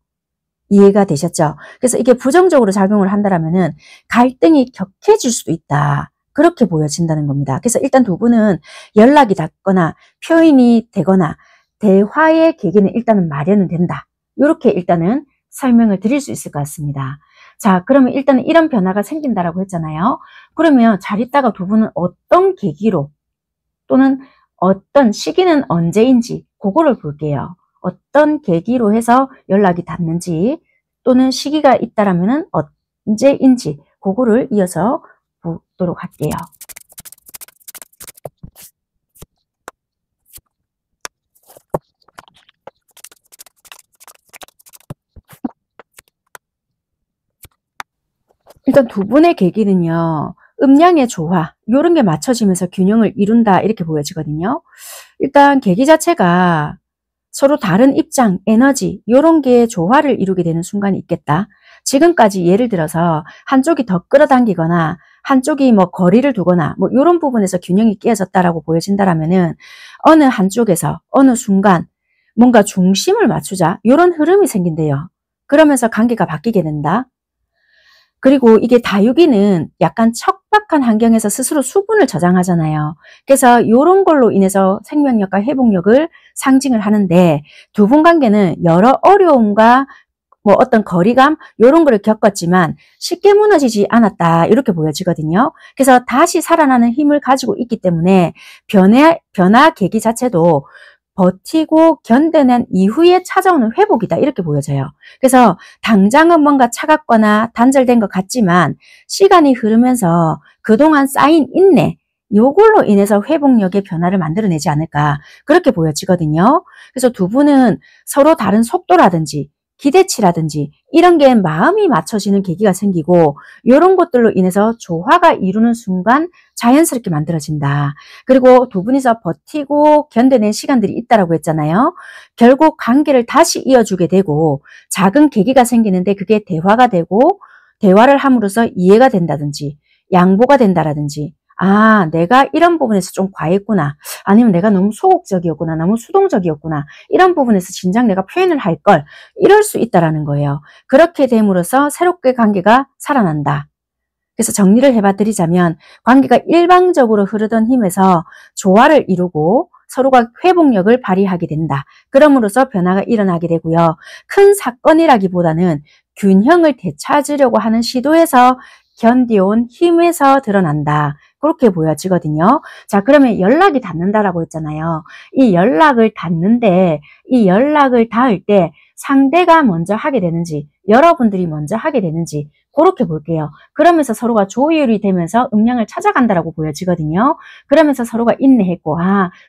이해가 되셨죠? 그래서 이게 부정적으로 작용을 한다라면은 갈등이 격해질 수도 있다. 그렇게 보여진다는 겁니다. 그래서 일단 두 분은 연락이 닿거나 표현이 되거나 대화의 계기는 일단은 마련은 된다. 이렇게 일단은 설명을 드릴 수 있을 것 같습니다. 자, 그러면 일단은 이런 변화가 생긴다라고 했잖아요. 그러면 잘 있다가 두 분은 어떤 계기로 또는 어떤 시기는 언제인지 그거를 볼게요. 어떤 계기로 해서 연락이 닿는지 또는 시기가 있다라면 언제인지 그거를 이어서 보도록 할게요. 일단 두 분의 계기는요. 음양의 조화 이런 게 맞춰지면서 균형을 이룬다 이렇게 보여지거든요. 일단 계기 자체가 서로 다른 입장, 에너지 이런 게 조화를 이루게 되는 순간이 있겠다. 지금까지 예를 들어서 한쪽이 더 끌어당기거나 한쪽이 뭐 거리를 두거나 뭐 이런 부분에서 균형이 깨어졌다라고 보여진다라면은 어느 한쪽에서 어느 순간 뭔가 중심을 맞추자 이런 흐름이 생긴대요. 그러면서 관계가 바뀌게 된다. 그리고 이게 다육이는 약간 척박한 환경에서 스스로 수분을 저장하잖아요. 그래서 이런 걸로 인해서 생명력과 회복력을 상징을 하는데 두 분 관계는 여러 어려움과 뭐 어떤 거리감 이런 거를 겪었지만 쉽게 무너지지 않았다 이렇게 보여지거든요. 그래서 다시 살아나는 힘을 가지고 있기 때문에 변화 계기 자체도 버티고 견뎌낸 이후에 찾아오는 회복이다 이렇게 보여져요. 그래서 당장은 뭔가 차갑거나 단절된 것 같지만 시간이 흐르면서 그동안 쌓인 인내 요걸로 인해서 회복력의 변화를 만들어내지 않을까 그렇게 보여지거든요. 그래서 두 분은 서로 다른 속도라든지 기대치라든지 이런 게 마음이 맞춰지는 계기가 생기고 이런 것들로 인해서 조화가 이루는 순간 자연스럽게 만들어진다. 그리고 두 분이서 버티고 견뎌낸 시간들이 있다라고 했잖아요. 결국 관계를 다시 이어주게 되고 작은 계기가 생기는데 그게 대화가 되고 대화를 함으로써 이해가 된다든지 양보가 된다라든지 아, 내가 이런 부분에서 좀 과했구나. 아니면 내가 너무 소극적이었구나. 너무 수동적이었구나. 이런 부분에서 진작 내가 표현을 할 걸. 이럴 수 있다라는 거예요. 그렇게 됨으로써 새롭게 관계가 살아난다. 그래서 정리를 해봐 드리자면 관계가 일방적으로 흐르던 힘에서 조화를 이루고 서로가 회복력을 발휘하게 된다. 그럼으로써 변화가 일어나게 되고요. 큰 사건이라기보다는 균형을 되찾으려고 하는 시도에서 견디온 힘에서 드러난다. 그렇게 보여지거든요. 자, 그러면 연락이 닿는다라고 했잖아요. 이 연락을 닿는데 이 연락을 닿을 때 상대가 먼저 하게 되는지 여러분들이 먼저 하게 되는지 그렇게 볼게요. 그러면서 서로가 조율이 되면서 음량을 찾아간다라고 보여지거든요. 그러면서 서로가 인내했고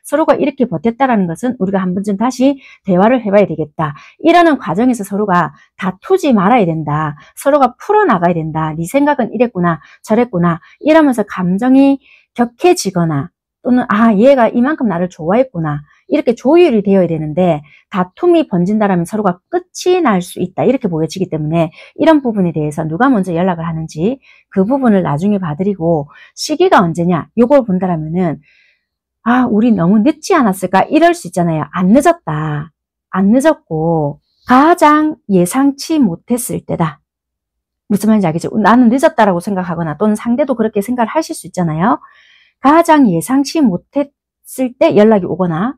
서로가 이렇게 버텼다라는 것은 우리가 한 번쯤 다시 대화를 해봐야 되겠다. 이러는 과정에서 서로가 다투지 말아야 된다. 서로가 풀어나가야 된다. 네 생각은 이랬구나 저랬구나 이러면서 감정이 격해지거나 또는 얘가 이만큼 나를 좋아했구나 이렇게 조율이 되어야 되는데 다툼이 번진다라면 서로가 끝이 날 수 있다 이렇게 보여지기 때문에 이런 부분에 대해서 누가 먼저 연락을 하는지 그 부분을 나중에 봐드리고 시기가 언제냐 요걸 본다라면은 우리 너무 늦지 않았을까 이럴 수 있잖아요. 안 늦었다. 안 늦었고 가장 예상치 못했을 때다. 무슨 말인지 알겠죠? 나는 늦었다라고 생각하거나 또는 상대도 그렇게 생각을 하실 수 있잖아요. 가장 예상치 못했을 때 연락이 오거나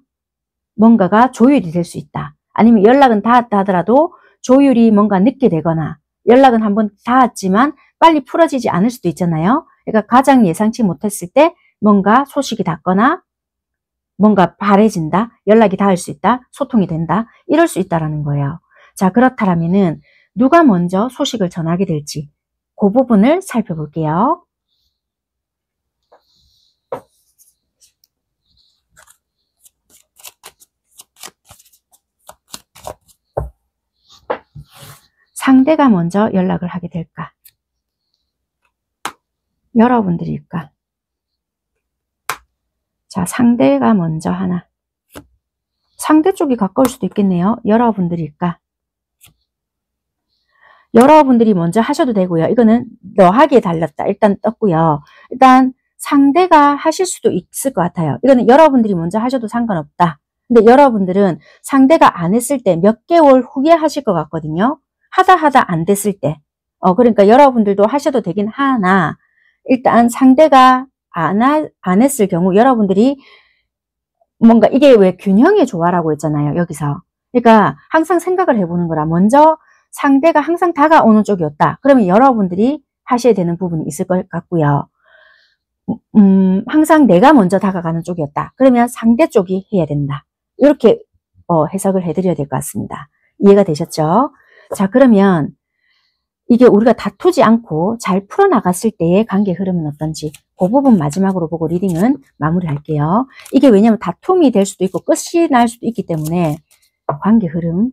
뭔가가 조율이 될 수 있다. 아니면 연락은 닿았다 하더라도 조율이 뭔가 늦게 되거나 연락은 한번 닿았지만 빨리 풀어지지 않을 수도 있잖아요. 그러니까 가장 예상치 못했을 때 뭔가 소식이 닿거나 뭔가 바래진다. 연락이 닿을 수 있다. 소통이 된다. 이럴 수 있다라는 거예요. 자, 그렇다면은 누가 먼저 소식을 전하게 될지 그 부분을 살펴볼게요. 상대가 먼저 연락을 하게 될까? 여러분들일까? 자, 상대가 먼저 하나. 상대 쪽이 가까울 수도 있겠네요. 여러분들일까? 여러분들이 먼저 하셔도 되고요. 이거는 너 하기에 달렸다. 일단 떴고요. 일단 상대가 하실 수도 있을 것 같아요. 이거는 여러분들이 먼저 하셔도 상관없다. 근데 여러분들은 상대가 안 했을 때 몇 개월 후에 하실 것 같거든요. 하다 안 됐을 때. 그러니까 여러분들도 하셔도 되긴 하나 일단 상대가 안 했을 경우 여러분들이 뭔가 이게 왜 균형의 조화라고 했잖아요. 여기서. 그러니까 항상 생각을 해보는 거라 먼저 상대가 항상 다가오는 쪽이었다. 그러면 여러분들이 하셔야 되는 부분이 있을 것 같고요. 항상 내가 먼저 다가가는 쪽이었다. 그러면 상대 쪽이 해야 된다. 이렇게 해석을 해드려야 될 것 같습니다. 이해가 되셨죠? 자, 그러면 이게 우리가 다투지 않고 잘 풀어나갔을 때의 관계 흐름은 어떤지 그 부분 마지막으로 보고 리딩은 마무리할게요. 이게 왜냐면 다툼이 될 수도 있고 끝이 날 수도 있기 때문에 관계 흐름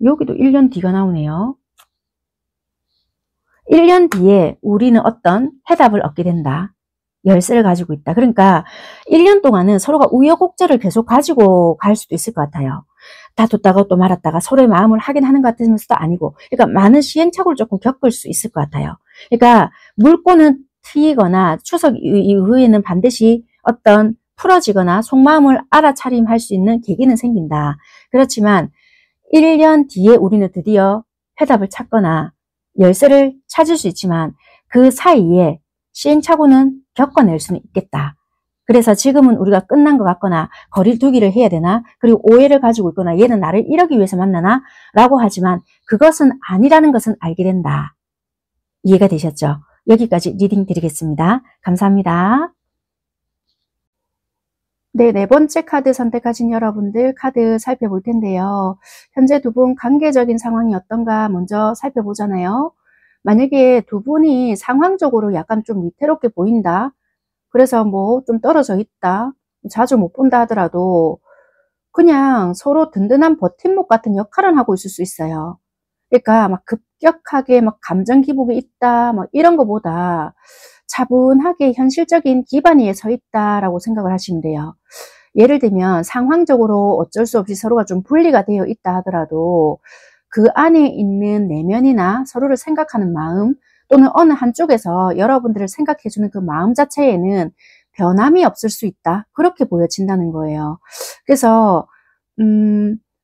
여기도 1년 뒤가 나오네요. 1년 뒤에 우리는 어떤 해답을 얻게 된다. 열쇠를 가지고 있다. 그러니까 1년 동안은 서로가 우여곡절을 계속 가지고 갈 수도 있을 것 같아요. 다투다가 또 말았다가 서로의 마음을 확인하는 것 같으면서도 아니고 그러니까 많은 시행착오를 조금 겪을 수 있을 것 같아요. 그러니까 물꼬는 트이거나 추석 이후에는 반드시 어떤 풀어지거나 속마음을 알아차림할 수 있는 계기는 생긴다. 그렇지만 1년 뒤에 우리는 드디어 해답을 찾거나 열쇠를 찾을 수 있지만 그 사이에 시행착오는 겪어낼 수는 있겠다. 그래서 지금은 우리가 끝난 것 같거나 거리를 두기를 해야 되나 그리고 오해를 가지고 있거나 얘는 나를 이러기 위해서 만나나 라고 하지만 그것은 아니라는 것은 알게 된다. 이해가 되셨죠? 여기까지 리딩 드리겠습니다. 감사합니다. 네, 네 번째 카드 선택하신 여러분들 카드 살펴볼 텐데요. 현재 두 분 관계적인 상황이 어떤가 먼저 살펴보잖아요. 만약에 두 분이 상황적으로 약간 좀 위태롭게 보인다. 그래서 뭐 좀 떨어져 있다. 자주 못 본다 하더라도 그냥 서로 든든한 버팀목 같은 역할을 하고 있을 수 있어요. 그러니까 막 급격하게 막 감정 기복이 있다. 막 이런 거보다 차분하게 현실적인 기반 위에 서 있다라고 생각을 하시면 돼요. 예를 들면 상황적으로 어쩔 수 없이 서로가 좀 분리가 되어 있다 하더라도 그 안에 있는 내면이나 서로를 생각하는 마음 또는 어느 한쪽에서 여러분들을 생각해주는 그 마음 자체에는 변함이 없을 수 있다. 그렇게 보여진다는 거예요. 그래서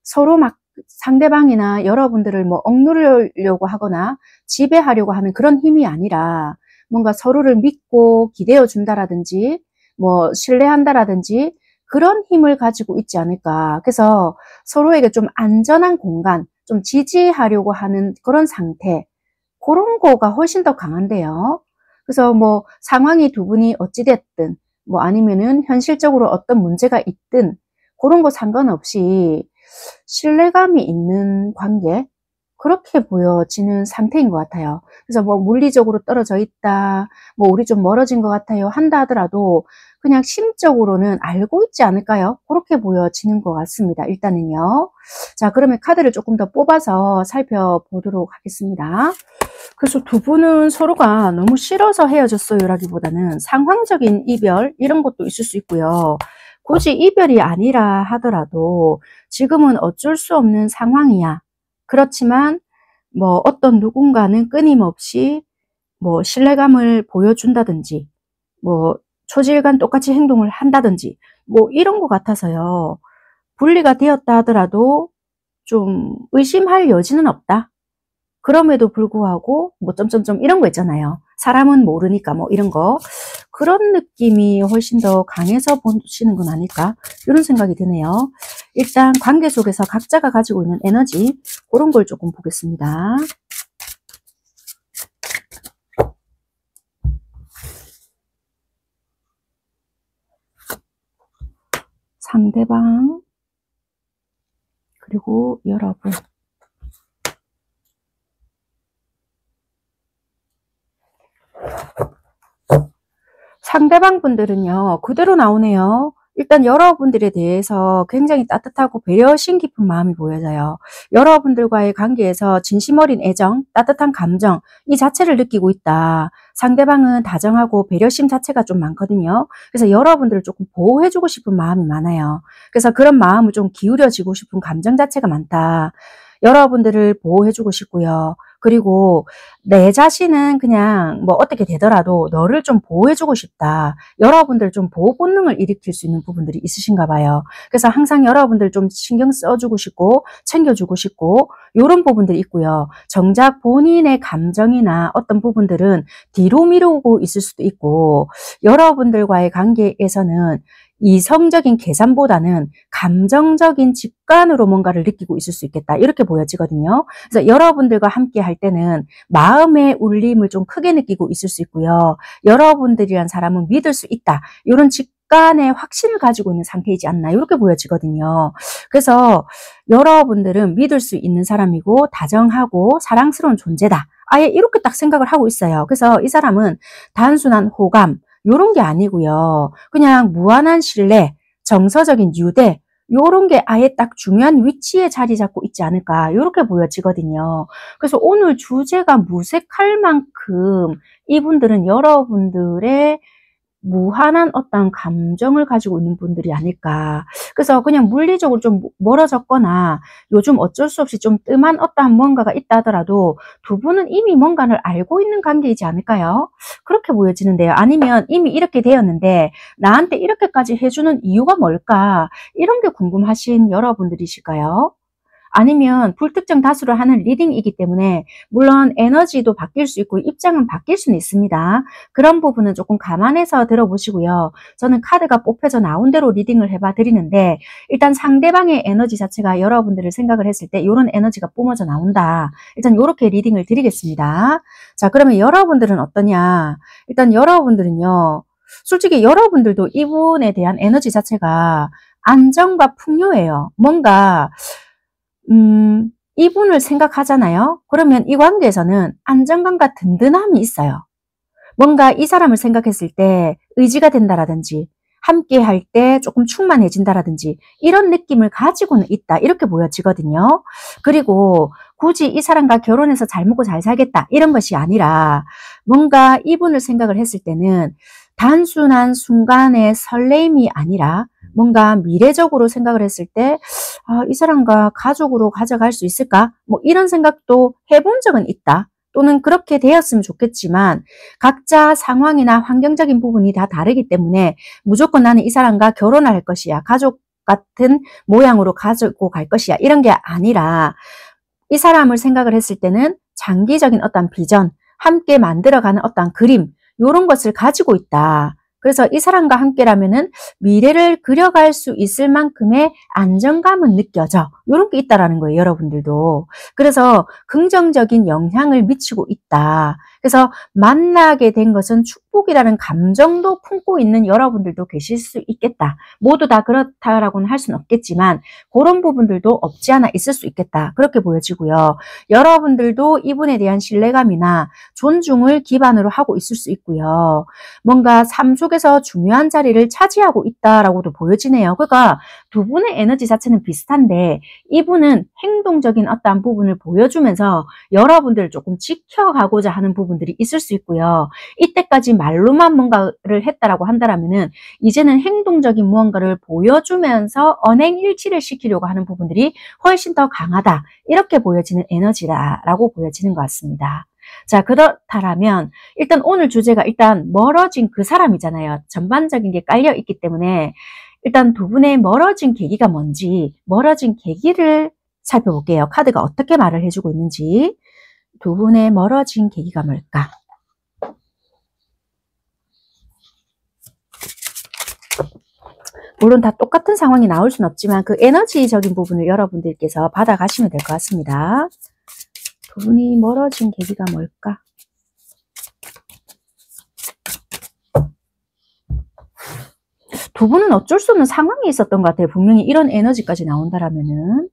서로 막 상대방이나 여러분들을 뭐 억누르려고 하거나 지배하려고 하는 그런 힘이 아니라 뭔가 서로를 믿고 기대어 준다라든지 뭐 신뢰한다라든지 그런 힘을 가지고 있지 않을까. 그래서 서로에게 좀 안전한 공간, 좀 지지하려고 하는 그런 상태, 그런 거가 훨씬 더 강한데요. 그래서 뭐 상황이 두 분이 어찌됐든 뭐 아니면은 현실적으로 어떤 문제가 있든 그런 거 상관없이 신뢰감이 있는 관계, 그렇게 보여지는 상태인 것 같아요. 그래서 뭐 물리적으로 떨어져 있다, 뭐 우리 좀 멀어진 것 같아요 한다 하더라도 그냥 심적으로는 알고 있지 않을까요? 그렇게 보여지는 것 같습니다. 일단은요. 자, 그러면 카드를 조금 더 뽑아서 살펴보도록 하겠습니다. 그래서 두 분은 서로가 너무 싫어서 헤어졌어요 라기보다는 상황적인 이별 이런 것도 있을 수 있고요. 굳이 이별이 아니라 하더라도 지금은 어쩔 수 없는 상황이야. 그렇지만 뭐 어떤 누군가는 끊임없이 뭐 신뢰감을 보여준다든지 뭐 초질간 똑같이 행동을 한다든지 뭐 이런 것 같아서요. 분리가 되었다 하더라도 좀 의심할 여지는 없다. 그럼에도 불구하고 뭐 점점점 이런 거 있잖아요. 사람은 모르니까 뭐 이런 거. 그런 느낌이 훨씬 더 강해서 보시는 건 아닐까? 이런 생각이 드네요. 일단 관계 속에서 각자가 가지고 있는 에너지 그런 걸 조금 보겠습니다. 상대방 그리고 여러분. 상대방 분들은요, 그대로 나오네요. 일단 여러분들에 대해서 굉장히 따뜻하고 배려심 깊은 마음이 보여져요. 여러분들과의 관계에서 진심 어린 애정, 따뜻한 감정 이 자체를 느끼고 있다. 상대방은 다정하고 배려심 자체가 좀 많거든요. 그래서 여러분들을 조금 보호해주고 싶은 마음이 많아요. 그래서 그런 마음을 좀 기울여지고 싶은 감정 자체가 많다. 여러분들을 보호해주고 싶고요. 그리고 내 자신은 그냥 뭐 어떻게 되더라도 너를 좀 보호해주고 싶다. 여러분들 좀 보호 본능을 일으킬 수 있는 부분들이 있으신가 봐요. 그래서 항상 여러분들 좀 신경 써주고 싶고 챙겨주고 싶고 이런 부분들이 있고요. 정작 본인의 감정이나 어떤 부분들은 뒤로 미루고 있을 수도 있고 여러분들과의 관계에서는 이성적인 계산보다는 감정적인 직관으로 뭔가를 느끼고 있을 수 있겠다. 이렇게 보여지거든요. 그래서 여러분들과 함께 할 때는 마음의 울림을 좀 크게 느끼고 있을 수 있고요. 여러분들이란 사람은 믿을 수 있다. 이런 직관의 확신을 가지고 있는 상태이지 않나. 이렇게 보여지거든요. 그래서 여러분들은 믿을 수 있는 사람이고 다정하고 사랑스러운 존재다. 아예 이렇게 딱 생각을 하고 있어요. 그래서 이 사람은 단순한 호감, 요런 게 아니고요. 그냥 무한한 신뢰, 정서적인 유대 요런 게 아예 딱 중요한 위치에 자리 잡고 있지 않을까 이렇게 보여지거든요. 그래서 오늘 주제가 무색할 만큼 이분들은 여러분들의 무한한 어떤 감정을 가지고 있는 분들이 아닐까. 그래서 그냥 물리적으로 좀 멀어졌거나 요즘 어쩔 수 없이 좀 뜸한 어떠한 뭔가가 있다 하더라도 두 분은 이미 뭔가를 알고 있는 관계이지 않을까요? 그렇게 보여지는데요. 아니면 이미 이렇게 되었는데 나한테 이렇게까지 해주는 이유가 뭘까? 이런 게 궁금하신 여러분들이실까요? 아니면 불특정 다수를 하는 리딩이기 때문에 물론 에너지도 바뀔 수 있고 입장은 바뀔 수는 있습니다. 그런 부분은 조금 감안해서 들어보시고요. 저는 카드가 뽑혀져 나온 대로 리딩을 해봐 드리는데 일단 상대방의 에너지 자체가 여러분들을 생각을 했을 때 이런 에너지가 뿜어져 나온다. 일단 이렇게 리딩을 드리겠습니다. 자, 그러면 여러분들은 어떠냐? 일단 여러분들은요. 솔직히 여러분들도 이분에 대한 에너지 자체가 안정과 풍요예요. 뭔가 이분을 생각하잖아요. 그러면 이 관계에서는 안정감과 든든함이 있어요. 뭔가 이 사람을 생각했을 때 의지가 된다라든지 함께 할 때 조금 충만해진다라든지 이런 느낌을 가지고는 있다. 이렇게 보여지거든요. 그리고 굳이 이 사람과 결혼해서 잘 먹고 잘 살겠다. 이런 것이 아니라 뭔가 이분을 생각을 했을 때는 단순한 순간의 설레임이 아니라 뭔가 미래적으로 생각을 했을 때 이 사람과 가족으로 가져갈 수 있을까? 뭐 이런 생각도 해본 적은 있다. 또는 그렇게 되었으면 좋겠지만 각자 상황이나 환경적인 부분이 다 다르기 때문에 무조건 나는 이 사람과 결혼할 것이야. 가족 같은 모양으로 가지고 갈 것이야. 이런 게 아니라 이 사람을 생각을 했을 때는 장기적인 어떤 비전, 함께 만들어가는 어떤 그림, 이런 것을 가지고 있다. 그래서 이 사람과 함께라면은 미래를 그려갈 수 있을 만큼의 안정감은 느껴져. 이런 게 있다라는 거예요, 여러분들도. 그래서 긍정적인 영향을 미치고 있다. 그래서 만나게 된 것은 축복이라는 감정도 품고 있는 여러분들도 계실 수 있겠다. 모두 다 그렇다라고는 할 수는 없겠지만 그런 부분들도 없지 않아 있을 수 있겠다. 그렇게 보여지고요. 여러분들도 이분에 대한 신뢰감이나 존중을 기반으로 하고 있을 수 있고요. 뭔가 삶 속에서 중요한 자리를 차지하고 있다라고도 보여지네요. 그러니까 두 분의 에너지 자체는 비슷한데 이분은 행동적인 어떠한 부분을 보여주면서 여러분들을 조금 지켜가고자 하는 부분들이 있을 수 있고요. 이때까지 말로만 뭔가를 했다라고 한다면은 이제는 행동적인 무언가를 보여주면서 언행일치를 시키려고 하는 부분들이 훨씬 더 강하다. 이렇게 보여지는 에너지라고 보여지는 것 같습니다. 자, 그렇다면 일단 오늘 주제가 일단 멀어진 그 사람이잖아요. 전반적인 게 깔려 있기 때문에 일단 두 분의 멀어진 계기가 뭔지, 멀어진 계기를 살펴볼게요. 카드가 어떻게 말을 해주고 있는지. 두 분의 멀어진 계기가 뭘까? 물론 다 똑같은 상황이 나올 수는 없지만 그 에너지적인 부분을 여러분들께서 받아가시면 될 것 같습니다. 두 분이 멀어진 계기가 뭘까? 두 분은 어쩔 수 없는 상황이 있었던 것 같아요. 분명히 이런 에너지까지 나온다라면은.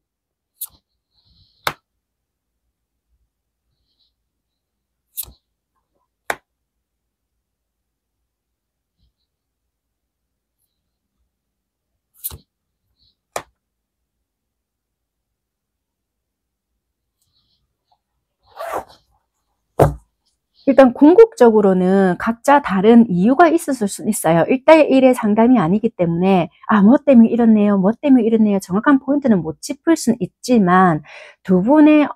일단 궁극적으로는 각자 다른 이유가 있었을 수 있어요. 1대1의 상담이 아니기 때문에 뭐 때문에 이렇네요. 뭐 때문에 이렇네요. 정확한 포인트는 못 짚을 수는 있지만 두 분의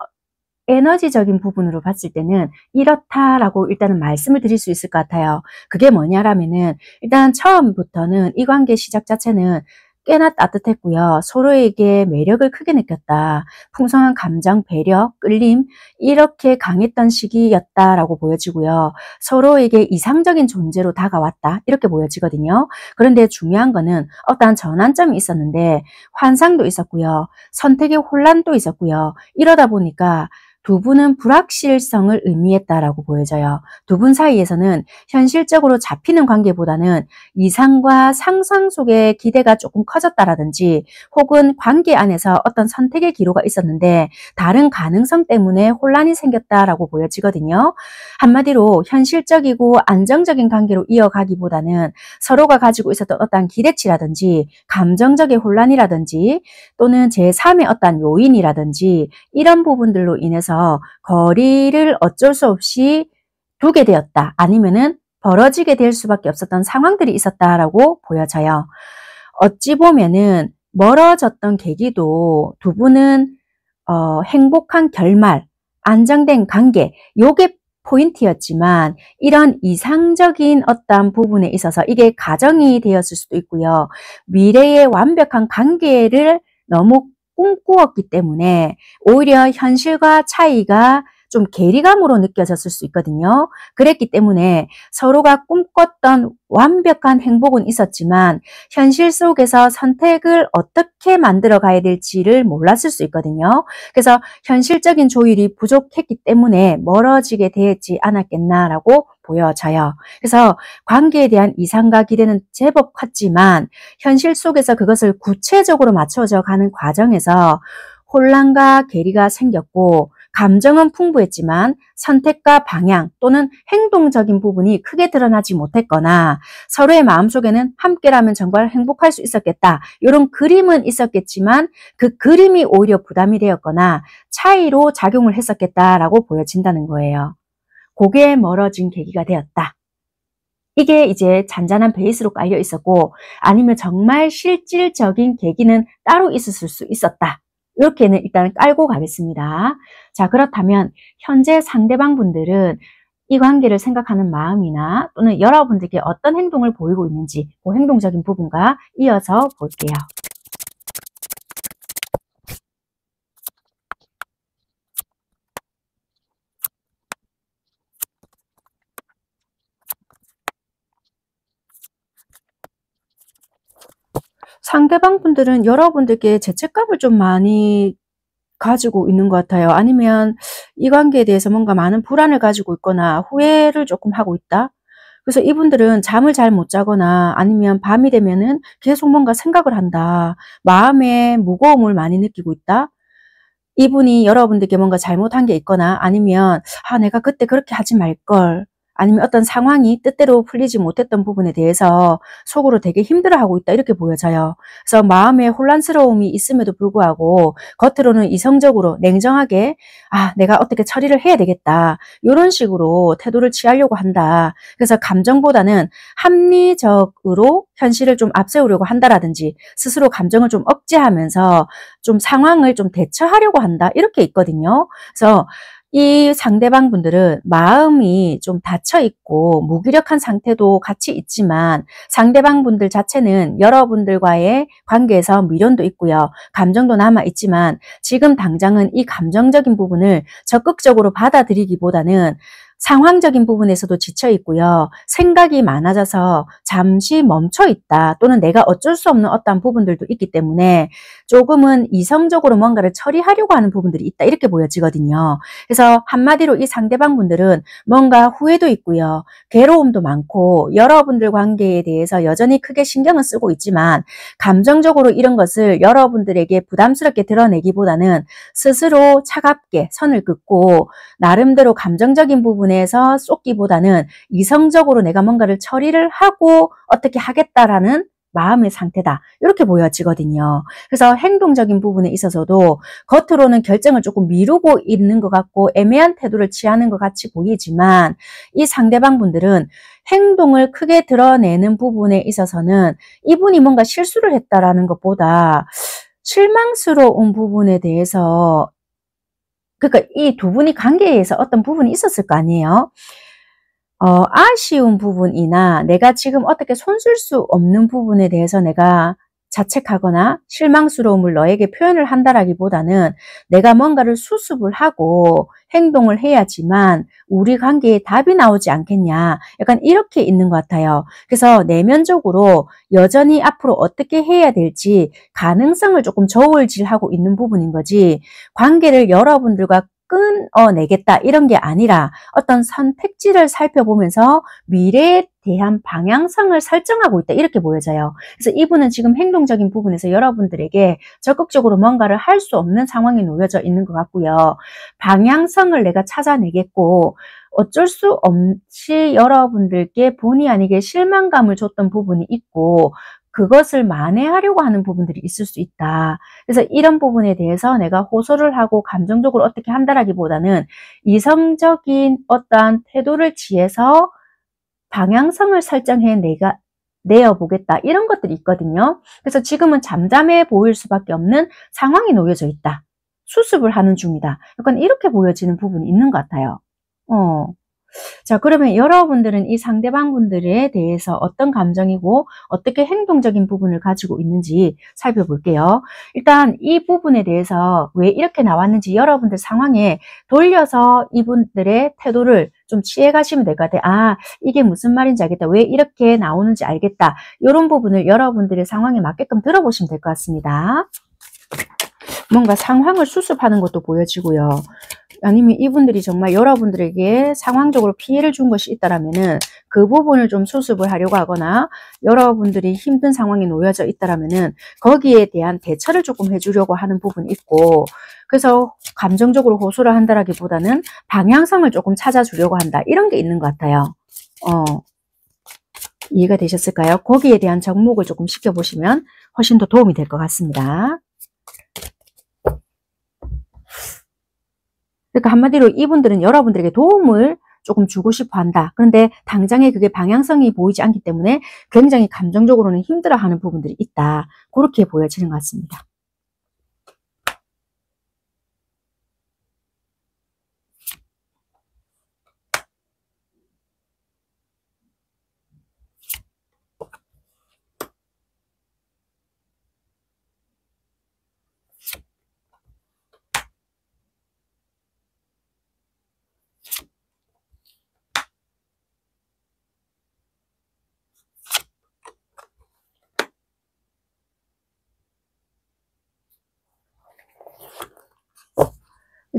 에너지적인 부분으로 봤을 때는 이렇다라고 일단은 말씀을 드릴 수 있을 것 같아요. 그게 뭐냐라면은 일단 처음부터는 이 관계 시작 자체는 꽤나 따뜻했고요. 서로에게 매력을 크게 느꼈다. 풍성한 감정, 배려, 끌림 이렇게 강했던 시기였다라고 보여지고요. 서로에게 이상적인 존재로 다가왔다. 이렇게 보여지거든요. 그런데 중요한 거는 어떠한 전환점이 있었는데 환상도 있었고요. 선택의 혼란도 있었고요. 이러다 보니까 두 분은 불확실성을 의미했다라고 보여져요. 두 분 사이에서는 현실적으로 잡히는 관계보다는 이상과 상상 속의 기대가 조금 커졌다라든지 혹은 관계 안에서 어떤 선택의 기로가 있었는데 다른 가능성 때문에 혼란이 생겼다라고 보여지거든요. 한마디로 현실적이고 안정적인 관계로 이어가기보다는 서로가 가지고 있었던 어떤 기대치라든지 감정적인 혼란이라든지 또는 제3의 어떤 요인이라든지 이런 부분들로 인해서 거리를 어쩔 수 없이 두게 되었다. 아니면은 벌어지게 될 수밖에 없었던 상황들이 있었다라고 보여져요. 어찌 보면은 멀어졌던 계기도 두 분은 행복한 결말, 안정된 관계, 요게 포인트였지만 이런 이상적인 어떤 부분에 있어서 이게 가정이 되었을 수도 있고요. 미래의 완벽한 관계를 너무 꿈꾸었기 때문에 오히려 현실과 차이가 좀 괴리감으로 느껴졌을 수 있거든요. 그랬기 때문에 서로가 꿈꿨던 완벽한 행복은 있었지만 현실 속에서 선택을 어떻게 만들어 가야 될지를 몰랐을 수 있거든요. 그래서 현실적인 조율이 부족했기 때문에 멀어지게 되지 않았겠나라고 보여져요. 그래서 관계에 대한 이상과 기대는 제법 컸지만 현실 속에서 그것을 구체적으로 맞춰져 가는 과정에서 혼란과 괴리가 생겼고 감정은 풍부했지만 선택과 방향 또는 행동적인 부분이 크게 드러나지 못했거나 서로의 마음속에는 함께라면 정말 행복할 수 있었겠다. 이런 그림은 있었겠지만 그 그림이 오히려 부담이 되었거나 차이로 작용을 했었겠다라고 보여진다는 거예요. 그게 멀어진 계기가 되었다. 이게 이제 잔잔한 베이스로 깔려 있었고 아니면 정말 실질적인 계기는 따로 있었을 수 있었다. 이렇게는 일단 깔고 가겠습니다. 자, 그렇다면 현재 상대방 분들은 이 관계를 생각하는 마음이나 또는 여러분들께 어떤 행동을 보이고 있는지 그 행동적인 부분과 이어서 볼게요. 상대방 분들은 여러분들께 죄책감을 좀 많이 가지고 있는 것 같아요. 아니면 이 관계에 대해서 뭔가 많은 불안을 가지고 있거나 후회를 조금 하고 있다. 그래서 이분들은 잠을 잘 못 자거나 아니면 밤이 되면은 계속 뭔가 생각을 한다. 마음에 무거움을 많이 느끼고 있다. 이분이 여러분들께 뭔가 잘못한 게 있거나 아니면 내가 그때 그렇게 하지 말걸. 아니면 어떤 상황이 뜻대로 풀리지 못했던 부분에 대해서 속으로 되게 힘들어하고 있다 이렇게 보여져요. 그래서 마음에 혼란스러움이 있음에도 불구하고 겉으로는 이성적으로 냉정하게 내가 어떻게 처리를 해야 되겠다 이런 식으로 태도를 취하려고 한다. 그래서 감정보다는 합리적으로 현실을 좀 앞세우려고 한다라든지 스스로 감정을 좀 억제하면서 좀 상황을 좀 대처하려고 한다 이렇게 있거든요. 그래서 이 상대방 분들은 마음이 좀 닫혀 있고 무기력한 상태도 같이 있지만 상대방 분들 자체는 여러분들과의 관계에서 미련도 있고요. 감정도 남아 있지만 지금 당장은 이 감정적인 부분을 적극적으로 받아들이기보다는 상황적인 부분에서도 지쳐 있고요. 생각이 많아져서 잠시 멈춰 있다. 또는 내가 어쩔 수 없는 어떠한 부분들도 있기 때문에 조금은 이성적으로 뭔가를 처리하려고 하는 부분들이 있다. 이렇게 보여지거든요. 그래서 한마디로 이 상대방 분들은 뭔가 후회도 있고요. 괴로움도 많고 여러분들 관계에 대해서 여전히 크게 신경을 쓰고 있지만 감정적으로 이런 것을 여러분들에게 부담스럽게 드러내기보다는 스스로 차갑게 선을 긋고 나름대로 감정적인 부분에서 쏟기보다는 이성적으로 내가 뭔가를 처리를 하고 어떻게 하겠다라는 마음의 상태다. 이렇게 보여지거든요. 그래서 행동적인 부분에 있어서도 겉으로는 결정을 조금 미루고 있는 것 같고 애매한 태도를 취하는 것 같이 보이지만 이 상대방 분들은 행동을 크게 드러내는 부분에 있어서는 이분이 뭔가 실수를 했다라는 것보다 실망스러운 부분에 대해서 그러니까 이 두 분이 관계에서 어떤 부분이 있었을 거 아니에요. 아쉬운 부분이나 내가 지금 어떻게 손쓸 수 없는 부분에 대해서 내가 자책하거나 실망스러움을 너에게 표현을 한다라기보다는 내가 뭔가를 수습을 하고 행동을 해야지만 우리 관계에 답이 나오지 않겠냐. 약간 이렇게 있는 것 같아요. 그래서 내면적으로 여전히 앞으로 어떻게 해야 될지 가능성을 조금 저울질하고 있는 부분인 거지 관계를 여러분들과 끊어내겠다 이런 게 아니라 어떤 선택지를 살펴보면서 미래에 대한 방향성을 설정하고 있다 이렇게 보여져요. 그래서 이분은 지금 행동적인 부분에서 여러분들에게 적극적으로 뭔가를 할 수 없는 상황에 놓여져 있는 것 같고요. 방향성을 내가 찾아내겠고 어쩔 수 없이 여러분들께 본의 아니게 실망감을 줬던 부분이 있고 그것을 만회하려고 하는 부분들이 있을 수 있다. 그래서 이런 부분에 대해서 내가 호소를 하고 감정적으로 어떻게 한다라기보다는 이성적인 어떠한 태도를 취해서 방향성을 설정해 내어보겠다. 이런 것들이 있거든요. 그래서 지금은 잠잠해 보일 수밖에 없는 상황이 놓여져 있다. 수습을 하는 중이다. 약간 이렇게 보여지는 부분이 있는 것 같아요. 자, 그러면 여러분들은 이 상대방 분들에 대해서 어떤 감정이고 어떻게 행동적인 부분을 가지고 있는지 살펴볼게요. 일단 이 부분에 대해서 왜 이렇게 나왔는지 여러분들 상황에 돌려서 이분들의 태도를 좀 취해 가시면 될 것 같아요. 이게 무슨 말인지 알겠다. 왜 이렇게 나오는지 알겠다. 이런 부분을 여러분들의 상황에 맞게끔 들어보시면 될 것 같습니다. 뭔가 상황을 수습하는 것도 보여지고요. 아니면 이분들이 정말 여러분들에게 상황적으로 피해를 준 것이 있다라면은 그 부분을 좀 수습을 하려고 하거나 여러분들이 힘든 상황에 놓여져 있다라면은 거기에 대한 대처를 조금 해주려고 하는 부분이 있고 그래서 감정적으로 호소를 한다라기보다는 방향성을 조금 찾아주려고 한다. 이런 게 있는 것 같아요. 이해가 되셨을까요? 거기에 대한 접목을 조금 시켜보시면 훨씬 더 도움이 될 것 같습니다. 그러니까 한마디로 이분들은 여러분들에게 도움을 조금 주고 싶어 한다. 그런데 당장에 그게 방향성이 보이지 않기 때문에 굉장히 감정적으로는 힘들어하는 부분들이 있다. 그렇게 보여지는 것 같습니다.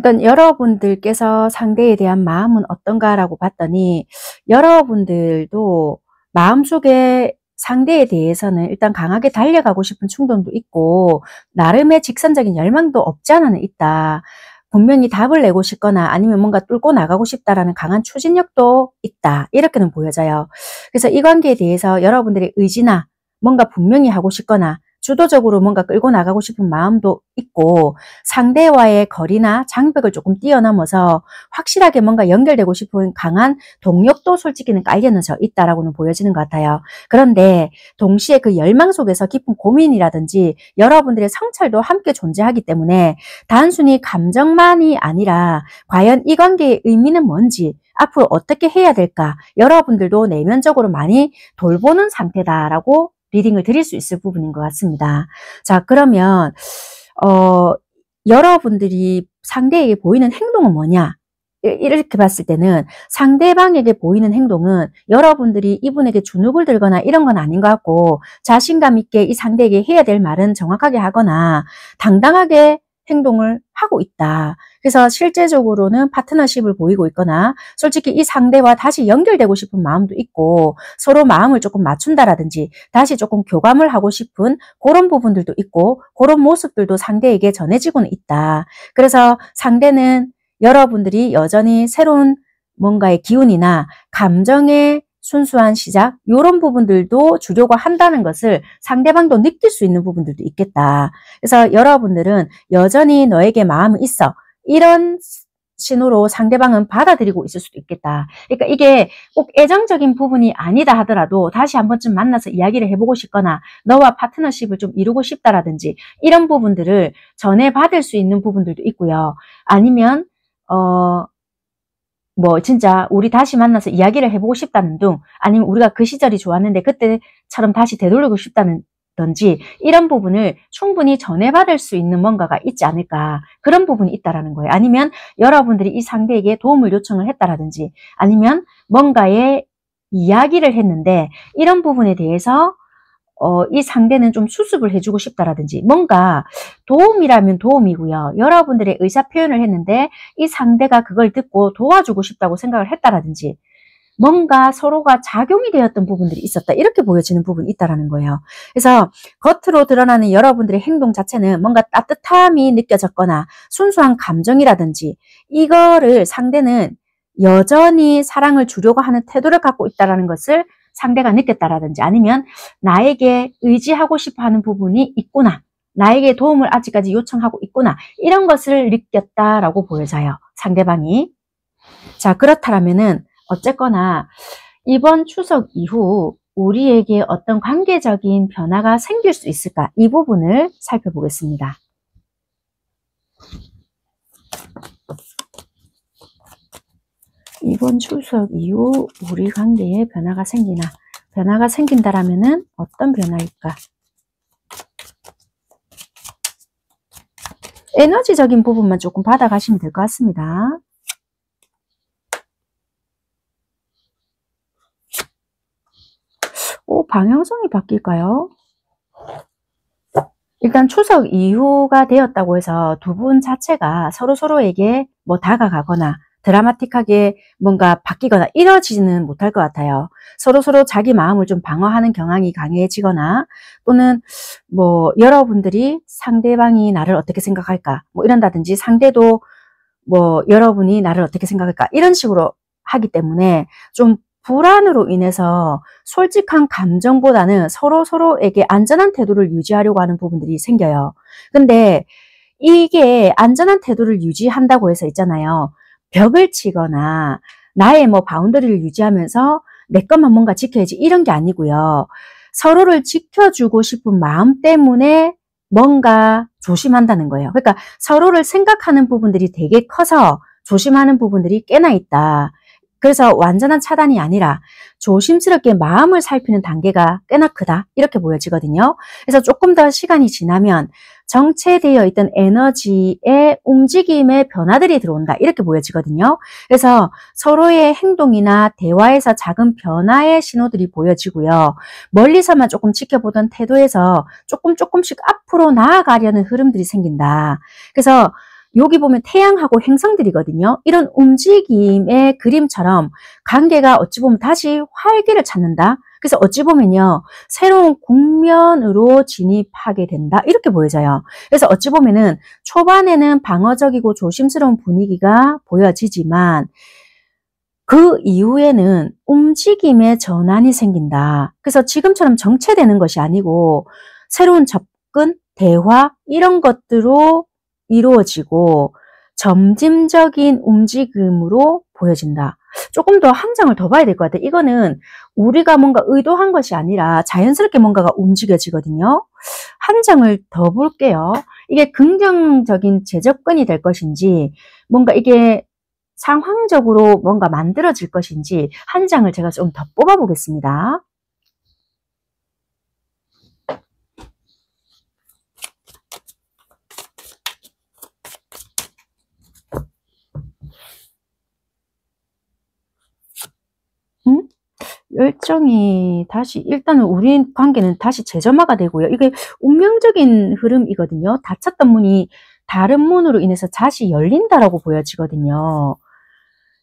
그러니까 여러분들께서 상대에 대한 마음은 어떤가라고 봤더니 여러분들도 마음속에 상대에 대해서는 일단 강하게 달려가고 싶은 충동도 있고 나름의 직선적인 열망도 없지 않아는 있다. 분명히 답을 내고 싶거나 아니면 뭔가 뚫고 나가고 싶다라는 강한 추진력도 있다. 이렇게는 보여져요. 그래서 이 관계에 대해서 여러분들의 의지나 뭔가 분명히 하고 싶거나 주도적으로 뭔가 끌고 나가고 싶은 마음도 있고 상대와의 거리나 장벽을 조금 뛰어넘어서 확실하게 뭔가 연결되고 싶은 강한 동력도 솔직히는 깔려져 있다라고는 보여지는 것 같아요. 그런데 동시에 그 열망 속에서 깊은 고민이라든지 여러분들의 성찰도 함께 존재하기 때문에 단순히 감정만이 아니라 과연 이 관계의 의미는 뭔지 앞으로 어떻게 해야 될까 여러분들도 내면적으로 많이 돌보는 상태다라고 리딩을 드릴 수 있을 부분인 것 같습니다. 자, 그러면 여러분들이 상대에게 보이는 행동은 뭐냐? 이렇게 봤을 때는 상대방에게 보이는 행동은 여러분들이 이분에게 주눅을 들거나 이런 건 아닌 것 같고 자신감 있게 이 상대에게 해야 될 말은 정확하게 하거나 당당하게 행동을 하고 있다. 그래서 실제적으로는 파트너십을 보이고 있거나 솔직히 이 상대와 다시 연결되고 싶은 마음도 있고 서로 마음을 조금 맞춘다라든지 다시 조금 교감을 하고 싶은 그런 부분들도 있고 그런 모습들도 상대에게 전해지고는 있다. 그래서 상대는 여러분들이 여전히 새로운 뭔가의 기운이나 감정의 순수한 시작 이런 부분들도 주려고 한다는 것을 상대방도 느낄 수 있는 부분들도 있겠다. 그래서 여러분들은 여전히 너에게 마음이 있어. 이런 신호로 상대방은 받아들이고 있을 수도 있겠다. 그러니까 이게 꼭 애정적인 부분이 아니다 하더라도 다시 한 번쯤 만나서 이야기를 해보고 싶거나 너와 파트너십을 좀 이루고 싶다라든지 이런 부분들을 전해받을 수 있는 부분들도 있고요. 아니면 뭐 진짜 우리 다시 만나서 이야기를 해보고 싶다는 둥 아니면 우리가 그 시절이 좋았는데 그때처럼 다시 되돌리고 싶다는 던지 이런 부분을 충분히 전해받을 수 있는 뭔가가 있지 않을까 그런 부분이 있다라는 거예요. 아니면 여러분들이 이 상대에게 도움을 요청을 했다라든지 아니면 뭔가의 이야기를 했는데 이런 부분에 대해서 이 상대는 좀 수습을 해주고 싶다라든지 뭔가 도움이라면 도움이고요. 여러분들의 의사 표현을 했는데 이 상대가 그걸 듣고 도와주고 싶다고 생각을 했다라든지 뭔가 서로가 작용이 되었던 부분들이 있었다. 이렇게 보여지는 부분이 있다라는 거예요. 그래서 겉으로 드러나는 여러분들의 행동 자체는 뭔가 따뜻함이 느껴졌거나 순수한 감정이라든지 이거를 상대는 여전히 사랑을 주려고 하는 태도를 갖고 있다는 것을 상대가 느꼈다라든지 아니면 나에게 의지하고 싶어 하는 부분이 있구나. 나에게 도움을 아직까지 요청하고 있구나. 이런 것을 느꼈다라고 보여져요. 상대방이. 자, 그렇다면은 어쨌거나 이번 추석 이후 우리에게 어떤 관계적인 변화가 생길 수 있을까? 이 부분을 살펴보겠습니다. 이번 추석 이후 우리 관계에 변화가 생기나? 변화가 생긴다라면은 어떤 변화일까? 에너지적인 부분만 조금 받아가시면 될 것 같습니다. 방향성이 바뀔까요? 일단 추석 이후가 되었다고 해서 두 분 자체가 서로에게 뭐 다가가거나 드라마틱하게 뭔가 바뀌거나 이러지는 못할 것 같아요. 서로 자기 마음을 좀 방어하는 경향이 강해지거나 또는 뭐 여러분들이 상대방이 나를 어떻게 생각할까 뭐 이런다든지 상대도 뭐 여러분이 나를 어떻게 생각할까 이런 식으로 하기 때문에 좀 불안으로 인해서 솔직한 감정보다는 서로에게 안전한 태도를 유지하려고 하는 부분들이 생겨요. 근데 이게 안전한 태도를 유지한다고 해서 있잖아요. 벽을 치거나 나의 뭐 바운더리를 유지하면서 내 것만 뭔가 지켜야지 이런 게 아니고요. 서로를 지켜주고 싶은 마음 때문에 뭔가 조심한다는 거예요. 그러니까 서로를 생각하는 부분들이 되게 커서 조심하는 부분들이 꽤나 있다. 그래서 완전한 차단이 아니라 조심스럽게 마음을 살피는 단계가 꽤나 크다. 이렇게 보여지거든요. 그래서 조금 더 시간이 지나면 정체되어 있던 에너지의 움직임의 변화들이 들어온다. 이렇게 보여지거든요. 그래서 서로의 행동이나 대화에서 작은 변화의 신호들이 보여지고요. 멀리서만 조금 지켜보던 태도에서 조금씩 앞으로 나아가려는 흐름들이 생긴다. 그래서 여기 보면 태양하고 행성들이거든요. 이런 움직임의 그림처럼 관계가 어찌 보면 다시 활기를 찾는다. 그래서 어찌 보면요, 새로운 국면으로 진입하게 된다. 이렇게 보여져요. 그래서 어찌 보면은 초반에는 방어적이고 조심스러운 분위기가 보여지지만 그 이후에는 움직임의 전환이 생긴다. 그래서 지금처럼 정체되는 것이 아니고 새로운 접근, 대화 이런 것들로 이루어지고 점진적인 움직임으로 보여진다. 조금 더 한 장을 더 봐야 될 것 같아요. 이거는 우리가 뭔가 의도한 것이 아니라 자연스럽게 뭔가가 움직여지거든요. 한 장을 더 볼게요. 이게 긍정적인 재접근이 될 것인지 뭔가 이게 상황적으로 뭔가 만들어질 것인지 한 장을 제가 좀 더 뽑아 보겠습니다. 열정이 다시 일단은 우리 관계는 다시 재점화가 되고요. 이게 운명적인 흐름이거든요. 닫혔던 문이 다른 문으로 인해서 다시 열린다라고 보여지거든요.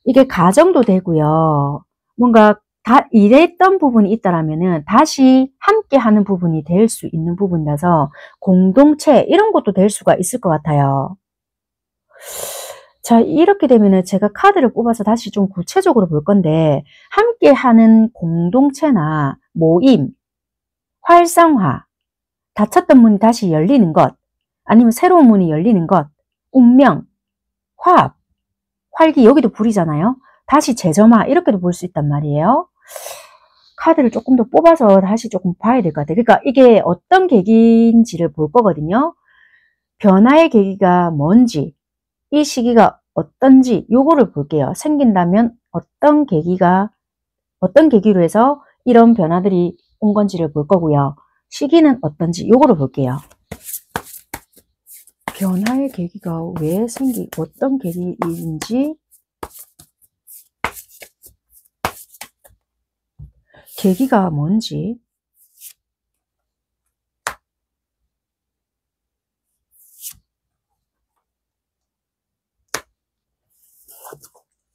이게 가정도 되고요. 뭔가 다 이랬던 부분이 있다라면은 다시 함께 하는 부분이 될 수 있는 부분이라서 공동체 이런 것도 될 수가 있을 것 같아요. 자, 이렇게 되면은 제가 카드를 뽑아서 다시 좀 구체적으로 볼 건데, 함께 하는 공동체나 모임, 활성화, 닫혔던 문이 다시 열리는 것, 아니면 새로운 문이 열리는 것, 운명, 화합, 활기, 여기도 불이잖아요. 다시 재점화, 이렇게도 볼 수 있단 말이에요. 카드를 조금 더 뽑아서 다시 조금 봐야 될 것 같아요. 그러니까 이게 어떤 계기인지를 볼 거거든요. 변화의 계기가 뭔지, 이 시기가 어떤지 요거를 볼게요. 생긴다면 어떤 계기로 해서 이런 변화들이 온 건지를 볼 거고요. 시기는 어떤지 요거를 볼게요. 변화의 계기가 왜 어떤 계기인지, 계기가 뭔지,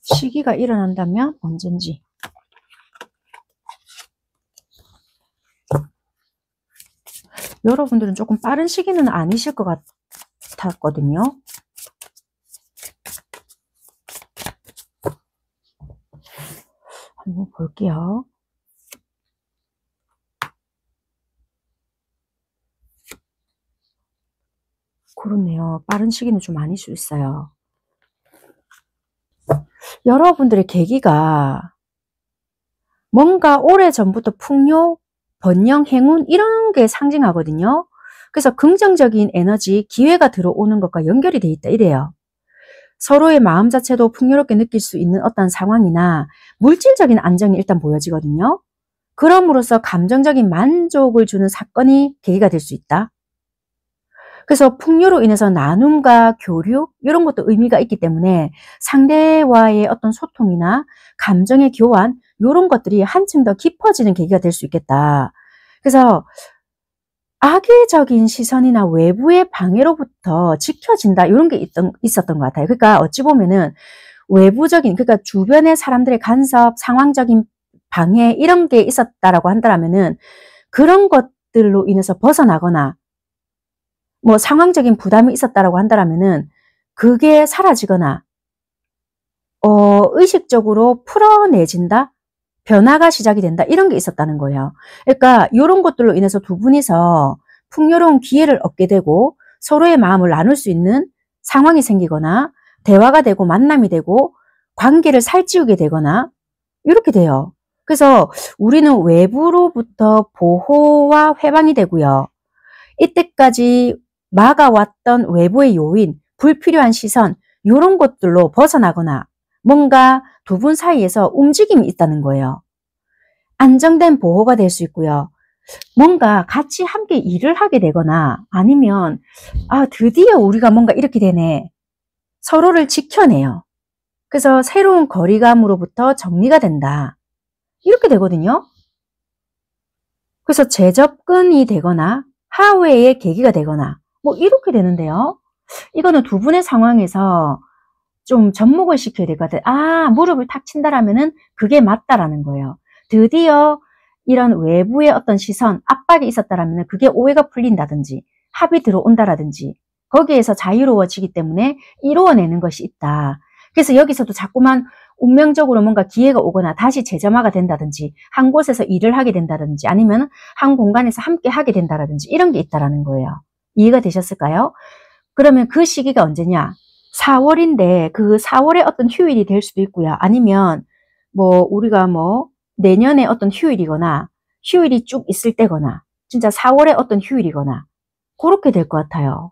시기가 일어난다면 언젠지. 여러분들은 조금 빠른 시기는 아니실 것 같았거든요. 한번 볼게요. 그렇네요. 빠른 시기는 좀 아닐 수 있어요. 여러분들의 계기가 뭔가 오래전부터 풍요, 번영, 행운 이런 게 상징하거든요. 그래서 긍정적인 에너지, 기회가 들어오는 것과 연결이 돼 있다 이래요. 서로의 마음 자체도 풍요롭게 느낄 수 있는 어떤 상황이나 물질적인 안정이 일단 보여지거든요. 그럼으로써 감정적인 만족을 주는 사건이 계기가 될 수 있다. 그래서 풍요로 인해서 나눔과 교류 이런 것도 의미가 있기 때문에 상대와의 어떤 소통이나 감정의 교환 이런 것들이 한층 더 깊어지는 계기가 될 수 있겠다. 그래서 악의적인 시선이나 외부의 방해로부터 지켜진다 이런 게 있었던 것 같아요. 그러니까 어찌 보면은 외부적인 그러니까 주변의 사람들의 간섭, 상황적인 방해 이런 게 있었다라고 한다면은 그런 것들로 인해서 벗어나거나 뭐 상황적인 부담이 있었다라고 한다면은 그게 사라지거나 의식적으로 풀어내진다? 변화가 시작이 된다? 이런 게 있었다는 거예요. 그러니까 이런 것들로 인해서 두 분이서 풍요로운 기회를 얻게 되고 서로의 마음을 나눌 수 있는 상황이 생기거나 대화가 되고 만남이 되고 관계를 살찌우게 되거나 이렇게 돼요. 그래서 우리는 외부로부터 보호와 회방이 되고요. 이때까지 막아왔던 외부의 요인, 불필요한 시선 이런 것들로 벗어나거나 뭔가 두 분 사이에서 움직임이 있다는 거예요. 안정된 보호가 될 수 있고요. 뭔가 같이 함께 일을 하게 되거나 아니면 드디어 우리가 뭔가 이렇게 되네. 서로를 지켜내요. 그래서 새로운 거리감으로부터 정리가 된다. 이렇게 되거든요. 그래서 재접근이 되거나 하회의 계기가 되거나 뭐 이렇게 되는데요. 이거는 두 분의 상황에서 좀 접목을 시켜야 될 것 같아요. 아, 무릎을 탁 친다라면은 그게 맞다라는 거예요. 드디어 이런 외부의 어떤 시선, 압박이 있었다라면 그게 오해가 풀린다든지 합이 들어온다라든지 거기에서 자유로워지기 때문에 이루어내는 것이 있다. 그래서 여기서도 자꾸만 운명적으로 뭔가 기회가 오거나 다시 재점화가 된다든지 한 곳에서 일을 하게 된다든지 아니면 한 공간에서 함께 하게 된다든지 이런 게 있다라는 거예요. 이해가 되셨을까요? 그러면 그 시기가 언제냐? 4월인데 그 4월에 어떤 휴일이 될 수도 있고요. 아니면 뭐 우리가 뭐 내년에 어떤 휴일이거나 휴일이 쭉 있을 때거나 진짜 4월에 어떤 휴일이거나 그렇게 될 것 같아요.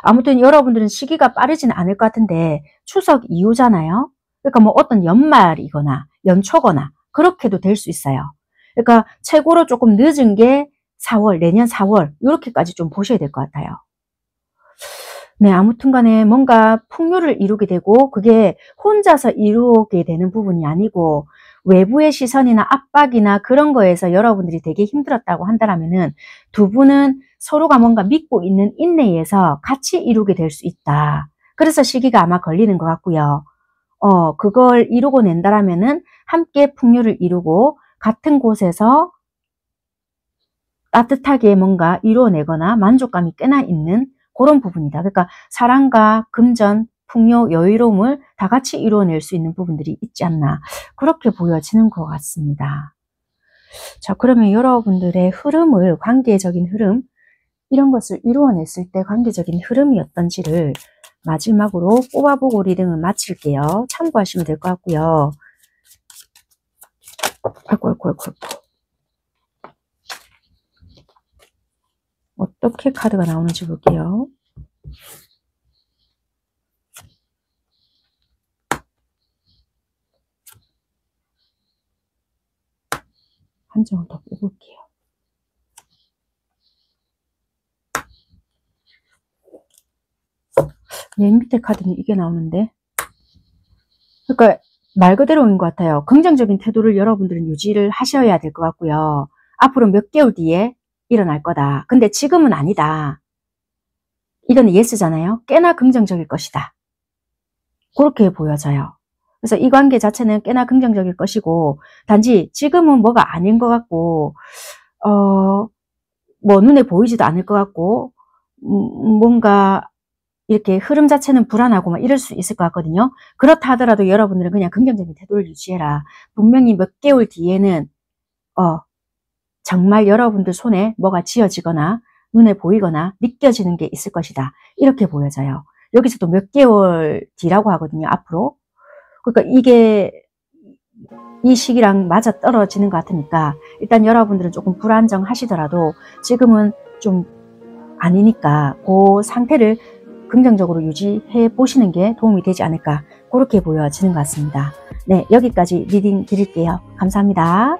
아무튼 여러분들은 시기가 빠르진 않을 것 같은데 추석 이후잖아요. 그러니까 뭐 어떤 연말이거나 연초거나 그렇게도 될 수 있어요. 그러니까 최고로 조금 늦은 게 4월, 내년 4월 이렇게까지 좀 보셔야 될 것 같아요. 네, 아무튼 간에 뭔가 풍요를 이루게 되고 그게 혼자서 이루게 되는 부분이 아니고 외부의 시선이나 압박이나 그런 거에서 여러분들이 되게 힘들었다고 한다면은 두 분은 서로가 뭔가 믿고 있는 인내에서 같이 이루게 될 수 있다. 그래서 시기가 아마 걸리는 것 같고요. 그걸 이루고 낸다라면은 함께 풍요를 이루고 같은 곳에서 따뜻하게 뭔가 이루어내거나 만족감이 꽤나 있는 그런 부분이다. 그러니까 사랑과 금전, 풍요, 여유로움을 다 같이 이루어낼 수 있는 부분들이 있지 않나 그렇게 보여지는 것 같습니다. 자, 그러면 여러분들의 흐름을 관계적인 흐름 이런 것을 이루어냈을 때 관계적인 흐름이 어떤지를 마지막으로 뽑아보고 리딩을 마칠게요. 참고하시면 될 것 같고요. 아이고. 어떻게 카드가 나오는지 볼게요. 한 장을 더 뽑을게요. 맨 밑에 카드는 이게 나오는데 그러니까 말 그대로인 것 같아요. 긍정적인 태도를 여러분들은 유지를 하셔야 될 것 같고요. 앞으로 몇 개월 뒤에 일어날 거다. 근데 지금은 아니다. 이건 예스잖아요. 꽤나 긍정적일 것이다. 그렇게 보여져요. 그래서 이 관계 자체는 꽤나 긍정적일 것이고 단지 지금은 뭐가 아닌 것 같고 뭐 눈에 보이지도 않을 것 같고 뭔가 이렇게 흐름 자체는 불안하고 막 이럴 수 있을 것 같거든요. 그렇다 하더라도 여러분들은 그냥 긍정적인 태도를 유지해라. 분명히 몇 개월 뒤에는 정말 여러분들 손에 뭐가 쥐어지거나 눈에 보이거나 느껴지는 게 있을 것이다. 이렇게 보여져요. 여기서도 몇 개월 뒤라고 하거든요. 앞으로. 그러니까 이게 이 시기랑 맞아 떨어지는 것 같으니까 일단 여러분들은 조금 불안정하시더라도 지금은 좀 아니니까 그 상태를 긍정적으로 유지해 보시는 게 도움이 되지 않을까 그렇게 보여지는 것 같습니다. 네, 여기까지 리딩 드릴게요. 감사합니다.